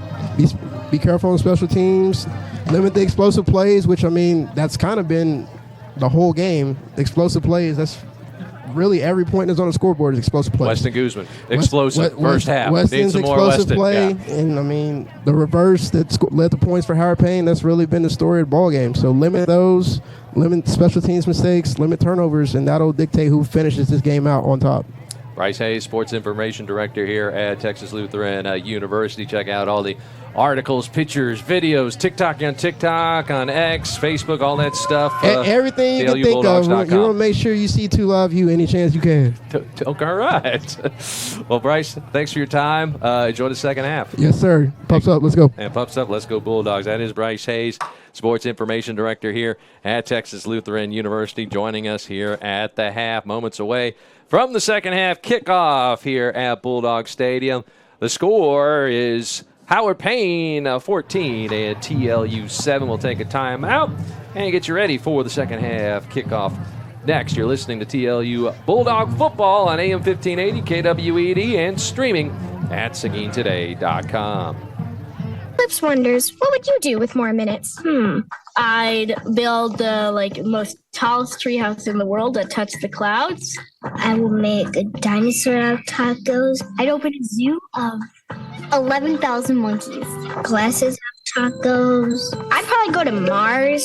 Be careful on special teams. Limit the explosive plays, which, I mean, that's kind of been the whole game. Explosive plays, that's really every point that's on the scoreboard is explosive plays. Weston Guzman, explosive first half. Weston's some explosive more play, yeah. And I mean the reverse that led the points for Howard Payne. That's really been the story of the ball game. So limit those, limit special teams mistakes, limit turnovers, and that'll dictate who finishes this game out on top. Bryce Hayes, Sports Information Director here at Texas Lutheran University. Check out all the articles, pictures, videos, TikTok on X, Facebook, all that stuff. Everything you can think of. You want to make sure you see 2 Live U any chance you can. Okay, all right. Well, Bryce, thanks for your time. Enjoy the second half. Yes, sir. Pups up. Let's go. And pups up. Let's go Bulldogs. That is Bryce Hayes, Sports Information Director here at Texas Lutheran University, joining us here at the half, moments away from the second half kickoff here at Bulldog Stadium. The score is Howard Payne 14 and TLU 7. We'll take a timeout and get you ready for the second half kickoff. Next, you're listening to TLU Bulldog Football on AM 1580 KWED and streaming at SeguinToday.com. Lips wonders, what would you do with more minutes? I'd build the most tallest treehouse in the world that touched the clouds. I will make a dinosaur out of tacos. I'd open a zoo of 11,000 monkeys. Glasses have tacos. I'd probably go to Mars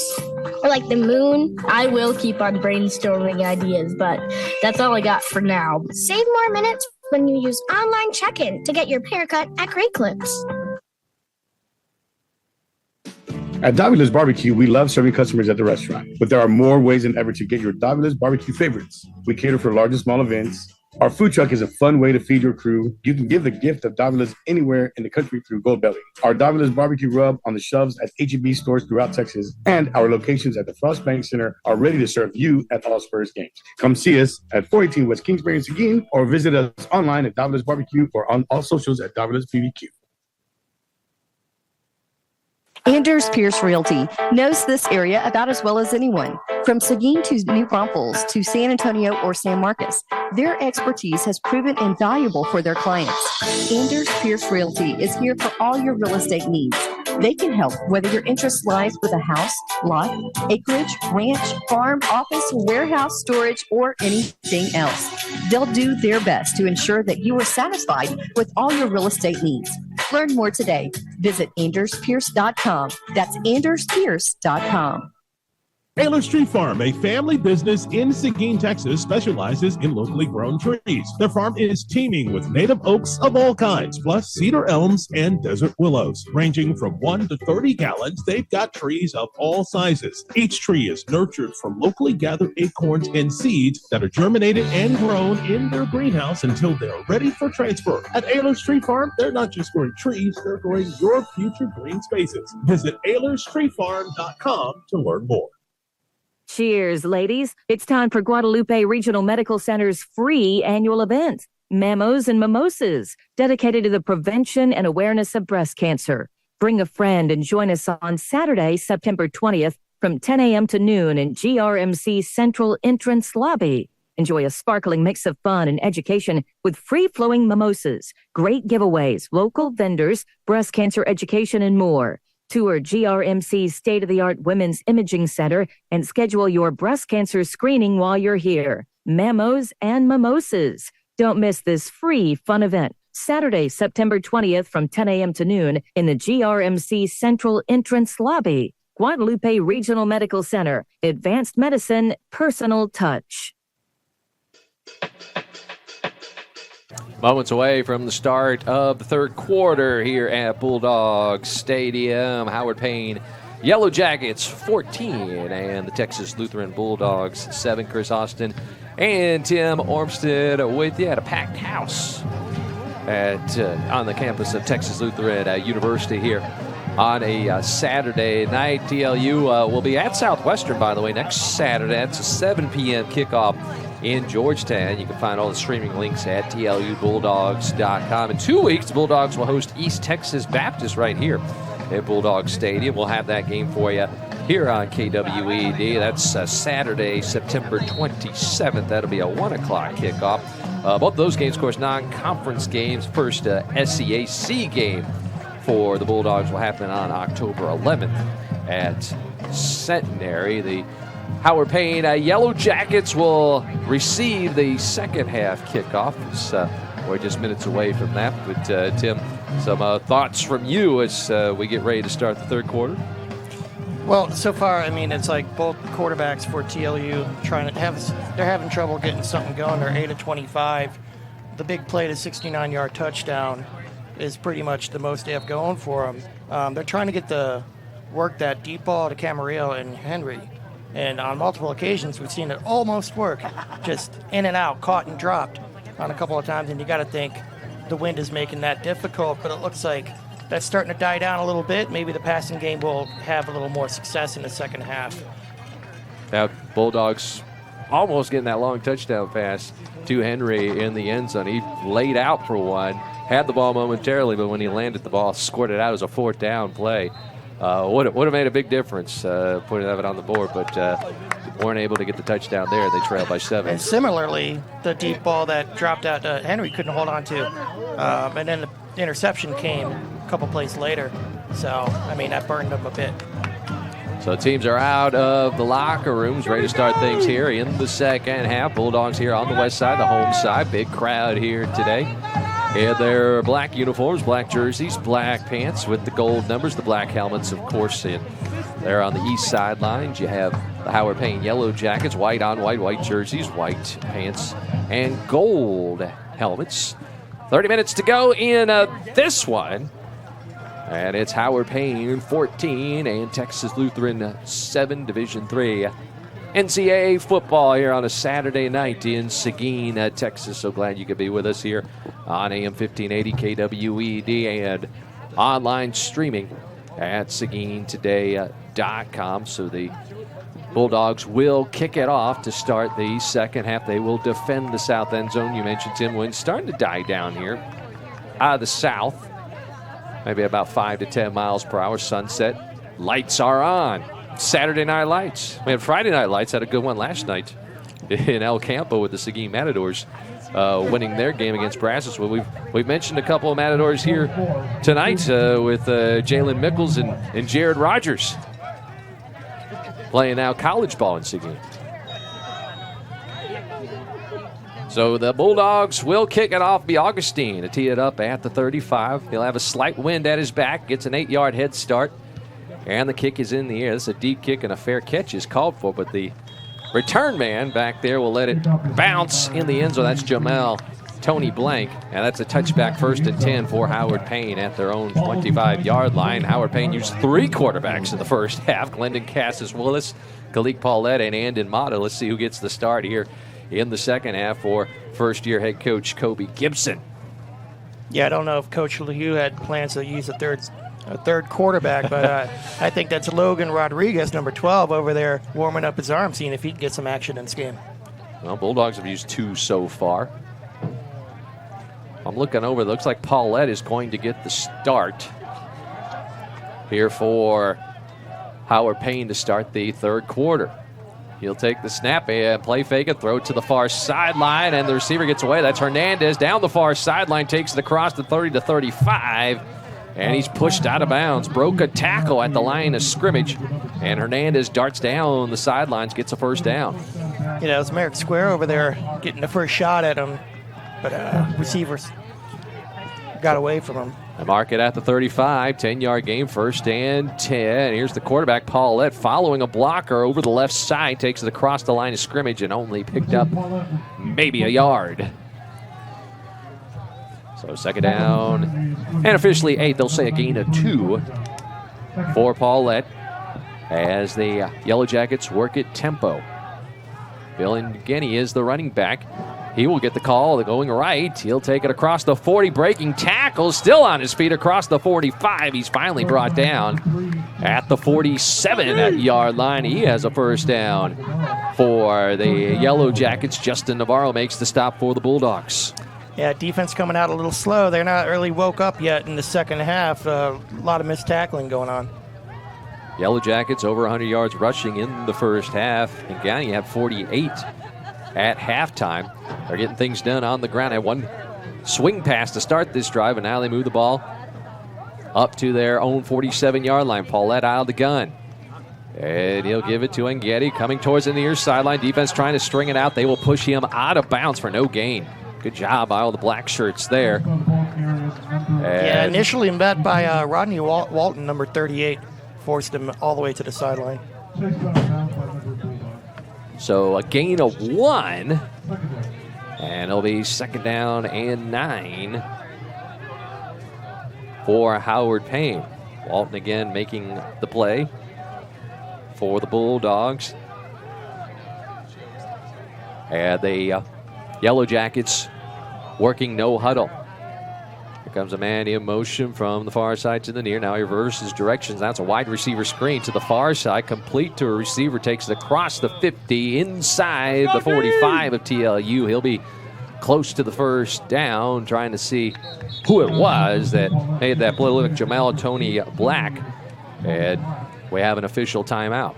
or the moon. I will keep on brainstorming ideas, but that's all I got for now. Save more minutes when you use online check-in to get your haircut at Great Clips. At Davila's Barbecue, we love serving customers at the restaurant, but there are more ways than ever to get your Davila's barbecue favorites. We cater for large and small events. Our food truck is a fun way to feed your crew. You can give the gift of Davila's anywhere in the country through Gold Belly. Our Davila's barbecue rub on the shelves at H-E-B stores throughout Texas, and our locations at the Frost Bank Center are ready to serve you at all Spurs games. Come see us at 418 West Kingsbury in Seguin, or visit us online at Davila's Barbecue or on all socials at Davila's BBQ. Anders Pierce Realty knows this area about as well as anyone. From Seguin to New Braunfels to San Antonio or San Marcos, their expertise has proven invaluable for their clients. Anders Pierce Realty is here for all your real estate needs. They can help whether your interest lies with a house, lot, acreage, ranch, farm, office, warehouse, storage, or anything else. They'll do their best to ensure that you are satisfied with all your real estate needs. Learn more today. Visit AndersPierce.com. That's AndersPierce.com. Taylor Street Farm, a family business in Seguin, Texas, specializes in locally grown trees. Their farm is teeming with native oaks of all kinds, plus cedar elms and desert willows. Ranging from 1 to 30 gallons, they've got trees of all sizes. Each tree is nurtured from locally gathered acorns and seeds that are germinated and grown in their greenhouse until they're ready for transfer. At Taylor Street Farm, they're not just growing trees, they're growing your future green spaces. Visit AylerStreetFarm.com to learn more. Cheers, ladies. It's time for Guadalupe Regional Medical Center's free annual event, Memos and Mimosas, dedicated to the prevention and awareness of breast cancer. Bring a friend and join us on Saturday, September 20th from 10 a.m. to noon in GRMC Central Entrance Lobby. Enjoy a sparkling mix of fun and education with free-flowing mimosas, great giveaways, local vendors, breast cancer education, and more. Tour GRMC's state-of-the-art Women's Imaging Center and schedule your breast cancer screening while you're here. Memos and Mimosas. Don't miss this free fun event. Saturday, September 20th from 10 a.m. to noon in the GRMC Central Entrance Lobby. Guadalupe Regional Medical Center. Advanced medicine, personal touch. Moments away from the start of the third quarter here at Bulldog Stadium. Howard Payne Yellow Jackets 14 and the Texas Lutheran Bulldogs 7. Chris Austin and Tim Ormsted with you at a packed house on the campus of Texas Lutheran University here on a Saturday night. TLU will be at Southwestern, by the way, next Saturday. It's a 7 p.m. kickoff in Georgetown. You can find all the streaming links at TLUBulldogs.com. In 2 weeks, the Bulldogs will host East Texas Baptist right here at Bulldog Stadium. We'll have that game for you here on KWED. That's Saturday, September 27th. That'll be a 1 o'clock kickoff. Both those games, of course, non-conference games. First SCAC game for the Bulldogs will happen on October 11th at Centenary. The Howard Payne Yellow Jackets will receive the second half kickoff. We're just minutes away from that. But, Tim, some thoughts from you as we get ready to start the third quarter? Well, so far, I mean, it's like both quarterbacks for TLU they're having trouble getting something going. They're 8 of 25. The big play to 69-yard touchdown is pretty much the most they have going for them. They're trying to work that deep ball to Camarillo and Henry. And on multiple occasions, we've seen it almost work, just in and out, caught and dropped on a couple of times. And you got to think the wind is making that difficult, but it looks like that's starting to die down a little bit. Maybe the passing game will have a little more success in the second half. Now, Bulldogs almost getting that long touchdown pass to Henry in the end zone. He laid out for one, had the ball momentarily, but when he landed the ball, squirted out as a fourth down play. Would have made a big difference putting that on the board, but weren't able to get the touchdown there. They trailed by 7. And similarly, the deep ball that dropped out, Henry couldn't hold on to. And then the interception came a couple plays later. So, I mean, that burned them a bit. So teams are out of the locker rooms, ready to start things here in the second half. Bulldogs here on the west side, the home side. Big crowd here today. In their black uniforms, black jerseys, black pants with the gold numbers, the black helmets, of course. And there on the east sidelines, you have the Howard Payne Yellow Jackets, white on white, white jerseys, white pants, and gold helmets. 30 minutes to go in this one. And it's Howard Payne 14 and Texas Lutheran 7, Division III. NCAA football here on a Saturday night in Seguin, Texas. So glad you could be with us here on AM 1580 KWED and online streaming at SeguinToday.com. So the Bulldogs will kick it off to start the second half. They will defend the south end zone. You mentioned, Tim, wind's starting to die down here out of the south. Maybe about 5 to 10 miles per hour. Sunset. Lights are on. Saturday Night Lights. We had Friday Night Lights. Had a good one last night in El Campo with the Seguin Matadors winning their game against Brazos. Well, we've mentioned a couple of Matadors here tonight with Jalen Mickles and Jared Rogers playing now college ball in Seguin. So the Bulldogs will kick it off. Be Augustine to tee it up at the 35. He'll have a slight wind at his back. Gets an 8-yard head start. And the kick is in the air. This is a deep kick and a fair catch is called for, but the return man back there will let it bounce in the end zone. That's Jamel Tony Blank, and that's a touchback, 1st and 10 for Howard Payne at their own 25-yard line. Howard Payne used 3 quarterbacks in the first half. Glendon Cassis Willis, Kalik Paulette, and Andon Mata. Let's see who gets the start here in the second half for first-year head coach Kobe Gibson. Yeah, I don't know if Coach Lehu had plans to use a third quarterback, but I think that's Logan Rodriguez, number 12, over there warming up his arm, seeing if he can get some action in this game. Well, Bulldogs have used 2 so far. I'm looking over. It looks like Paulette is going to get the start here for Howard Payne to start the third quarter. He'll take the snap and play fake it, throw it to the far sideline, and the receiver gets away. That's Hernandez down the far sideline, takes it across the 30 to 35. And he's pushed out of bounds. Broke a tackle at the line of scrimmage. And Hernandez darts down the sidelines, gets a first down. You know, it's Merrick Square over there getting the first shot at him. But receivers got away from him. I mark it at the 35. 10-yard game, 1st and 10. Here's the quarterback, Paulette, following a blocker over the left side. Takes it across the line of scrimmage and only picked up maybe a yard. So second down and officially 8. They'll say a gain of 2 for Paulette as the Yellow Jackets work at tempo. Bill Ngeni is the running back. He will get the call. They're going right. He'll take it across the 40. Breaking tackle. Still on his feet across the 45. He's finally brought down at the 47-yard line. He has a first down for the Yellow Jackets. Justin Navarro makes the stop for the Bulldogs. Yeah, defense coming out a little slow. They're not really woke up yet in the second half. A lot of missed tackling going on. Yellow Jackets over 100 yards rushing in the first half. And Ngani had 48 at halftime. They're getting things done on the ground. They had one swing pass to start this drive, and now they move the ball up to their own 47-yard line. Paulette out of the gun. And he'll give it to Ngeti coming towards the near sideline. Defense trying to string it out. They will push him out of bounds for no gain. Good job by all the black shirts there. Yeah, initially met by Rodney Walton, number 38. Forced him all the way to the sideline. So a gain of 1. And it'll be second down and 9 for Howard Payne. Walton again making the play for the Bulldogs. And the Yellow Jackets working no huddle. Here comes a man in motion from the far side to the near. Now he reverses directions. That's a wide receiver screen to the far side. Complete to a receiver. Takes it across the 50 inside the 45 of TLU. He'll be close to the first down, trying to see who it was that made that play. Look, Jamal Tony Black. And we have an official timeout.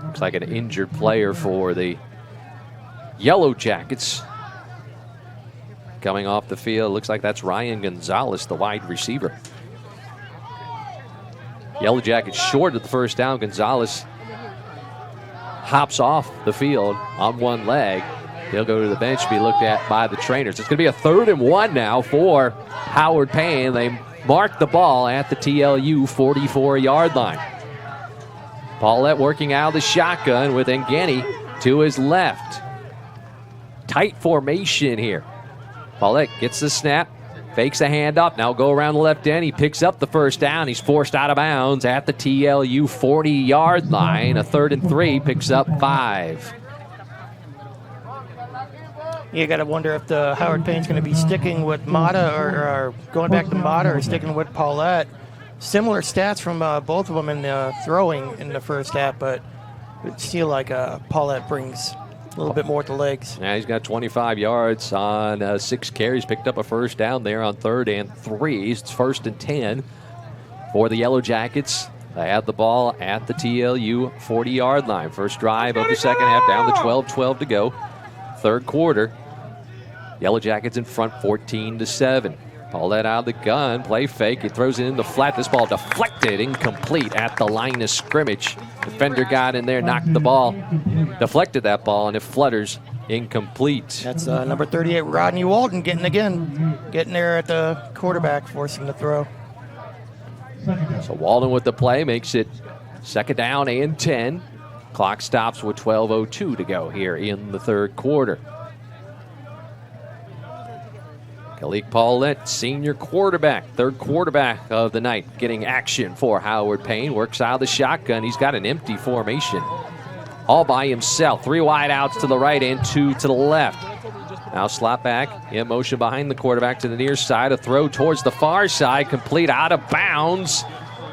Looks like an injured player for the Yellow Jackets. Coming off the field, looks like that's Ryan Gonzalez, the wide receiver. Yellow Jackets short of the first down. Gonzalez hops off the field on one leg. He'll go to the bench, be looked at by the trainers. It's going to be a 3rd and 1 now for Howard Payne. They mark the ball at the TLU 44-yard line. Paulette working out of the shotgun with Ngeni to his left. Tight formation here. Paulette gets the snap, fakes a handoff, now go around the left end. He picks up the first down. He's forced out of bounds at the TLU 40-yard line. A 3rd and 3, picks up 5. You got to wonder if the Howard Payne's going to be sticking with Mata or going back to Mata or sticking with Paulette. Similar stats from both of them in the throwing in the first half, but it feel like Paulette brings a little bit more to legs. Yeah, he's got 25 yards on 6 carries. Picked up a first down there on 3rd and 3. It's 1st and 10 for the Yellow Jackets. They have the ball at the TLU 40-yard line. First drive of the second half, down to 12 to go. Third quarter. Yellow Jackets in front 14-7. Paulette out of the gun, play fake. He throws it in the flat. This ball deflected, incomplete at the line of scrimmage. Defender got in there, knocked the ball, deflected that ball, and it flutters incomplete. That's number 38, Rodney Walton, getting there at the quarterback, forcing the throw. So Walton with the play makes it second down and 10. Clock stops with 12:02 to go here in the third quarter. Kalik Paulette, senior quarterback, third quarterback of the night, getting action for Howard Payne. Works out of the shotgun. He's got an empty formation. All by himself. 3 wide outs to the right and 2 to the left. Now slot back, in motion behind the quarterback to the near side. A throw towards the far side, complete out of bounds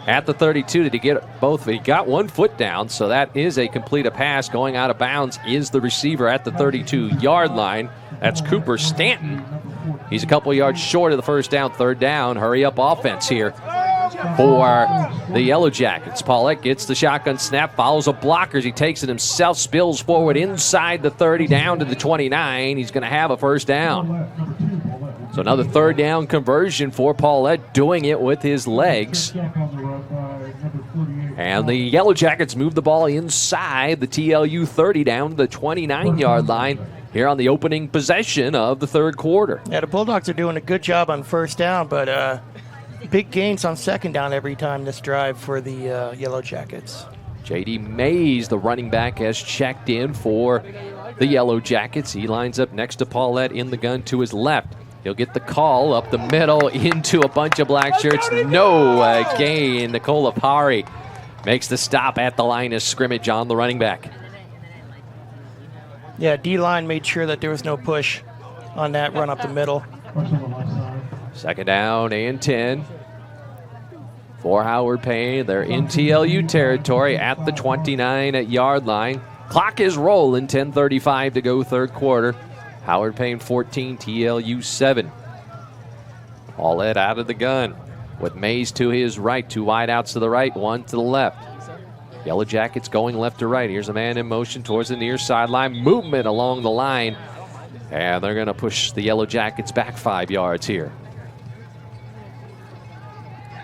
at the 32. Did he get both? He got 1 foot down, so that is a complete pass. Going out of bounds is the receiver at the 32-yard line. That's Cooper Stanton. He's a couple yards short of the first down. Third down, hurry up offense here for the Yellow Jackets. Paulette gets the shotgun snap, follows a blocker as he takes it himself, spills forward inside the 30 down to the 29. He's going to have a first down. So another third down conversion for Paulette, doing it with his legs. And the Yellow Jackets move the ball inside the TLU 30 down to the 29-yard line here on the opening possession of the third quarter. Yeah, the Bulldogs are doing a good job on first down, but big gains on second down every time this drive for the Yellow Jackets. J.D. Mays, the running back, has checked in for the Yellow Jackets. He lines up next to Paulette in the gun to his left. He'll get the call up the middle into a bunch of black shirts. No gain. Nicola Pari makes the stop at the line of scrimmage on the running back. Yeah, D-line made sure that there was no push on that run up the middle. Second down and 10 for Howard Payne. They're in TLU territory at the 29-yard line. Clock is rolling, 10:35 to go third quarter. Howard Payne 14, TLU 7. Paulette out of the gun with Mays to his right, 2 wideouts to the right, 1 to the left. Yellow Jackets going left to right. Here's a man in motion towards the near sideline. Movement along the line. And they're going to push the Yellow Jackets back 5 yards here.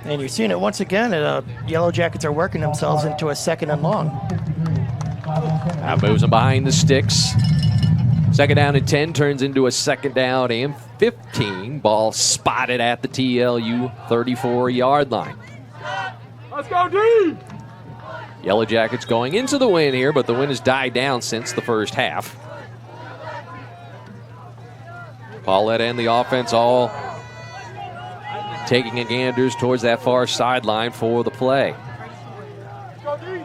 And you're seeing it once again. Yellow Jackets are working themselves into a 2nd and long. That moves them behind the sticks. Second down and 10 turns into a 2nd down and 15. Ball spotted at the TLU 34-yard line. Let's go, D! Yellow Jackets going into the win here, but the wind has died down since the first half. Paulette and the offense all taking a ganders towards that far sideline for the play.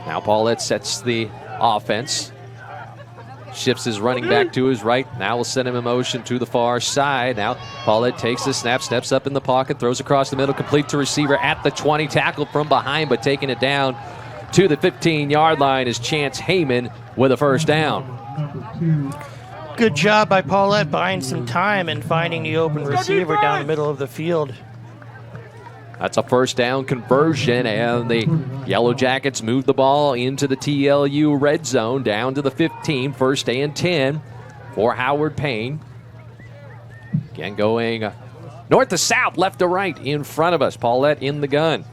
Now Paulette sets the offense. Shifts his running back to his right. Now we'll send him in motion to the far side. Now Paulette takes the snap, steps up in the pocket, throws across the middle, complete to receiver at the 20. Tackled from behind, but taking it down to the 15-yard line is Chance Heyman with a first down. Good job by Paulette buying some time and finding the open receiver down the middle of the field. That's a first down conversion, and the Yellow Jackets move the ball into the TLU red zone down to the 15, 1st and 10 for Howard Payne. Again going north to south, left to right in front of us. Paulette in the gun.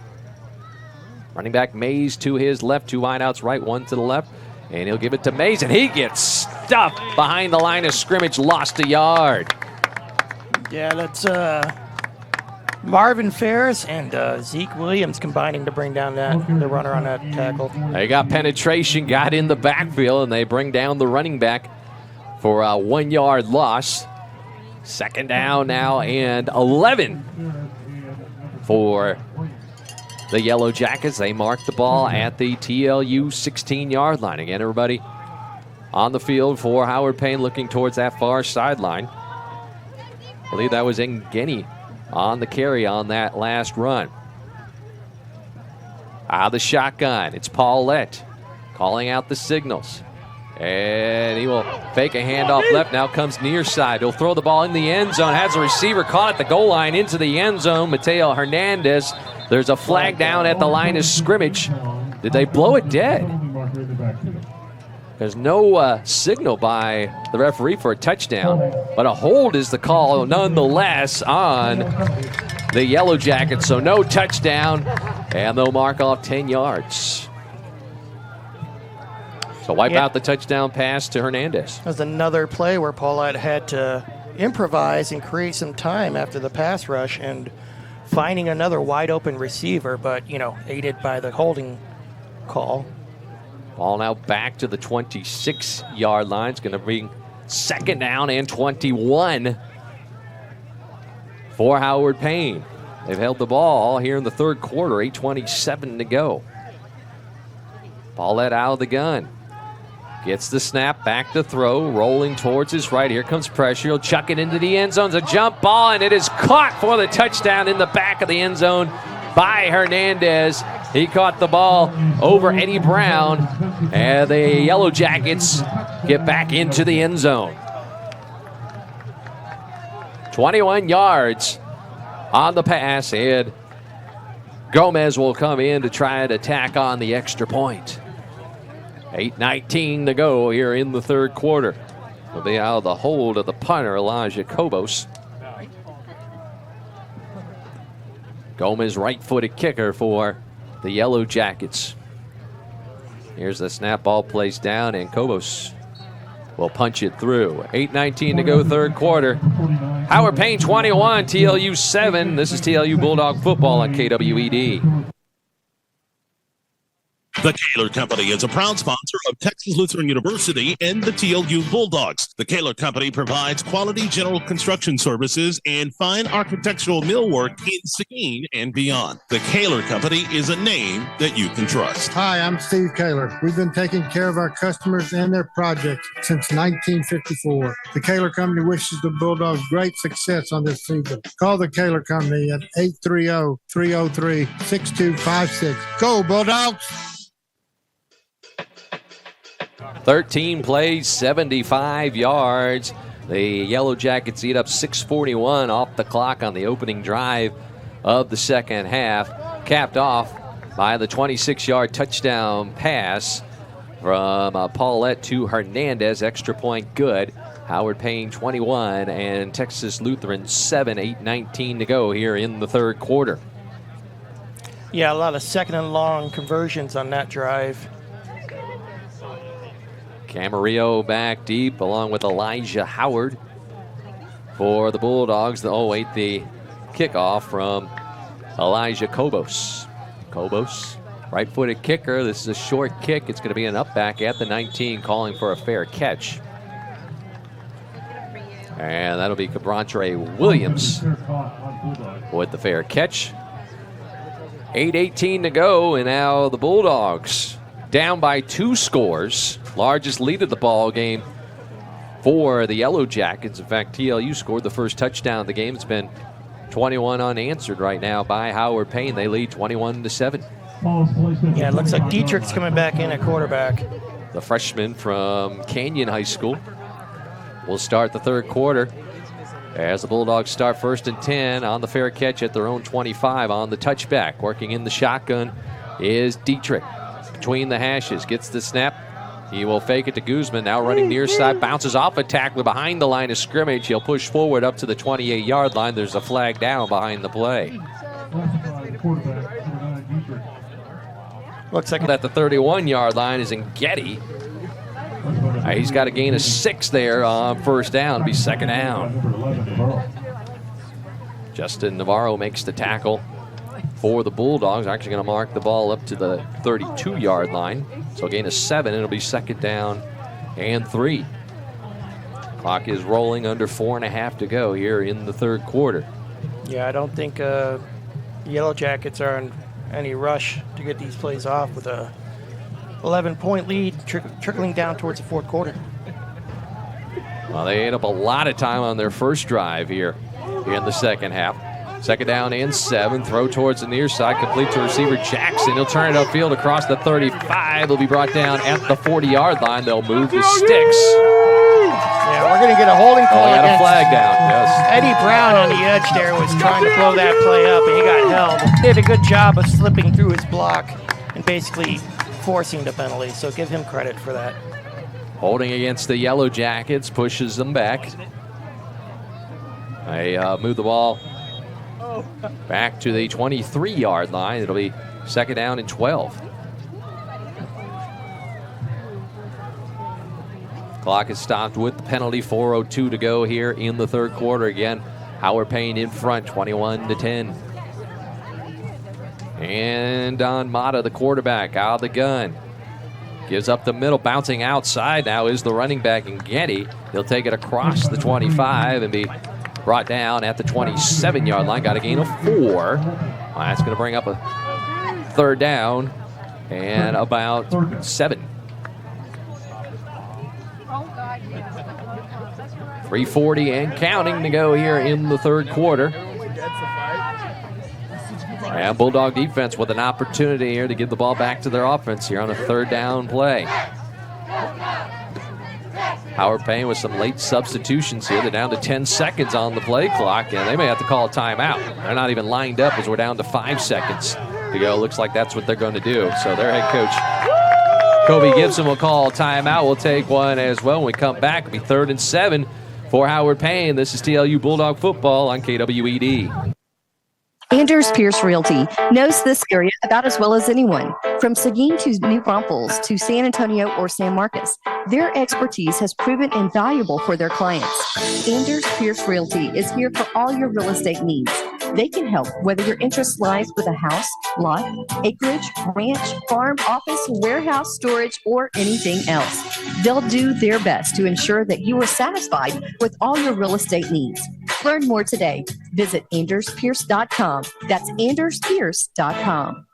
Running back Mays to his left, 2 wideouts right, 1 to the left. And he'll give it to Mays, and he gets stuffed behind the line of scrimmage, lost a yard. Yeah, that's Marvin Ferris and Zeke Williams combining to bring down the runner on that tackle. They got penetration, got in the backfield, and they bring down the running back for a 1-yard loss. Second down now and 11 for the Yellow Jackets. They mark the ball at the TLU 16-yard line. Again, everybody on the field for Howard Payne looking towards that far sideline. I believe that was Ngeni on the carry on that last run. Out of the shotgun, it's Paulette calling out the signals. And he will fake a handoff left. Now comes near side. He'll throw the ball in the end zone. Has a receiver caught at the goal line into the end zone. Mateo Hernandez. There's a flag down at the line of scrimmage. Did they blow it dead? There's no signal by the referee for a touchdown, but a hold is the call nonetheless on the Yellow Jackets. So no touchdown, and they'll mark off 10 yards. So wipe out the touchdown pass to Hernandez. That was another play where Paulette had to improvise and create some time after the pass rush and finding another wide open receiver, but, aided by the holding call. Ball now back to the 26-yard line. It's going to bring second down and 21 for Howard Payne. They've held the ball all here in the third quarter, 8:27 to go. Paulette out of the gun. Gets the snap, back to throw, rolling towards his right. Here comes pressure. He'll chuck it into the end zone. It's a jump ball, and it is caught for the touchdown in the back of the end zone by Hernandez. He caught the ball over Eddie Brown, and the Yellow Jackets get back into the end zone. 21 yards on the pass, and Gomez will come in to try and attack on the extra point. 8:19 to go here in the third quarter. Will be out of the hold of the punter, Elijah Kobos. Gomez, right-footed kicker for the Yellow Jackets. Here's the snap, ball placed down, and Kobos will punch it through. 8:19 to go, third quarter. Howard Payne 21, TLU 7. This is TLU Bulldog football on KWED. The Kaler Company is a proud sponsor of Texas Lutheran University and the TLU Bulldogs. The Kaler Company provides quality general construction services and fine architectural millwork in Seguin and beyond. The Kaler Company is a name that you can trust. Hi, I'm Steve Kaler. We've been taking care of our customers and their projects since 1954. The Kaler Company wishes the Bulldogs great success on this season. Call the Kaler Company at 830-303-6256. Go, Bulldogs! 13 plays, 75 yards. The Yellow Jackets eat up 6:41 off the clock on the opening drive of the second half, capped off by the 26-yard touchdown pass from Paulette to Hernandez. Extra point good. Howard Payne 21 and Texas Lutheran 7, 8:19 to go here in the third quarter. Yeah, a lot of second and long conversions on that drive. Camarillo back deep along with Elijah Howard for the Bulldogs. The kickoff from Elijah Kobos. Kobos, right-footed kicker. This is a short kick. It's going to be an upback at the 19, calling for a fair catch. And that'll be Cabrantre Williams with the fair catch. 8:18 to go, and now the Bulldogs down by 2 scores. Largest lead of the ball game for the Yellow Jackets. In fact, TLU scored the first touchdown of the game. It's been 21 unanswered right now by Howard Payne. They lead 21-7. Yeah, it looks like Dietrich's coming back in at quarterback. The freshman from Canyon High School will start the third quarter as the Bulldogs start 1st and 10 on the fair catch at their own 25 on the touchback. Working in the shotgun is Dietrich. Between the hashes, gets the snap. He will fake it to Guzman, now running near side, bounces off a tackler behind the line of scrimmage. He'll push forward up to the 28-yard line. There's a flag down behind the play. Looks like at the 31-yard line is Getty. He's got a gain of 6 there on first down. It'll be second down. Justin Navarro makes the tackle for the Bulldogs. Actually going to mark the ball up to the 32-yard line. So a gain of 7. It'll be second down and 3. Clock is rolling, under 4.5 to go here in the third quarter. Yeah, I don't think Yellow Jackets are in any rush to get these plays off with a 11-point lead trickling down towards the fourth quarter. Well, they ate up a lot of time on their first drive here in the second half. Second down and 7. Throw towards the near side. Complete to receiver Jackson. He'll turn it upfield across the 35. They'll be brought down at the 40-yard line. They'll move the sticks. Yeah, we're going to get a holding call. Got a flag down, yes. Eddie Brown on the edge there was trying to blow that play up, and he got held. Did a good job of slipping through his block and basically forcing the penalty, so give him credit for that. Holding against the Yellow Jackets, pushes them back. They move the ball back to the 23-yard line. It'll be second down and 12. Clock is stopped with the penalty. 4:02 to go here in the third quarter. Again, Howard Payne in front, 21-10. And Don Mata, the quarterback, out of the gun. Gives up the middle, bouncing outside now is the running back in Getty. He'll take it across the 25 and be brought down at the 27-yard line. Got a gain of 4. Well, that's going to bring up a third down and about 7. 3:40 and counting to go here in the third quarter. And Bulldog defense with an opportunity here to give the ball back to their offense here on a third down play. Howard Payne with some late substitutions here. They're down to 10 seconds on the play clock, and they may have to call a timeout. They're not even lined up as we're down to 5 seconds to go. Looks like that's what they're going to do. So their head coach, Kobe Gibson, will call a timeout. We'll take one as well when we come back. It'll be 3rd and 7 for Howard Payne. This is TLU Bulldog football on KWED. Anders Pierce Realty knows this area about as well as anyone. From Seguin to New Braunfels to San Antonio or San Marcos, their expertise has proven invaluable for their clients. Anders Pierce Realty is here for all your real estate needs. They can help whether your interest lies with a house, lot, acreage, ranch, farm, office, warehouse, storage, or anything else. They'll do their best to ensure that you are satisfied with all your real estate needs. Learn more today. Visit AndersPierce.com. That's AndersPierce.com.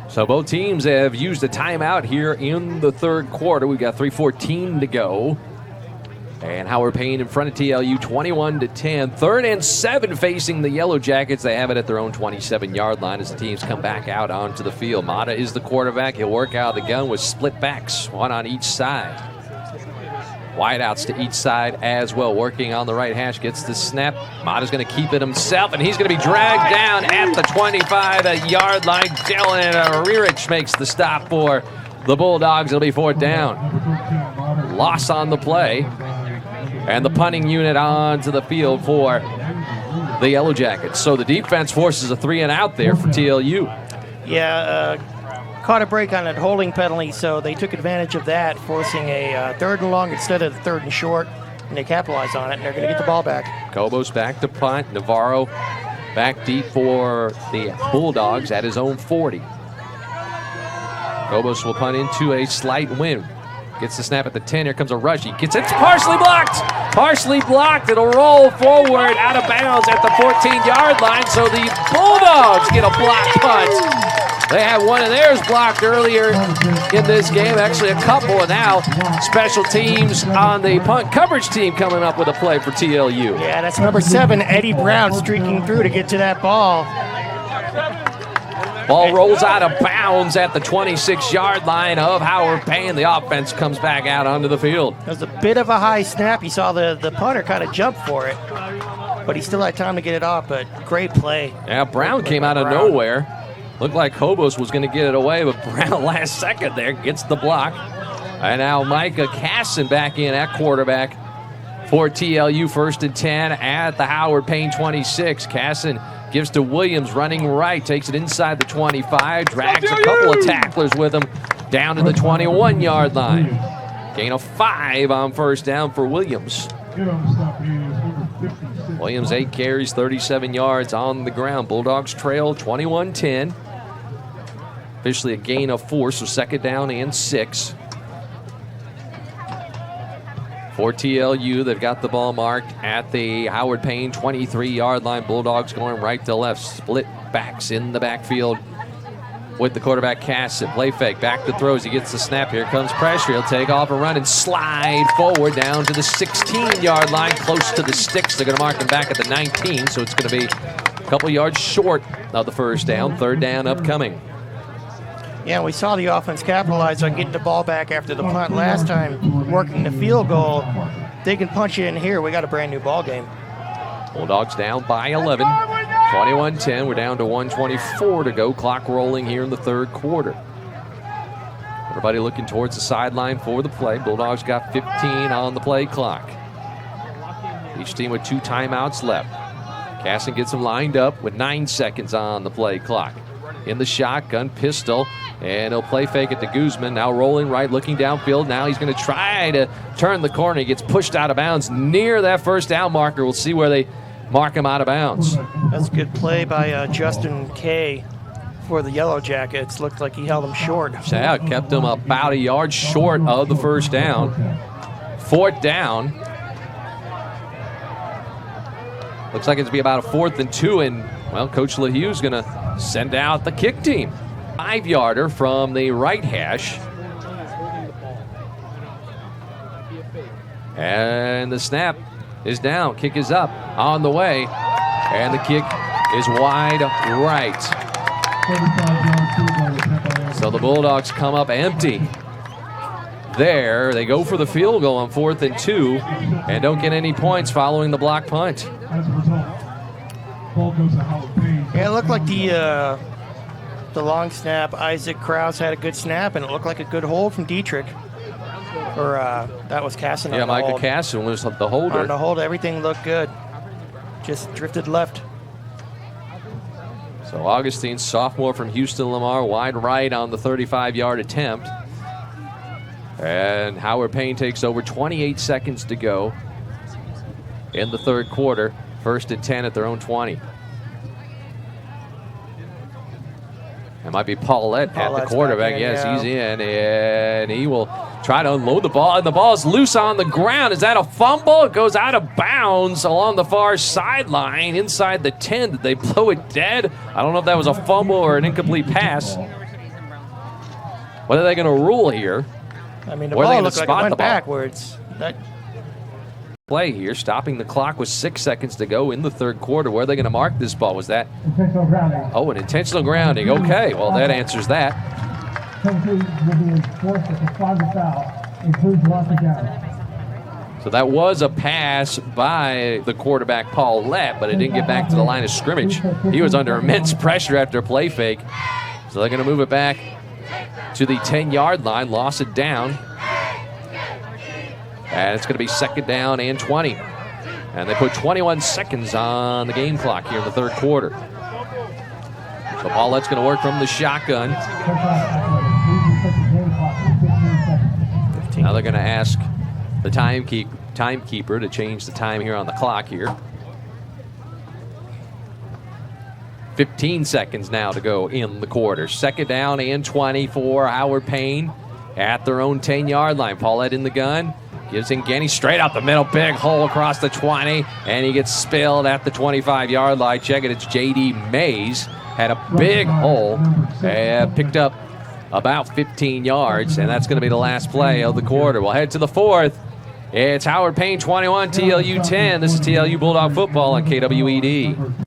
So both teams have used a timeout here in the third quarter. We've got 3:14 to go. And Howard Payne in front of TLU 21-10. 3rd and 7 facing the Yellow Jackets. They have it at their own 27-yard line as the teams come back out onto the field. Mata is the quarterback. He'll work out of the gun with split backs, one on each side. Wideouts to each side as well. Working on the right hash, gets the snap. Mata's going to keep it himself, and he's going to be dragged down at the 25-yard line. Dylan Rerich makes the stop for the Bulldogs. It'll be 4th down. Loss on the play. And the punting unit onto the field for the Yellow Jackets. So the defense forces a 3-and-out there for TLU. Yeah, caught a break on that holding penalty, so they took advantage of that, forcing a 3rd and long instead of 3rd and short, and they capitalized on it, and they're going to get the ball back. Cobos back to punt. Navarro back deep for the Bulldogs at his own 40. Cobos will punt into a slight wind. Gets the snap at the 10. Here comes a rush. He gets it. It's partially blocked. Partially blocked. It'll roll forward out of bounds at the 14-yard line. So the Bulldogs get a block punt. They had one of theirs blocked earlier in this game. Actually, a couple. And now special teams on the punt coverage team coming up with a play for TLU. Yeah, that's number 7, Eddie Brown, streaking through to get to that ball. Ball rolls out of bounds at the 26-yard line of Howard Payne. The offense comes back out onto the field. It was a bit of a high snap. You saw the punter kind of jump for it, but he still had time to get it off, but great play. Yeah, Brown came out of nowhere. Looked like Cobos was going to get it away, but Brown last second there gets the block. And now Micah Casson back in at quarterback for TLU. 1st and 10 at the Howard Payne 26. Casson gives to Williams, running right, takes it inside the 25, drags a couple of tacklers with him down to the 21-yard line. Gain of 5 on 1st down for Williams. Williams 8 carries, 37 yards on the ground. Bulldogs trail 21-10. Officially a gain of 4, so 2nd down and 6. For TLU, they've got the ball marked at the Howard Payne 23-yard line. Bulldogs going right to left. Split backs in the backfield with the quarterback Casson. Play fake, back to throws. He gets the snap. Here comes pressure. He'll take off and run and slide forward down to the 16-yard line, close to the sticks. They're going to mark him back at the 19, so it's going to be a couple yards short of the 1st down. 3rd down upcoming. Yeah, we saw the offense capitalize on getting the ball back after the punt last time, working the field goal. They can punch it in here. We got a brand new ball game. Bulldogs down by 11, 21-10. We're down to 1:24 to go. Clock rolling here in the 3rd quarter. Everybody looking towards the sideline for the play. Bulldogs got 15 on the play clock. Each team with 2 timeouts left. Casson gets them lined up with 9 seconds on the play clock. In the shotgun, pistol, and he'll play fake it to Guzman. Now rolling right, looking downfield. Now he's going to try to turn the corner. He gets pushed out of bounds near that 1st down marker. We'll see where they mark him out of bounds. That's a good play by Justin Kay for the Yellow Jackets. Looked like he held him short. So yeah, kept him about a yard short of the 1st down. 4th down. Looks like it's going to be about a 4th and 2, and, well, Coach Lehu's going to send out the kick team. 5-yarder from the right hash. And the snap is down. Kick is up on the way. And the kick is wide right. So the Bulldogs come up empty. There, they go for the field goal on 4th and 2 and don't get any points following the block punt. Yeah, it looked like the long snap. Isaac Krause had a good snap, and it looked like a good hold from Dietrich. Or that was Casson. Yeah, on the Micah hold. Casson was the holder. On the hold, everything looked good. Just drifted left. So Augustine, sophomore from Houston Lamar, wide right on the 35-yard attempt. And Howard Payne takes over. 28 seconds to go in the third quarter. First and 10 at their own 20. It might be Paulette at the quarterback. Yes, he's in, and he will try to unload the ball. And the ball is loose on the ground. Is that a fumble? It goes out of bounds along the far sideline inside the 10. Did they blow it dead? I don't know if that was a fumble or an incomplete pass. What are they going to rule here? I mean, the ball looked like it went backwards. Play here, stopping the clock with 6 seconds to go in the third quarter. Where are they going to mark this ball? Was that? Intentional grounding. Oh, an intentional grounding. Okay, well, that answers that. Penalty will be enforced if the flag is foul. Includes loss of down. So that was a pass by the quarterback, Paulette, but it didn't get back to the line of scrimmage. He was under immense pressure after a play fake. So they're going to move it back to the 10-yard line, loss it down. And it's going to be second down and 20. And they put 21 seconds on the game clock here in the third quarter. So Paulette's going to work from the shotgun. Now they're going to ask the timekeeper to change the time here on the clock here. 15 seconds now to go in the quarter. Second down and 20 for Howard Payne at their own 10-yard line. Paulette in the gun. Gives Ngeni straight out the middle. Big hole across the 20. And he gets spilled at the 25-yard line. Check it. It's J.D. Mays. Had a big hole. Picked up about 15 yards. And that's going to be the last play of the quarter. We'll head to the fourth. It's Howard Payne 21, TLU 10. This is TLU Bulldog Football on KWED.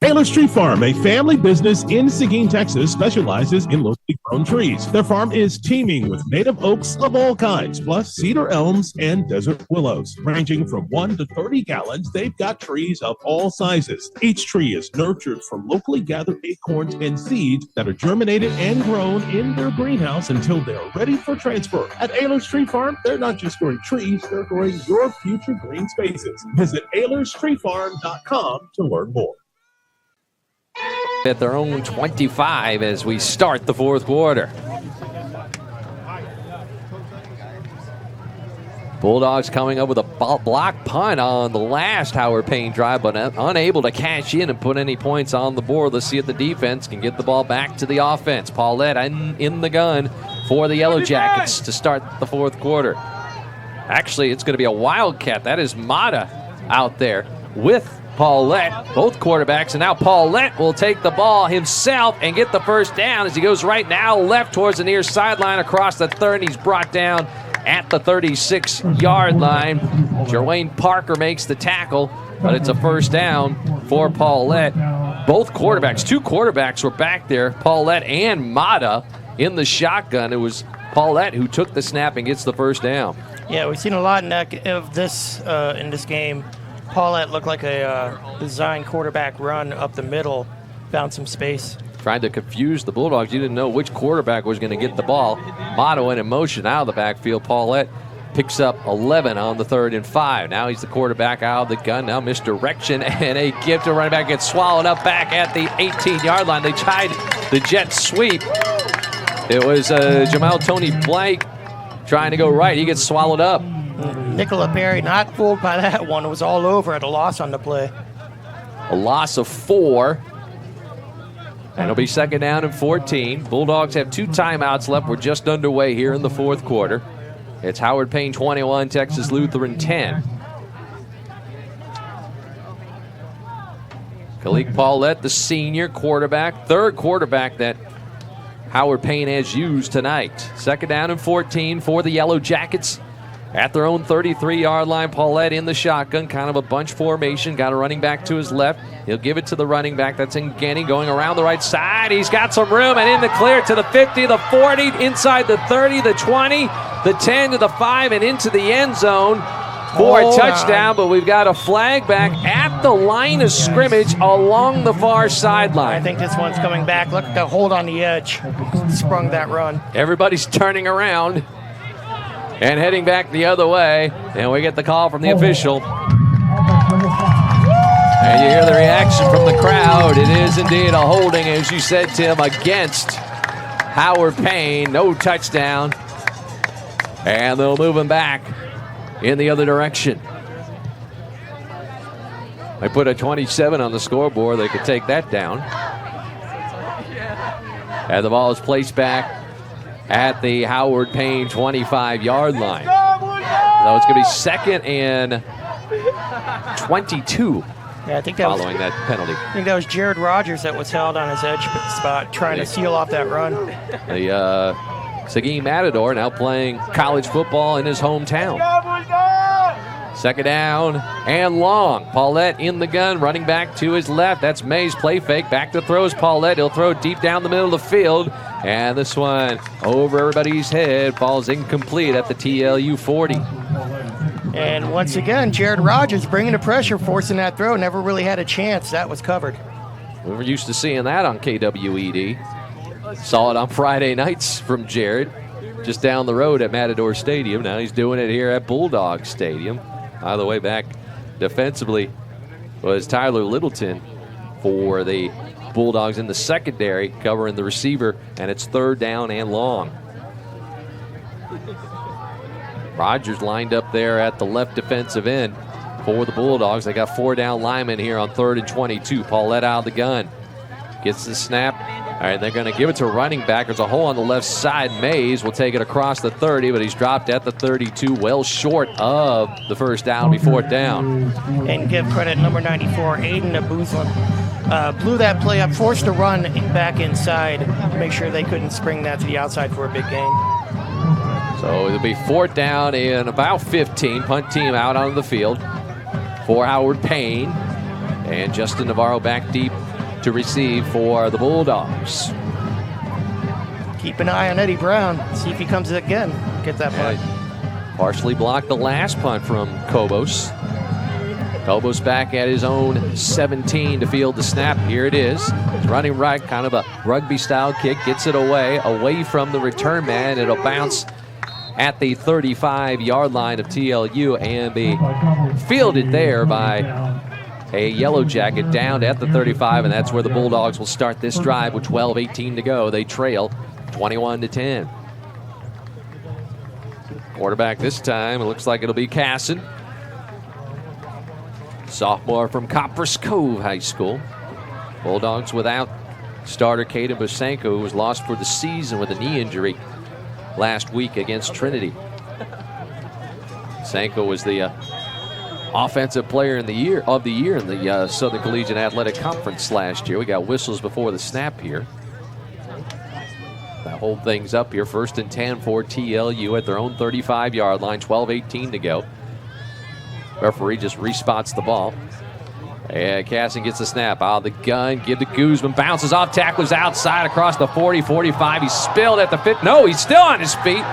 Taylor's Tree Farm, a family business in Seguin, Texas, specializes in locally grown trees. Their farm is teeming with native oaks of all kinds, plus cedar elms and desert willows. Ranging from 1 to 30 gallons, they've got trees of all sizes. Each tree is nurtured from locally gathered acorns and seeds that are germinated and grown in their greenhouse until they're ready for transfer. At Taylor's Tree Farm, they're not just growing trees, they're growing your future green spaces. Visit AylersTreeFarm.com to learn more. At their own 25 as we start the fourth quarter. Bulldogs coming up with a block punt on the last Howard Payne drive, but unable to cash in and put any points on the board. Let's see if the defense can get the ball back to the offense. Paulette in the gun for the Yellow Jackets to start the fourth quarter. Actually, it's going to be a Wildcat. That is Mata out there with Paulette, both quarterbacks, and now Paulette will take the ball himself and get the first down as he goes right now left towards the near sideline across the 30. He's brought down at the 36-yard line. Jerwayne Parker makes the tackle, but it's a first down for Paulette. Both quarterbacks, two quarterbacks were back there, Paulette and Mata in the shotgun. It was Paulette who took the snap and gets the first down. Yeah, we've seen a lot of this in this game. Paulette looked like a design quarterback run up the middle, found some space. Tried to confuse the Bulldogs. You didn't know which quarterback was going to get the ball. Motto in motion out of the backfield. Paulette picks up 11 on the 3rd and 5. Now he's the quarterback out of the gun. Now misdirection and a gift to running back gets swallowed up back at the 18-yard line. They tried the jet sweep. It was Jamal Tony Blank trying to go right. He gets swallowed up. Nicola Perry not fooled by that one. It was all over at a loss on the play. A loss of 4. And it'll be second down and 14. Bulldogs have 2 timeouts left. We're just underway here in the fourth quarter. It's Howard Payne 21, Texas Lutheran 10. Kalik Paulette, the senior quarterback, 3rd quarterback that Howard Payne has used tonight. Second down and 14 for the Yellow Jackets. At their own 33-yard line, Paulette in the shotgun, kind of a bunch formation. Got a running back to his left. He'll give it to the running back. That's Ngeni going around the right side. He's got some room and in the clear to the 50, the 40, inside the 30, the 20, the 10 to the 5, and into the end zone for a touchdown. But we've got a flag back at the line of scrimmage along the far sideline. I think this one's coming back. Look at the hold on the edge. Sprung that run. Everybody's turning around and heading back the other way, and we get the call from the official. And you hear the reaction from the crowd. It is indeed a holding, as you said, Tim, against Howard Payne, no touchdown. And they'll move him back in the other direction. They put a 27 on the scoreboard. They could take that down. And the ball is placed back at the Howard Payne 25-yard line. So it's going to be 2nd and 22. Yeah, I think that following that penalty. I think that was Jared Rogers that was held on his edge spot trying to seal off that run. The Seguin Matador now playing college football in his hometown. 2nd down and long. Paulette in the gun, running back to his left. That's Mays, play fake. Back to throws Paulette. He'll throw deep down the middle of the field. And this one over everybody's head falls incomplete at the TLU 40. And once again, Jared Rogers bringing the pressure, forcing that throw. Never really had a chance. That was covered. We were used to seeing that on KWED. Saw it on Friday nights from Jared, just down the road at Matador Stadium. Now he's doing it here at Bulldog Stadium. By the way, back defensively was Tyler Littleton for the Bulldogs in the secondary, covering the receiver, and it's 3rd down and long. Rogers lined up there at the left defensive end for the Bulldogs. They got 4 down linemen here on 3rd and 22. Paulette out of the gun. Gets the snap. All right, they're going to give it to a running back. There's a hole on the left side. Mays will take it across the 30, but he's dropped at the 32, well short of the first down, be 4th down. And give credit, number 94, Aiden Abuzlin. Blew that play up, forced a run back inside to make sure they couldn't spring that to the outside for a big gain. So it'll be 4th down in about 15. Punt team out on the field for Howard Payne. And Justin Navarro back deep to receive for the Bulldogs. Keep an eye on Eddie Brown. See if he comes again. Get that punt. Partially blocked the last punt from Cobos. Cobos back at his own 17 to field the snap. Here it is. It's running right, kind of a rugby-style kick. Gets it away from the return man. It'll bounce at the 35-yard line of TLU and be fielded there by a Yellow Jacket down at the 35, and that's where the Bulldogs will start this drive with 12:18 to go. They trail 21-10. Quarterback this time, it looks like it'll be Casson. Sophomore from Copperas Cove High School. Bulldogs without starter Caden Bosenko, who was lost for the season with a knee injury last week against Trinity. Bosenko was the offensive player of the year in the Southern Collegiate Athletic Conference last year. We got whistles before the snap here. That hold things up here. 1st and 10 for TLU at their own 35-yard line. 12:18 to go. Referee just respots the ball. And Casson gets the snap out of the gun. Give to Guzman. Bounces off. Tacklers outside across the 40, 45. He's spilled at the 50. No, he's still on his feet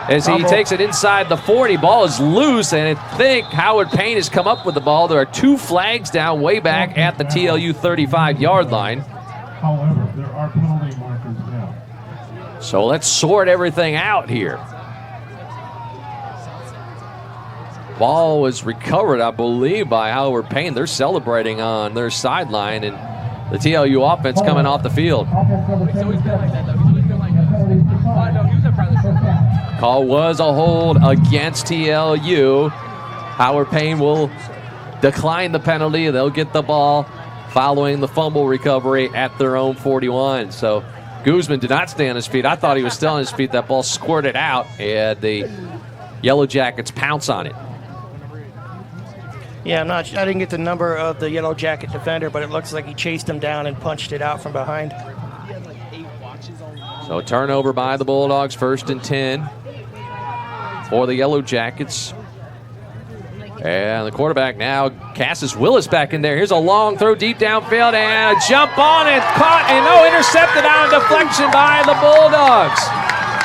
as he takes it inside the 40. Ball is loose, and I think Howard Payne has come up with the ball. There are 2 flags down way back at the TLU 35-yard line. However, there are penalty markers now. So let's sort everything out here. Ball was recovered, I believe, by Howard Payne. They're celebrating on their sideline, and the TLU offense coming off the field. Call was a hold against TLU. Howard Payne will decline the penalty. They'll get the ball following the fumble recovery at their own 41. So Guzman did not stay on his feet. I thought he was still on his feet. That ball squirted out, and the Yellow Jackets pounce on it. Yeah, I didn't get the number of the Yellow Jacket defender, but it looks like he chased him down and punched it out from behind. So turnover by the Bulldogs, 1st and 10 for the Yellow Jackets. And the quarterback now, Cassis Willis back in there. Here's a long throw deep downfield and a jump on and caught and intercepted on a deflection by the Bulldogs.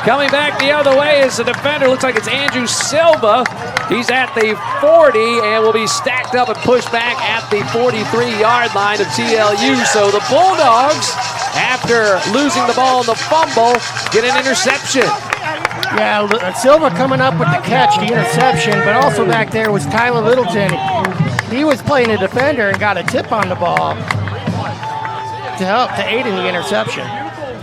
Coming back the other way is the defender. Looks like it's Andrew Silva. He's at the 40 and will be stacked up and pushed back at the 43-yard line of TLU. So the Bulldogs, after losing the ball in the fumble, get an interception. Yeah, Silva coming up with the catch, the interception, but also back there was Tyler Littleton. He was playing a defender and got a tip on the ball to aid in the interception.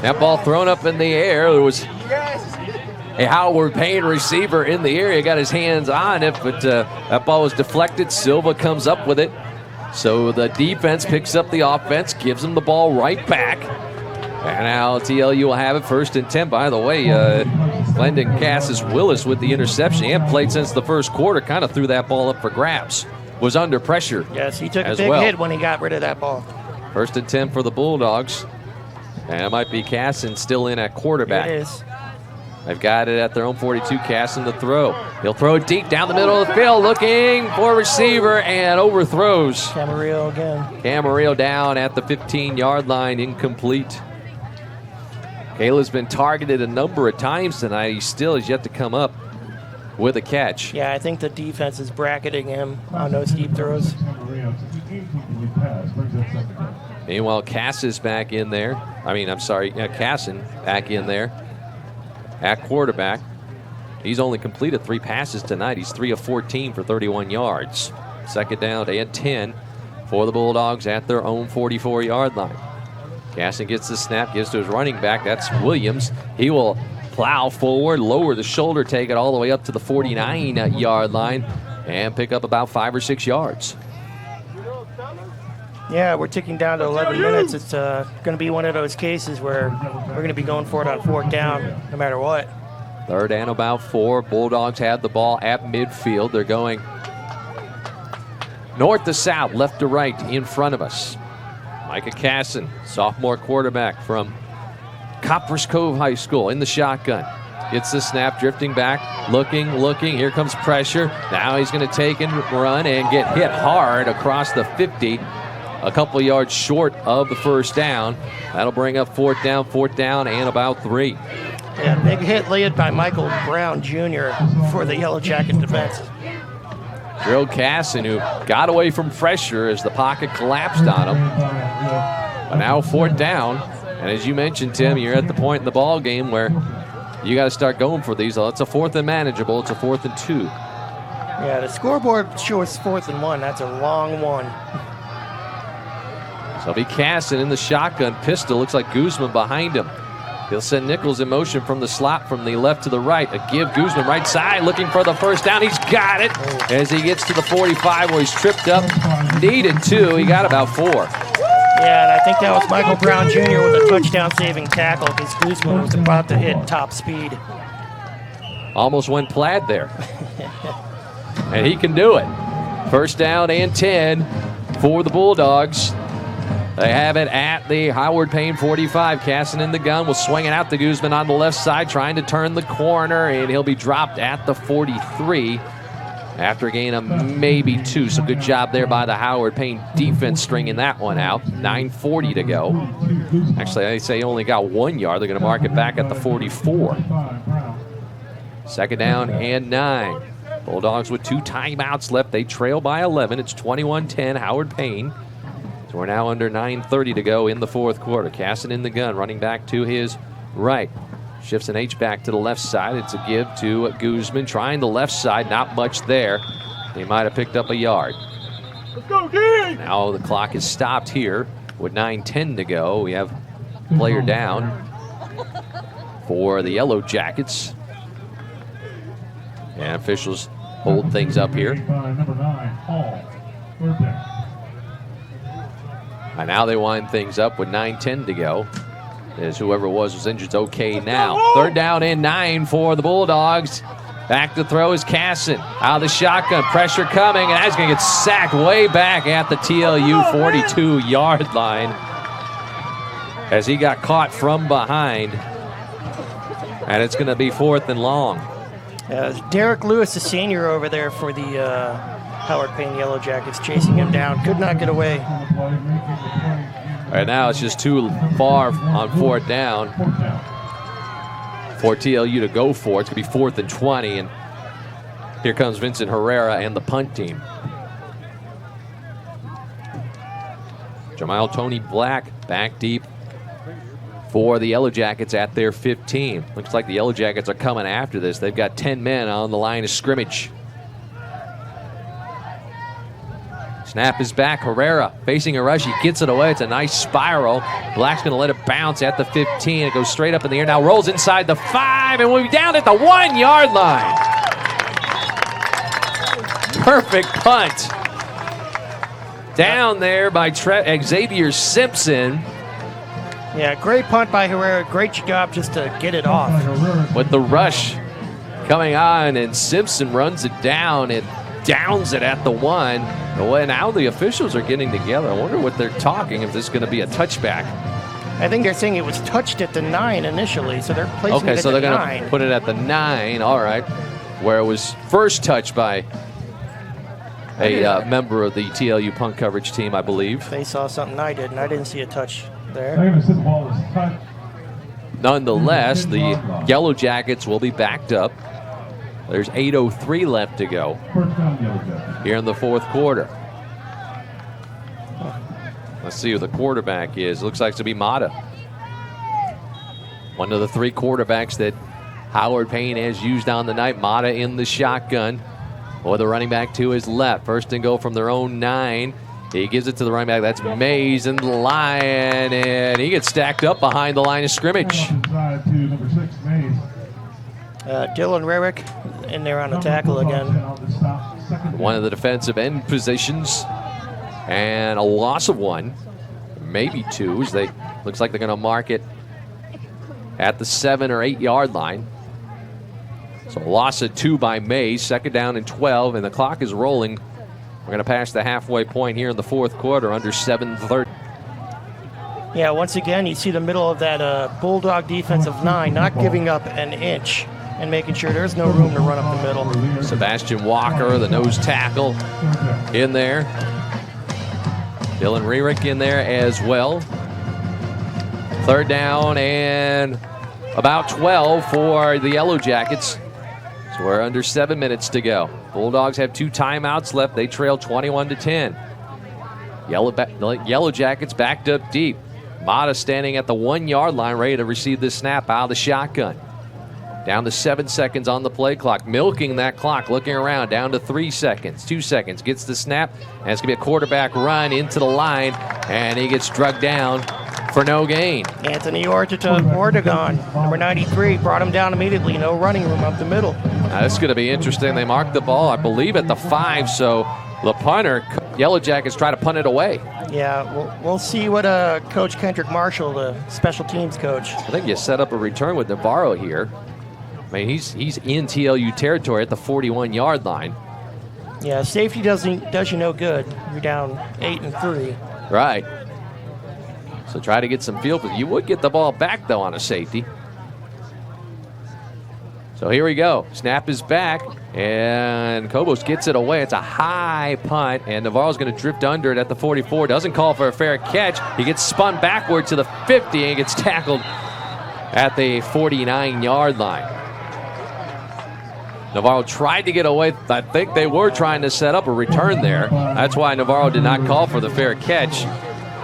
That ball thrown up in the air. There was a Howard Payne receiver in the area, got his hands on it, but that ball was deflected. Silva comes up with it. So the defense picks up the offense, gives them the ball right back. And now TLU will have it 1st and 10. By the way, Glendon Cassis Willis with the interception. He hadn't played since the first quarter, kind of threw that ball up for grabs. Was under pressure. Yes, he took a big hit when he got rid of that ball. 1st and 10 for the Bulldogs. And it might be Casson still in at quarterback. It is. They've got it at their own 42. Casson to throw. He'll throw it deep down the middle of the field, looking for a receiver and overthrows. Camarillo again. Camarillo down at the 15-yard line, incomplete. Kayla's been targeted a number of times tonight. He still has yet to come up with a catch. Yeah, I think the defense is bracketing him on those deep throws. Meanwhile, Casson back in there. Casson back in there at quarterback. He's only completed 3 passes tonight. He's 3 of 14 for 31 yards. 2nd down and 10 for the Bulldogs at their own 44-yard line. Casson gets the snap, gives to his running back. That's Williams. He will plow forward, lower the shoulder, take it all the way up to the 49-yard line, and pick up about 5 or 6 yards. Yeah, we're ticking down to 11 minutes. It's going to be one of those cases where we're going to be going for it on 4th down no matter what. 3rd and about 4. Bulldogs have the ball at midfield. They're going north to south, left to right in front of us. Micah Casson, sophomore quarterback from Coppers Cove High School, in the shotgun. Gets the snap, drifting back, looking. Here comes pressure. Now he's going to take and run and get hit hard across the 50. A couple yards short of the 1st down. That'll bring up 4th down and about 3. Yeah, big hit laid by Michael Brown Jr. for the Yellow Jacket defense. Gerald Casson, who got away from pressure as the pocket collapsed on him. But now 4th down. And as you mentioned, Tim, you're at the point in the ball game where you got to start going for these. It's a 4th and manageable. It's a 4th and 2. Yeah, the scoreboard shows 4th and 1. That's a long one. So it'll be Casson in the shotgun pistol. Looks like Guzman behind him. He'll send Nichols in motion from the slot from the left to the right. A give, Guzman right side, looking for the 1st down. He's got it as he gets to the 45 where he's tripped up. Needed 2. He got about 4. Yeah, and I think that was Michael Brown Jr. with a touchdown-saving tackle because Guzman was about to hit top speed. Almost went plaid there. And he can do it. 1st down and 10 for the Bulldogs. They have it at the Howard Payne 45. Casson in the gun will swing it out to Guzman on the left side, trying to turn the corner, and he'll be dropped at the 43 after a gain of maybe 2. So good job there by the Howard Payne defense stringing that one out. 9:40 to go. Actually, they say he only got 1 yard. They're going to mark it back at the 44. 2nd down and 9. Bulldogs with 2 timeouts left. They trail by 11. It's 21-10 Howard Payne. So we're now under 9:30 to go in the 4th quarter. Casson in the gun, running back to his right. Shifts an H-back to the left side. It's a give to Guzman, trying the left side. Not much there. He might have picked up a yard. Let's go, King! Now the clock is stopped here with 9:10 to go. We have a player down for the Yellow Jackets. And officials hold things up here. Number 9, Paul. And now they wind things up with 9:10 to go. As whoever was injured is okay now. 3rd down and 9 for the Bulldogs. Back to throw is Casson. Out of the shotgun, pressure coming, and that's going to get sacked way back at the TLU 42-yard line as he got caught from behind. And it's going to be 4th and long. Derek Lewis, the senior over there for the Howard Payne Yellow Jackets, chasing him down. Could not get away. Right now it's just too far on 4th down for TLU to go for. It's going to be 4th and 20, and here comes Vincent Herrera and the punt team. Jamal Tony Black back deep for the Yellow Jackets at their 15. Looks like the Yellow Jackets are coming after this. They've got 10 men on the line of scrimmage. Snap is back. Herrera facing a rush. He gets it away. It's a nice spiral. Black's going to let it bounce at the 15. It goes straight up in the air. Now rolls inside the 5, and we'll be down at the 1-yard line. Perfect punt. Down there by Xavier Simpson. Yeah, great punt by Herrera. Great job just to get it off. With the rush coming on, and Simpson runs it down and downs it at the 1. Well, now the officials are getting together. I wonder what they're talking, if this is going to be a touchback. I think they're saying it was touched at the 9 initially, so they're placing it at the 9. Okay, so they're going to put it at the 9, all right, where it was first touched by a member of the TLU punt coverage team, I believe. They saw something I didn't. I didn't see a touch there. Nonetheless, the Yellow Jackets will be backed up. There's 8:03 left to go here in the fourth quarter. Let's see who the quarterback is. Looks like it's to be Mata. One of the 3 quarterbacks that Howard Payne has used on the night. Mata in the shotgun. Or the running back to his left. First and goal from their own 9. He gives it to the running back. That's Mays in the line. And he gets stacked up behind the line of scrimmage. Dylan Rarick in there on the tackle again. One of the defensive end positions. And a loss of 1. Maybe 2. Looks like they're going to mark it at the 7 or 8 yard line. So a loss of 2 by Mays, second down and 12, and the clock is rolling. We're going to pass the halfway point here in the fourth quarter, under 7:30. Yeah, once again, you see the middle of that Bulldog defensive 9 not giving up an inch and making sure there's no room to run up the middle. Sebastian Walker, the nose tackle, in there. Dylan Rarick in there as well. Third down and about 12 for the Yellow Jackets. So we're under 7 minutes to go. Bulldogs have 2 timeouts left. They trail 21-10. Yellow Jackets backed up deep. Mata standing at the 1 yard line, ready to receive this snap out of the shotgun. Down to 7 seconds on the play clock. Milking that clock, looking around, down to 3 seconds. 2 seconds, gets the snap, and it's going to be a quarterback run into the line, and he gets drugged down for no gain. Anthony Ortegon, number 93, brought him down immediately. No running room up the middle. Now, this is going to be interesting. They marked the ball, I believe, at the 5, so the punter, Yellow Jackets, try to punt it away. Yeah, we'll see what Coach Kendrick Marshall, the special teams coach. I think you set up a return with Navarro here. I mean, he's in TLU territory at the 41 yard line. Yeah, safety does you no good. You're down 8-3. Right. So try to get some field. You would get the ball back, though, on a safety. So here we go. Snap is back, and Cobos gets it away. It's a high punt, and Navarro's going to drift under it at the 44. Doesn't call for a fair catch. He gets spun backward to the 50 and gets tackled at the 49 yard line. Navarro tried to get away. I think they were trying to set up a return there. That's why Navarro did not call for the fair catch.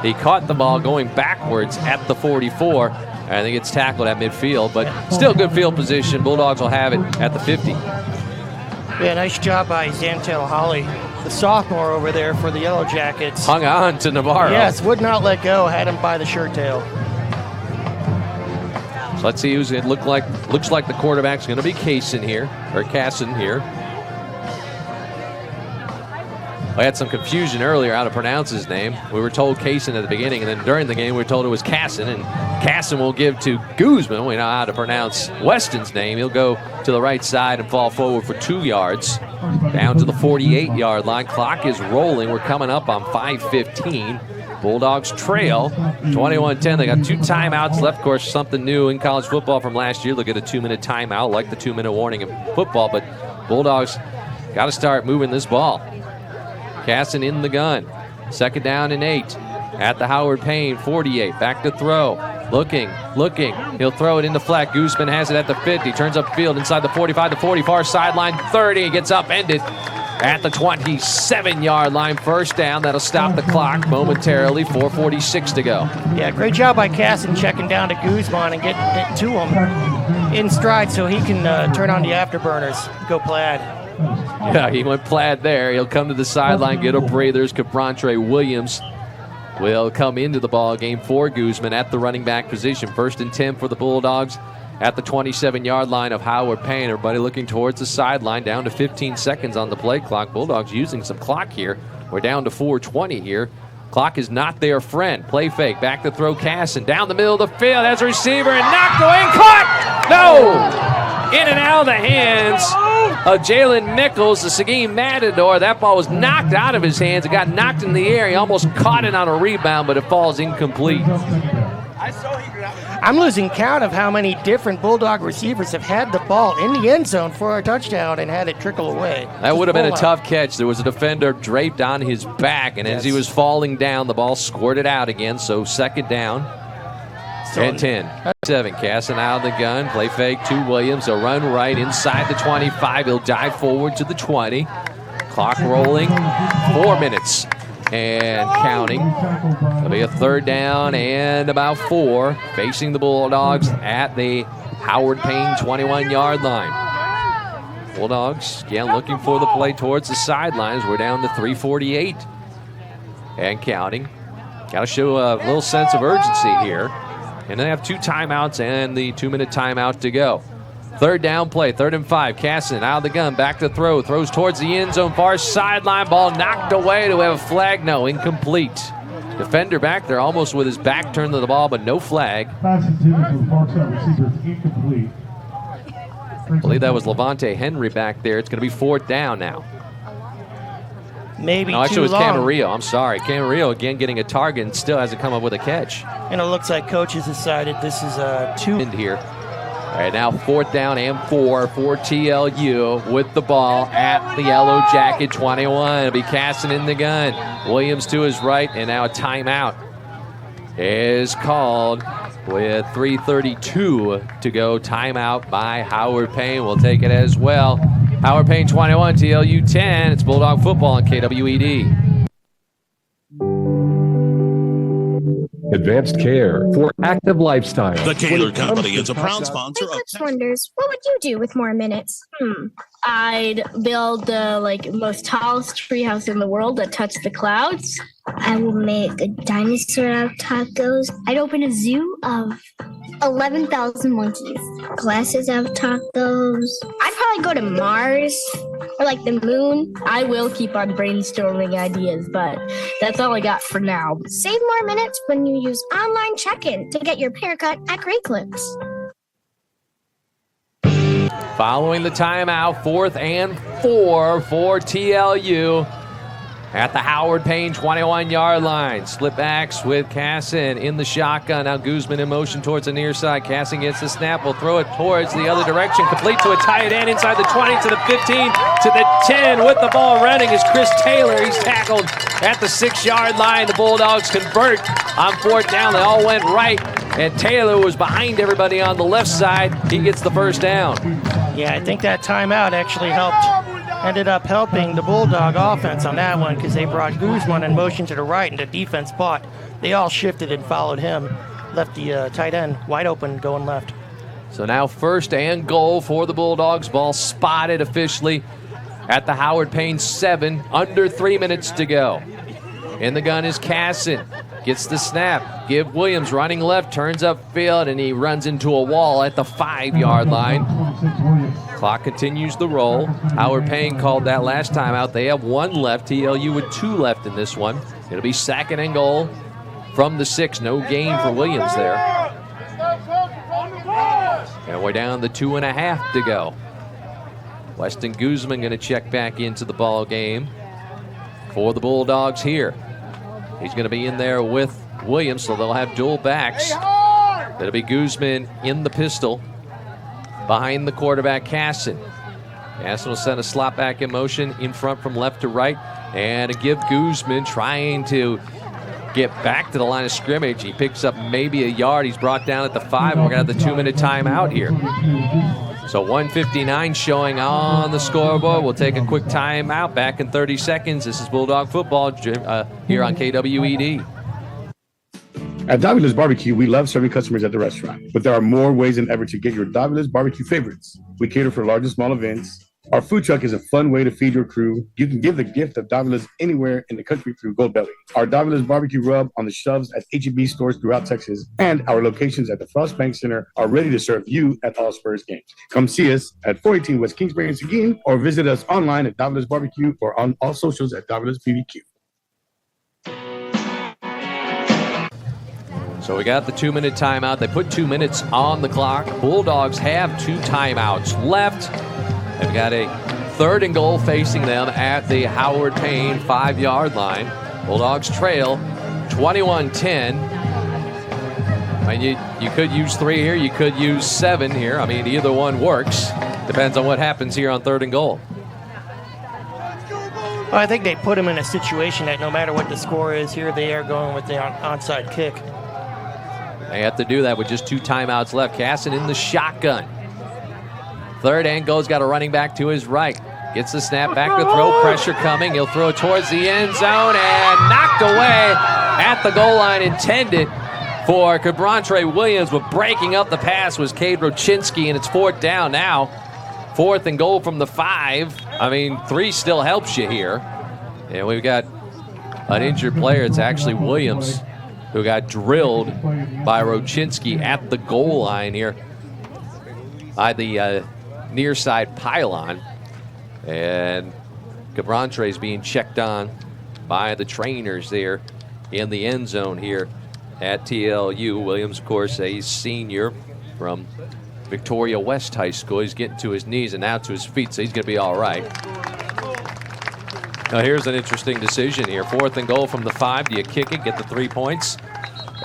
He caught the ball going backwards at the 44. I think it's tackled at midfield, but still good field position. Bulldogs will have it at the 50. Yeah, nice job by Zantel Holly, the sophomore over there for the Yellow Jackets. Hung on to Navarro. Yes, would not let go, had him by the shirt tail. So let's see who's it looks like the quarterback's going to be Casson here. I had some confusion earlier how to pronounce his name. We were told Casson at the beginning, and then during the game we were told it was Casson, and Casson will give to Guzman. We know how to pronounce Weston's name. He'll go to the right side and fall forward for 2 yards. Down to the 48 yard line. Clock is rolling. We're coming up on 5:15. Bulldogs trail 21-10. They got 2 timeouts left. Of course, something new in college football from last year. They'll get a 2-minute timeout like the 2-minute warning in football, but Bulldogs got to start moving this ball. Casson in the gun. Second down and 8 at the Howard Payne 48. Back to throw. Looking. He'll throw it into flat. Guzman has it at the 50. Turns upfield inside the 45 to 40. Far sideline 30. Gets upended at the 27 yard line. First down. That'll stop the clock momentarily. 4:46 to go. Yeah, great job by Casson checking down to Guzman and getting it to him in stride so he can turn on the afterburners. Go Plaid. Yeah, he went plaid there. He'll come to the sideline, get a breather. Caprontre Williams will come into the ball game for Guzman at the running back position. 1st and 10 for the Bulldogs at the 27-yard line of Howard Payne. Everybody looking towards the sideline, down to 15 seconds on the play clock. Bulldogs using some clock here. We're down to 4:20 here. Clock is not their friend. Play fake, back to throw Casson. Down the middle of the field as a receiver and knocked away and caught! No! In and out of the hands of Jalen Nichols, the Seguin Matador. That ball was knocked out of his hands. It got knocked in the air. He almost caught it on a rebound, but it falls incomplete. I'm losing count of how many different Bulldog receivers have had the ball in the end zone for a touchdown and had it trickle away. That would have been a tough catch. There was a defender draped on his back, and as he was falling down, the ball squirted out again. So 2nd down and 10. 7. Casson out of the gun. Play fake to Williams. A run right inside the 25. He'll dive forward to the 20. Clock rolling. 4 minutes and counting. It'll be a 3rd down and about 4, facing the Bulldogs at the Howard Payne 21-yard line. Bulldogs, again, looking for the play towards the sidelines. We're down to 3:48 and counting. Got to show a little sense of urgency here. And they have 2 timeouts and the 2-minute timeout to go. 3rd down play, 3rd and 5. Casson out of the gun, back to throw. Throws towards the end zone, far sideline. Ball knocked away. Do we have a flag? No, incomplete. Defender back there almost with his back turned to the ball, but no flag. I believe that was Levante Henry back there. It's going to be 4th down now. Maybe no, actually too it was long. Camarillo. I'm sorry. Camarillo again getting a target and still hasn't come up with a catch. And it looks like coach has decided this is a 2. In here. All right, now 4th down and 4 for TLU with the ball at the Yellow Jacket 21. It'll be Casson in the gun. Williams to his right, and now a timeout is called with 3:32 to go. Timeout by Howard Payne. We'll take it as well. Howard Payne 21, TLU 10. It's Bulldog football on KWED. Advanced care for active lifestyle. The Kaler Company is a proud sponsor of Eclipse Wonders. What would you do with more minutes? I'd build the most tallest treehouse in the world that touched the clouds. I will make a dinosaur out of tacos. I'd open a zoo of 11,000 monkeys. Glasses out of tacos. I'd probably go to Mars or the moon. I will keep on brainstorming ideas, but that's all I got for now. Save more minutes when you use online check-in to get your haircut at Great Clips. Following the timeout, 4th and 4 for TLU at the Howard Payne 21-yard line. Split backs with Casson in the shotgun. Now Guzman in motion towards the near side. Casson gets the snap. Will throw it towards the other direction. Complete to a tight end inside the 20 to the 15 to the 10. With the ball running is Chris Taylor. He's tackled at the 6-yard line. The Bulldogs convert on 4th down. They all went right, and Taylor was behind everybody on the left side. He gets the 1st down. Yeah, I think that timeout actually ended up helping the Bulldog offense on that one because they brought Guzman in motion to the right and the defense bought. They all shifted and followed him. Left the tight end wide open going left. So now 1st and goal for the Bulldogs. Ball spotted officially at the Howard Payne 7. Under 3 minutes to go. In the gun is Casson. Gets the snap. Give Williams running left. Turns upfield, and he runs into a wall at the 5-yard line. Clock continues the roll. Howard Payne called that last time out. They have 1 left. TLU with 2 left in this one. It'll be 2nd and goal from the 6. No gain for Williams there. And we're down to 2.5 to go. Weston Guzman going to check back into the ball game for the Bulldogs here. He's going to be in there with Williams, so they'll have dual backs. That'll be Guzman in the pistol behind the quarterback, Casson. Casson will send a slot back in motion in front from left to right, and a give Guzman trying to get back to the line of scrimmage. He picks up maybe a yard. He's brought down at the 5. We're going to have the 2-minute timeout here. So 1:59 showing on the scoreboard. We'll take a quick timeout. Back in 30 seconds. This is Bulldog football here on KWED. At Davila's Barbecue, we love serving customers at the restaurant, but there are more ways than ever to get your Davila's barbecue favorites. We cater for large and small events. Our food truck is a fun way to feed your crew. You can give the gift of Davila's anywhere in the country through Gold Belly. Our Davila's barbecue rub on the shelves at H-E-B stores throughout Texas, and our locations at the Frost Bank Center are ready to serve you at all Spurs games. Come see us at 418 West Kingsbury in Seguin, or visit us online at Davila's Barbecue or on all socials at Davila's BBQ. So we got the 2-minute timeout. They put 2 minutes on the clock. Bulldogs have 2 timeouts left. They've got a 3rd and goal facing them at the Howard Payne 5-yard line. Bulldogs trail 21-10. I mean, you could use 3 here. You could use 7 here. I mean, either one works. Depends on what happens here on 3rd and goal. Well, I think they put them in a situation that no matter what the score is here, they are going with the onside kick. They have to do that with just 2 timeouts left. Casson in the shotgun. 3rd and goal's got a running back to his right. Gets the snap back to throw. Pressure coming. He'll throw towards the end zone and knocked away at the goal line. Intended for Cabrantre Williams, but breaking up the pass was Cade Rochinski, and it's 4th down now. 4th and goal from the 5. I mean, 3 still helps you here. And we've got an injured player. It's actually Williams, who got drilled by Rochinski at the goal line here by the near side pylon. And Cabrantre is being checked on by the trainers there in the end zone here at TLU. Williams, of course, a senior from Victoria West High School. He's getting to his knees and now to his feet, so he's going to be all right. Now here's an interesting decision here. 4th and goal from the 5. Do you kick it, get the 3 points?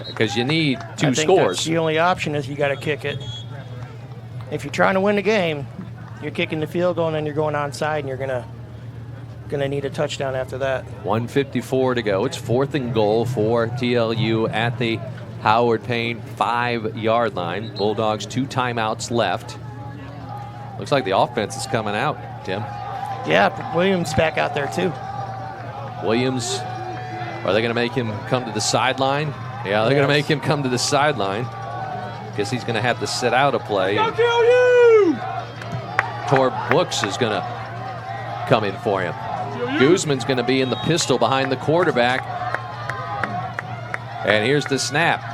Because you need 2 scores. That's the only option is you got to kick it. If you're trying to win the game, you're kicking the field goal and then you're going onside, and you're gonna need a touchdown after that. 1:54 to go. It's 4th and goal for TLU at the Howard Payne 5-yard line. Bulldogs 2 timeouts left. Looks like the offense is coming out, Tim. Yeah, Williams back out there too. Williams, are they going to make him come to the sideline? Yeah, they're going to make him come to the sideline. Guess he's going to have to sit out a play. Tor Brooks is going to come in for him. Guzman's going to be in the pistol behind the quarterback. And here's the snap.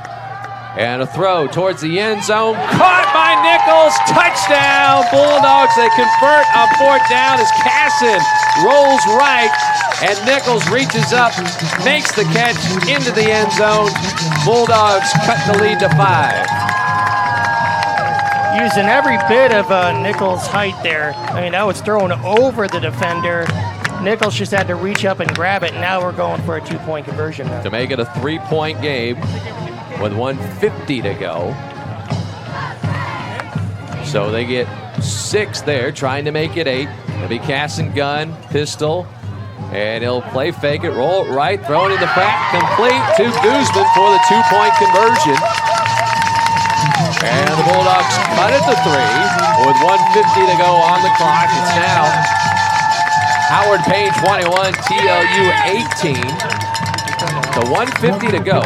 And a throw towards the end zone. Caught by Nichols. Touchdown, Bulldogs. They convert on 4th down as Casson rolls right. And Nichols reaches up, makes the catch into the end zone. Bulldogs cut the lead to 5. Using every bit of Nichols' height there. I mean, that was thrown over the defender. Nichols just had to reach up and grab it. Now we're going for a 2-point conversion now. To make it a 3-point game with 1:50 to go. So they get 6 there, trying to make it 8. It'll be Casson gun, pistol, and he'll play fake it, roll it right, throw it in the back, complete to Guzman for the 2-point conversion. And the Bulldogs cut it to 3 with 1:50 to go on the clock. It's now Howard Payne 21, TLU 18. So 1:50 to go.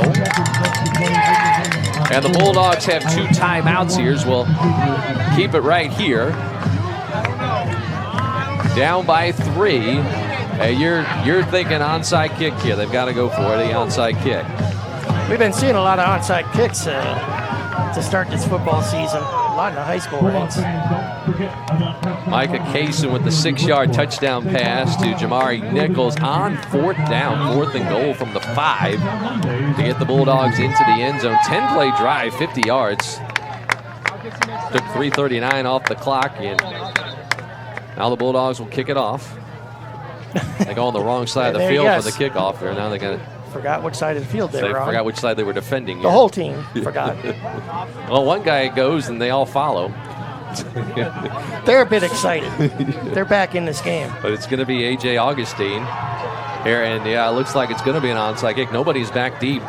And the Bulldogs have 2 timeouts here, so we'll keep it right here. Down by 3. You're thinking onside kick here. They've got to go for the onside kick. We've been seeing a lot of onside kicks to start this football season. A lot in the high school ranks. Micah Kaysen with the 6-yard touchdown pass to Jamari Nichols on 4th down, 4th and goal from the 5 to get the Bulldogs into the end zone. 10-play drive, 50 yards. Took 3:39 off the clock, and now the Bulldogs will kick it off. They go on the wrong side of the field for the kickoff there. Now they got to. Forgot which side of the field they were on. Forgot which side they were defending. The whole team forgot. Well, one guy goes and they all follow. They're a bit excited. They're back in this game. But it's going to be A.J. Augustine here, and yeah, it looks like it's going to be an onside kick. Nobody's back deep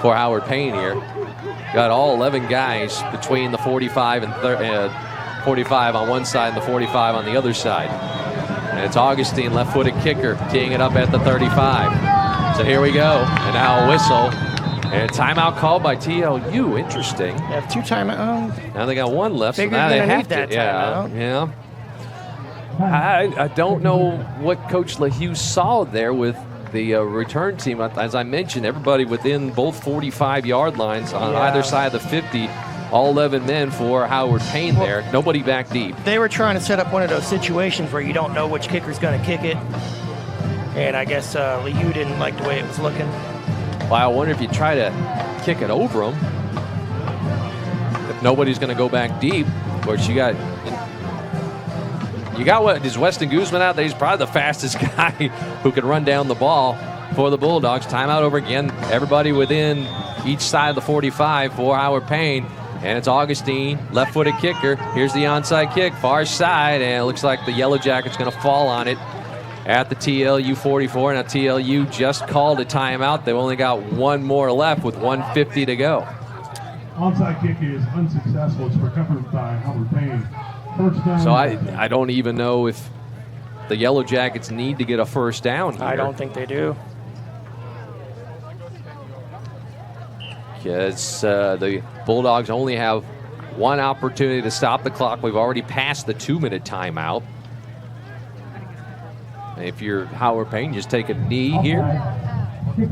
for Howard Payne here. Got all 11 guys between the 45 and 45 on one side and the 45 on the other side. And it's Augustine, left-footed kicker, teeing it up at the 35. So here we go, and now a whistle. And a timeout called by TLU. Interesting. They have 2 timeouts. Now they got 1 left, so now they have to. Yeah. I don't know what Coach Lehu saw there with the return team. As I mentioned, everybody within both 45-yard lines on either side of the 50. All 11 men for Howard Payne there. Nobody back deep. They were trying to set up one of those situations where you don't know which kicker's going to kick it. And I guess Lehu didn't like the way it was looking. Well, I wonder if you try to kick it over him. If nobody's going to go back deep, of course you got what is Weston Guzman out there? He's probably the fastest guy who can run down the ball for the Bulldogs. Timeout over again. Everybody within each side of the 45 for Howard Payne. And it's Augustine, left-footed kicker. Here's the onside kick, far side, and it looks like the Yellow Jacket's going to fall on it at the TLU 44. Now TLU just called a timeout. They've only got one more left with 1:50 to go. Onside kick is unsuccessful. It's recovered by Howard Payne. First down. So I don't even know if the Yellow Jackets need to get a first down here. I don't think they do. Because the Bulldogs only have one opportunity to stop the clock. We've already passed the 2-minute timeout. And if you're Howard Payne, just take a knee here. There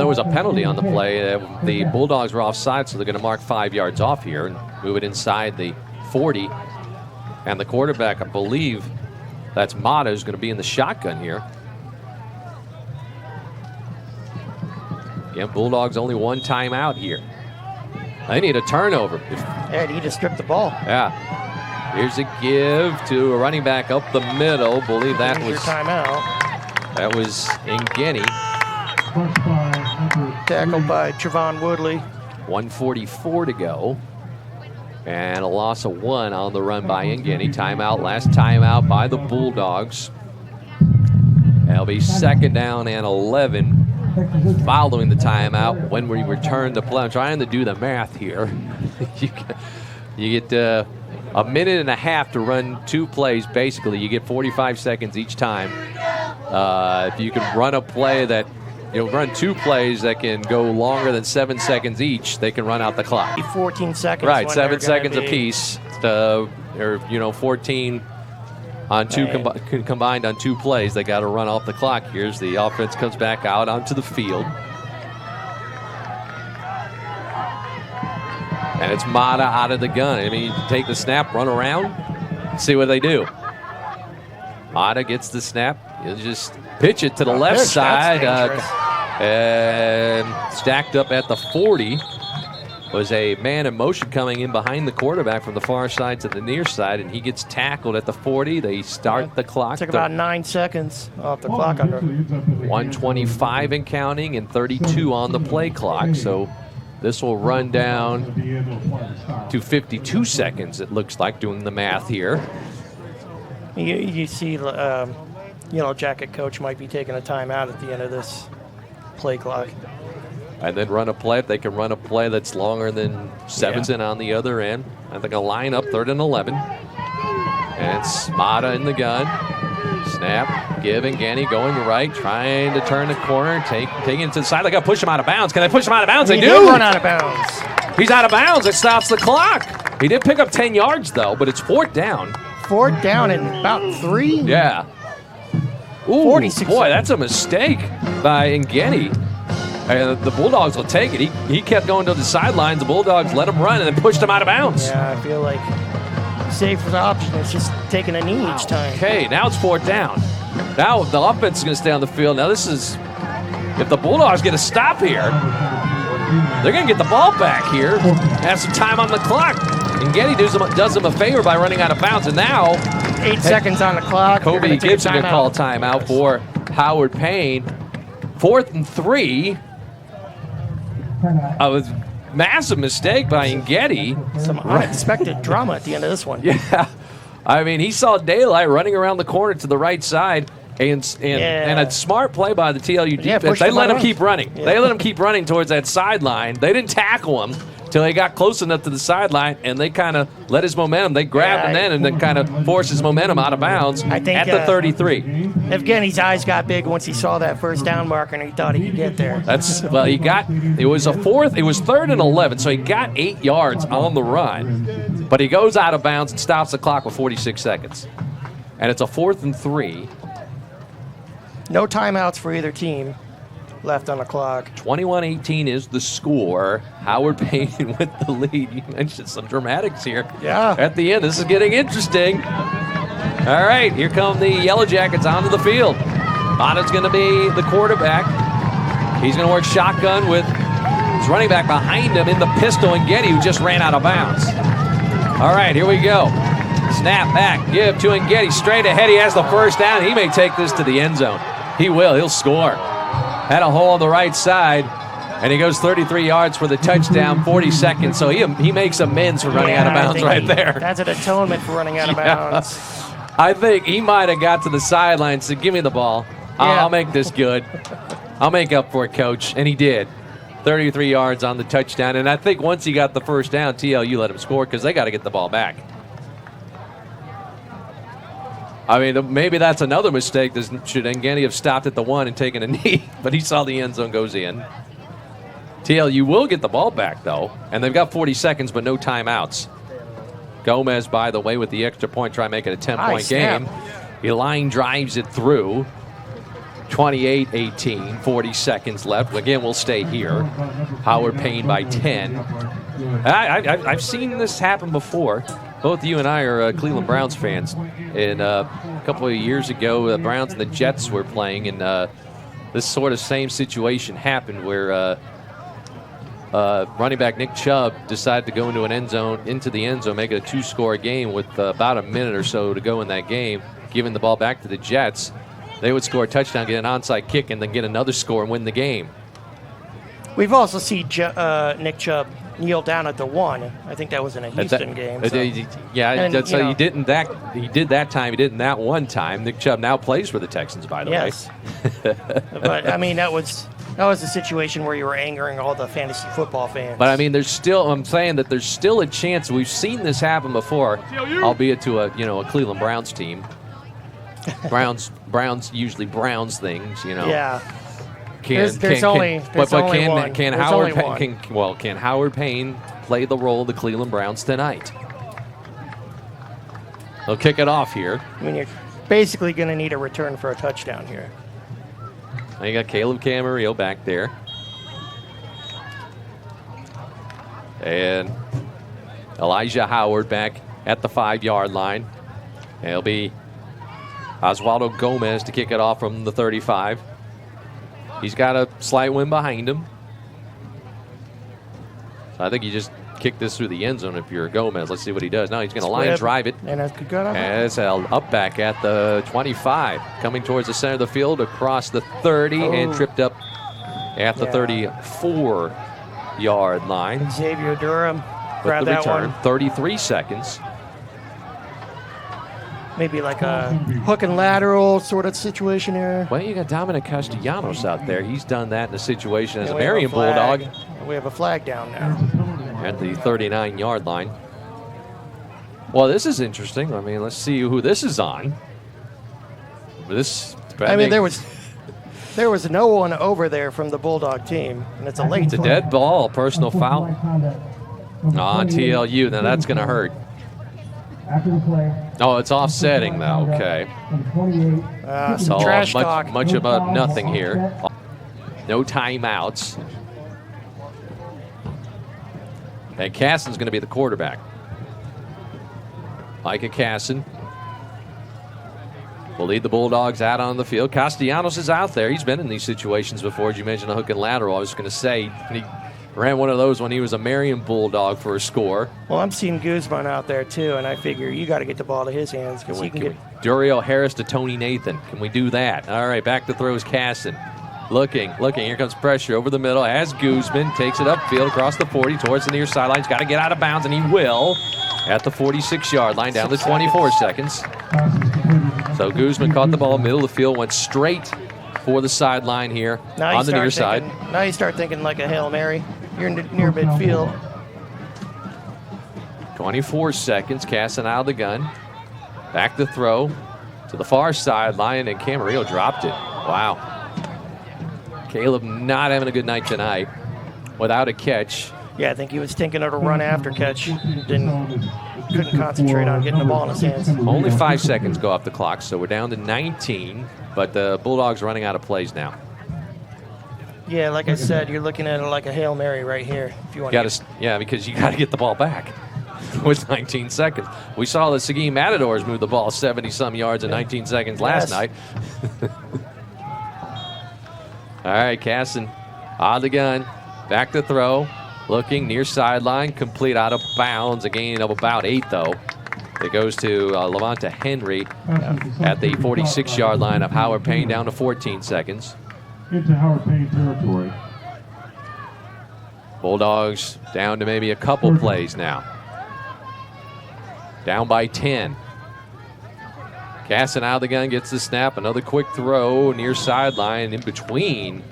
was a penalty on the play. The Bulldogs were offside, so they're going to mark 5 yards off here and move it inside the 40. And the quarterback, I believe, that's Mata, is going to be in the shotgun here. Again, Bulldogs only one timeout here. They need a turnover. They need to strip the ball. Yeah. Here's a give to a running back up the middle. Believe that was timeout. That was Ngeni. Tackled by Trevon Woodley. 1:44 to go. And a loss of 1 on the run by Ngeni. Timeout, last timeout by the Bulldogs. That'll be 2nd down and 11. Following the timeout when we return to play. I'm trying to do the math here. you get a minute and a half to run 2 plays, basically. You get 45 seconds each time. If you can run a play that, run 2 plays that can go longer than 7 seconds each, they can run out the clock. 14 seconds. Right, 7 seconds apiece. Or 14 on 2 combined on 2 plays. They got to run off the clock. Here's the offense comes back out onto the field. And it's Mata out of the gun. I mean, you take the snap, run around, see what they do. Mata gets the snap. He'll just pitch it to the left side. And stacked up at the 40. Was a man in motion coming in behind the quarterback from the far side to the near side, and he gets tackled at the 40. They start the clock. Took about 9 seconds off the clock. 1:25 and counting, and 32 on the play clock. So this will run down to 52 seconds, it looks like, doing the math here. You see, Yellow Jacket coach might be taking a timeout at the end of this play clock. And then run a play. If they can run a play that's longer than 7's in on the other end. I think a line up, 3rd and 11. And it's Mata in the gun. Snap, give Ngeni going right, trying to turn the corner, taking it to the side. They got to push him out of bounds. Can they push him out of bounds? They do. Run out of bounds. He's out of bounds. It stops the clock. He did pick up 10 yards, though, but it's 4th down. 4th down and about 3? Yeah. Ooh, 46. Boy, that's a mistake by Ngeni. The Bulldogs will take it. He kept going to the sidelines. The Bulldogs let him run and then pushed him out of bounds. Yeah, I feel like safer option is just taking a knee each time. Okay, now it's 4th down. Now the offense is going to stay on the field. Now this is, if the Bulldogs get a stop here, they're going to get the ball back here. Have some time on the clock. And Ngeni does them a favor by running out of bounds. And now 8 seconds on the clock. Kobe Gibson going to call a timeout for Howard Payne. 4th and 3. A massive mistake by Ngeni. Some unexpected drama at the end of this one. Yeah. I mean, he saw daylight running around the corner to the right side, and a smart play by the TLU defense. They let him keep running. Yeah. They let him keep running towards that sideline. They didn't tackle him. till he got close enough to the sideline, and they kind of let his momentum. They grabbed him and then kind of forced his momentum out of bounds at the 33. Evgeny's eyes got big once he saw that first down marker, and he thought he could get there. It was a fourth. It was 3rd and 11, so he got 8 yards on the run. But he goes out of bounds and stops the clock with 46 seconds. And it's a 4th and 3. No timeouts for either team left on the clock. 21-18 is the score. Howard Payne with the lead. You mentioned some dramatics here. Yeah. At the end, this is getting interesting. All right, here come the Yellow Jackets onto the field. Otto's going to be the quarterback. He's going to work shotgun with his running back behind him in the pistol, and Getty, who just ran out of bounds. All right, here we go. Snap back, give to Getty straight ahead. He has the first down. He may take this to the end zone. He will. He'll score. Had a hole on the right side, and he goes 33 yards for the touchdown, 40 seconds. So he makes amends for running out of bounds right there. That's an atonement for running out of bounds. I think he might have got to the sideline and said, give me the ball. I'll make this good. I'll make up for it, Coach. And he did. 33 yards on the touchdown. And I think once he got the first down, TLU let him score because they got to get the ball back. I mean, maybe that's another mistake. Should Ngeni have stopped at the 1 and taken a knee? But he saw the end zone goes in. TLU will get the ball back, though. And they've got 40 seconds, but no timeouts. Gomez, by the way, with the extra point, try to make it a 10-point game. Elaine drives it through. 28-18, 40 seconds left. Again, we'll stay here. Howard Payne by 10. I've seen this happen before. Both you and I are Cleveland Browns fans. And a couple of years ago, the Browns and the Jets were playing, and this sort of same situation happened where running back Nick Chubb decided to go into the end zone, make it a 2-score game with about a minute or so to go in that game, giving the ball back to the Jets. They would score a touchdown, get an onside kick, and then get another score and win the game. We've also seen Nick Chubb kneel down at the 1. I think that was in a Houston game. So. He did that time. He did in that one time. Nick Chubb now plays for the Texans, by the way. But I mean, that was a situation where you were angering all the fantasy football fans. But I mean, I'm saying that there's still a chance. We've seen this happen before, albeit to a Cleveland Browns team. Browns usually Browns things, Yeah. Can Howard Payne play the role of the Cleveland Browns tonight? They'll kick it off here. I mean, you're basically going to need a return for a touchdown here. Now you got Caleb Camarillo back there. And Elijah Howard back at the 5-yard line. And it'll be Oswaldo Gomez to kick it off from the 35. He's got a slight wind behind him. So I think you just kick this through the end zone if you're Gomez. Let's see what he does. Now he's going to line drive it. And that's good. As held up back at the 25. Coming towards the center of the field across the 30 and tripped up at the 34-yard line. Xavier Durham grabbed that one. 33 seconds. Maybe like a hook and lateral sort of situation here. Well, you got Dominic Castellanos out there. He's done that in a situation as a Marion Bulldog. We have a flag down now. At the 39-yard line. Well, this is interesting. I mean, let's see who this is on. There was no one over there from the Bulldog team, and it's a late. It's a dead ball, personal foul on TLU. Now that's going to hurt. After the play. Oh, it's offsetting though. Okay. So trash talk. Much about nothing here. No timeouts. And Caston's going to be the quarterback. Micah Caston will lead the Bulldogs out on the field. Castellanos is out there. He's been in these situations before. As you mentioned, a hook and lateral. I was going to say he ran one of those when he was a Marion Bulldog for a score. Well, I'm seeing Guzman out there too, and I figure you got to get the ball to his hands because he can get. Duriel Harris to Tony Nathan. Can we do that? All right, back to throws Caston. Looking. Here comes pressure over the middle as Guzman takes it upfield across the 40 towards the near sideline. He's got to get out of bounds, and he will at the 46-yard line down to 24 seconds. So Guzman caught the ball middle of the field, went straight for the sideline here on the near side. Now you start thinking like a Hail Mary. You're near midfield. 24 seconds. Casson out of the gun. Back to throw to the far sideline, and Camarillo dropped it. Wow. Caleb not having a good night tonight without a catch. Yeah, I think he was thinking of a run after catch. Couldn't concentrate on getting the ball in his hands. Only 5 seconds go off the clock, so we're down to 19, but the Bulldogs running out of plays now. Yeah, like I said, you're looking at it like a Hail Mary right here. If you want because you got to get the ball back with 19 seconds. We saw the Seguin Matadors move the ball 70-some yards in 19 seconds last night. All right, Casson on the gun, back to throw, looking near sideline, complete out of bounds, a gain of about 8, though. It goes to Levanta Henry at the 46-yard line of Howard Payne, down to 14 seconds. Into Howard Payne territory. Bulldogs down to maybe a couple plays now. Down by 10. Casson out of the gun, gets the snap. Another quick throw near sideline in between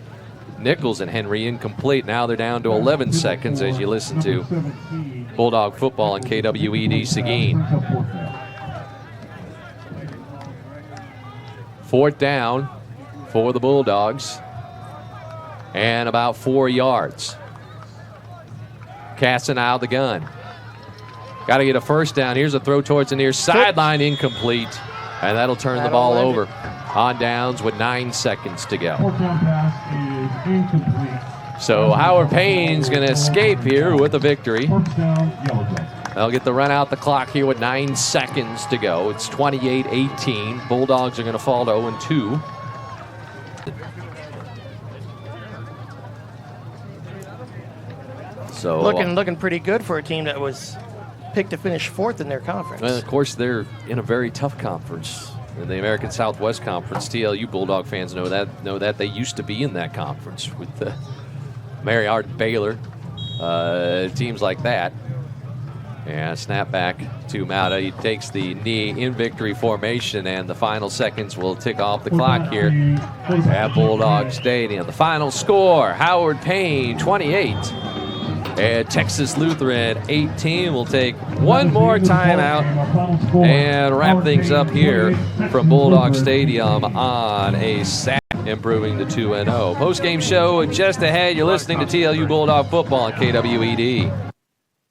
Nichols and Henry, incomplete. Now they're down to 11 seconds as you listen to Bulldog football on KWED Seguin. 4th down for the Bulldogs. And about 4 yards. Casson out of the gun. Got to get a first down. Here's a throw towards the near sideline, incomplete. And that'll turn the ball over. On downs with 9 seconds to go. 4th down pass is incomplete. So Howard Payne's going to escape here with a victory. 4th down, Yellow. They'll get the run out the clock here with 9 seconds to go. It's 28-18. Bulldogs are going to fall to 0-2. So looking pretty good for a team that was picked to finish 4th in their conference. Well, of course, they're in a very tough conference. In the American Southwest Conference, TLU Bulldog fans know that. They used to be in that conference with the Mariart, Baylor, teams like that. And snap back to Mauda. He takes the knee in victory formation, and the final seconds will tick off the clock here at Bulldog Stadium. The final score, Howard Payne 28. And Texas Lutheran 18. We'll take one more timeout and wrap things up here from Bulldog Stadium on a Saturday, improving to 2-0. Post-game show just ahead. You're listening to TLU Bulldog football on KWED.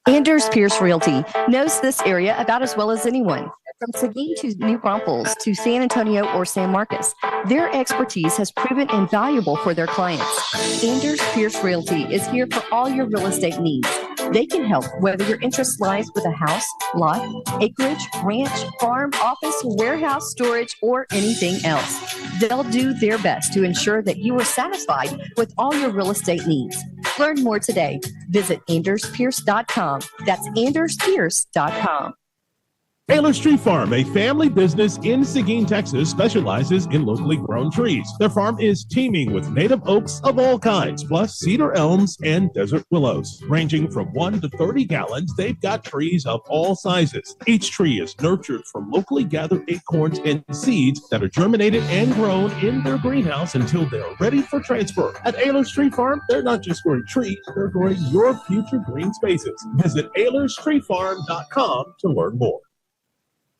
Anders Pierce Realty knows this area about as well as anyone. From Seguin to New Braunfels to San Antonio or San Marcos, their expertise has proven invaluable for their clients. Anders Pierce Realty is here for all your real estate needs. They can help whether your interest lies with a house, lot, acreage, ranch, farm, office, warehouse, storage, or anything else. They'll do their best to ensure that you are satisfied with all your real estate needs. Learn more today. Visit AndersPierce.com. That's AndersPierce.com. Taylor's Tree Farm, a family business in Seguin, Texas, specializes in locally grown trees. Their farm is teeming with native oaks of all kinds, plus cedar elms and desert willows. Ranging from 1 to 30 gallons, they've got trees of all sizes. Each tree is nurtured from locally gathered acorns and seeds that are germinated and grown in their greenhouse until they're ready for transfer. At Taylor's Tree Farm, they're not just growing trees, they're growing your future green spaces. Visit AylersTreeFarm.com to learn more.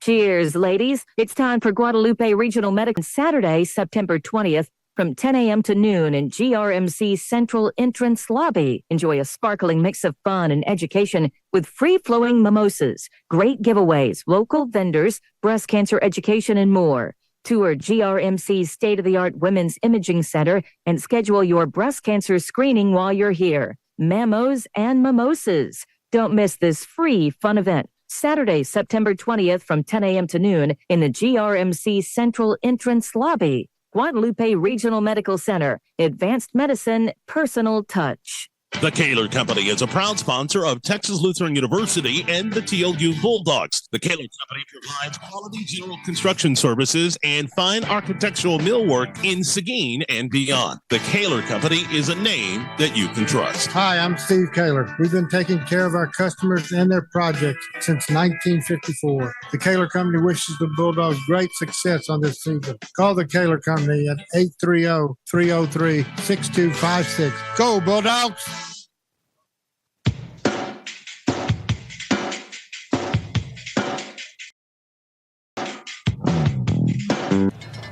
Cheers, ladies. It's time for Guadalupe Regional Medical Saturday, September 20th from 10 a.m. to noon in GRMC Central Entrance Lobby. Enjoy a sparkling mix of fun and education with free-flowing mimosas, great giveaways, local vendors, breast cancer education, and more. Tour GRMC's state-of-the-art Women's Imaging Center and schedule your breast cancer screening while you're here. Mamos and mimosas. Don't miss this free fun event. Saturday, September 20th from 10 a.m. to noon in the GRMC Central Entrance Lobby. Guadalupe Regional Medical Center. Advanced medicine, personal touch. The Kaler Company is a proud sponsor of Texas Lutheran University and the TLU Bulldogs. The Kaler Company provides quality general construction services and fine architectural millwork in Seguin and beyond. The Kaler Company is a name that you can trust. Hi, I'm Steve Kaler. We've been taking care of our customers and their projects since 1954. The Kaler Company wishes the Bulldogs great success on this season. Call the Kaler Company at 830-303-6256. Go, Bulldogs!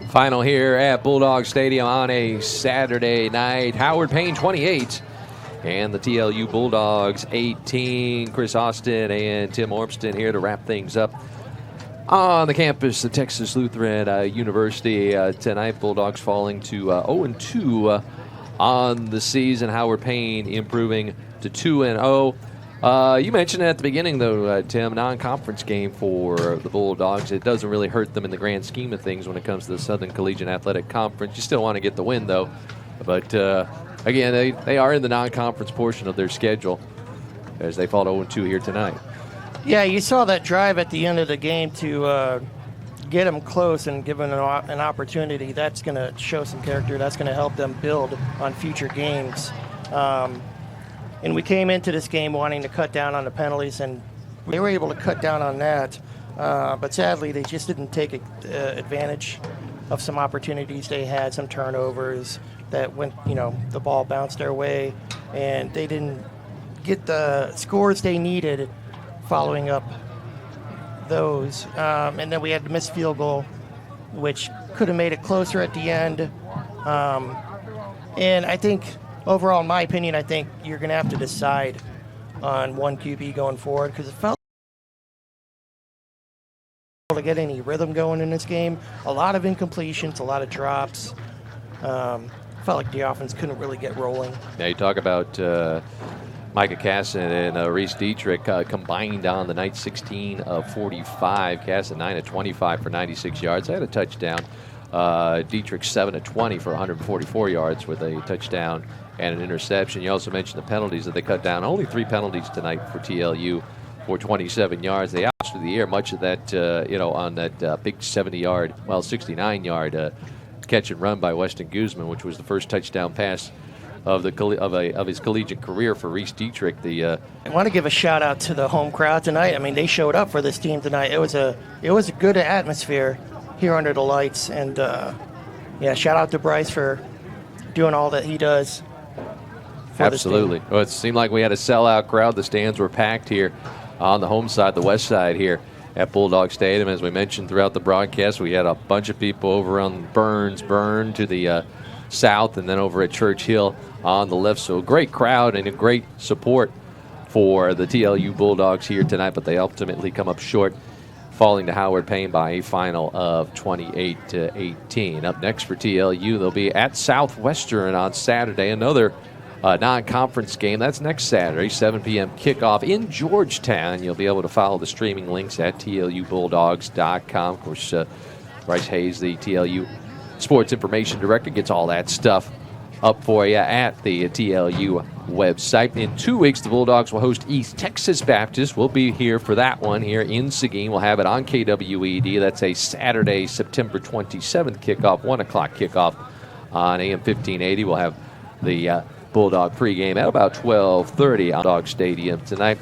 Final here at Bulldog Stadium on a Saturday night. Howard Payne 28 and the TLU Bulldogs 18. Chris Austin and Tim Ormston here to wrap things up on the campus of Texas Lutheran University tonight. Bulldogs falling to 0-2 on the season. Howard Payne improving to 2-0. You mentioned at the beginning, though, Tim, non-conference game for the Bulldogs. It doesn't really hurt them in the grand scheme of things when it comes to the Southern Collegiate Athletic Conference. You still want to get the win, though. But, again, they are in the non-conference portion of their schedule as they fall 0-2 here tonight. Yeah, you saw that drive at the end of the game to get them close and give them an opportunity. That's going to show some character. That's going to help them build on future games. And we came into this game wanting to cut down on the penalties, and they were able to cut down on that. But sadly, they just didn't take advantage of some opportunities they had, some turnovers that went, the ball bounced their way, and they didn't get the scores they needed following up those. And then we had the missed field goal, which could have made it closer at the end. And I think, overall, in my opinion, I think you're going to have to decide on one QB going forward, because it felt to get any rhythm going in this game. A lot of incompletions, a lot of drops. Felt like the offense couldn't really get rolling. Yeah, you talk about Micah Casson and Reese Dietrich combined on the night, 16 of 45. Casson 9 of 25 for 96 yards. They had a touchdown. Dietrich 7 of 20 for 144 yards with a touchdown and an interception. You also mentioned the penalties that they cut down. Only 3 penalties tonight for TLU for 27 yards. They out through the air much of that, on that big 69-yard catch and run by Weston Guzman, which was the first touchdown pass of his collegiate career for Reese Dietrich. I want to give a shout out to the home crowd tonight. I mean, they showed up for this team tonight. It was a good atmosphere here under the lights, and shout out to Bryce for doing all that he does. Absolutely. Well, it seemed like we had a sellout crowd. The stands were packed here on the home side, the west side here at Bulldog Stadium. As we mentioned throughout the broadcast, we had a bunch of people over on Burn to the south, and then over at Church Hill on the left. So a great crowd and a great support for the TLU Bulldogs here tonight, but they ultimately come up short, falling to Howard Payne by a final of 28-18. Up next for TLU, they'll be at Southwestern on Saturday, another non-conference game. That's next Saturday, 7 p.m. kickoff in Georgetown. You'll be able to follow the streaming links at TLUBulldogs.com. Of course, Bryce Hayes, the TLU Sports Information Director, gets all that stuff up for you at the TLU website. In 2 weeks, the Bulldogs will host East Texas Baptist. We'll be here for that one here in Seguin. We'll have it on KWED. That's a Saturday, September 27th kickoff, 1 o'clock kickoff on AM 1580. We'll have the Bulldog pregame at about 12:30 on Bulldog Stadium tonight.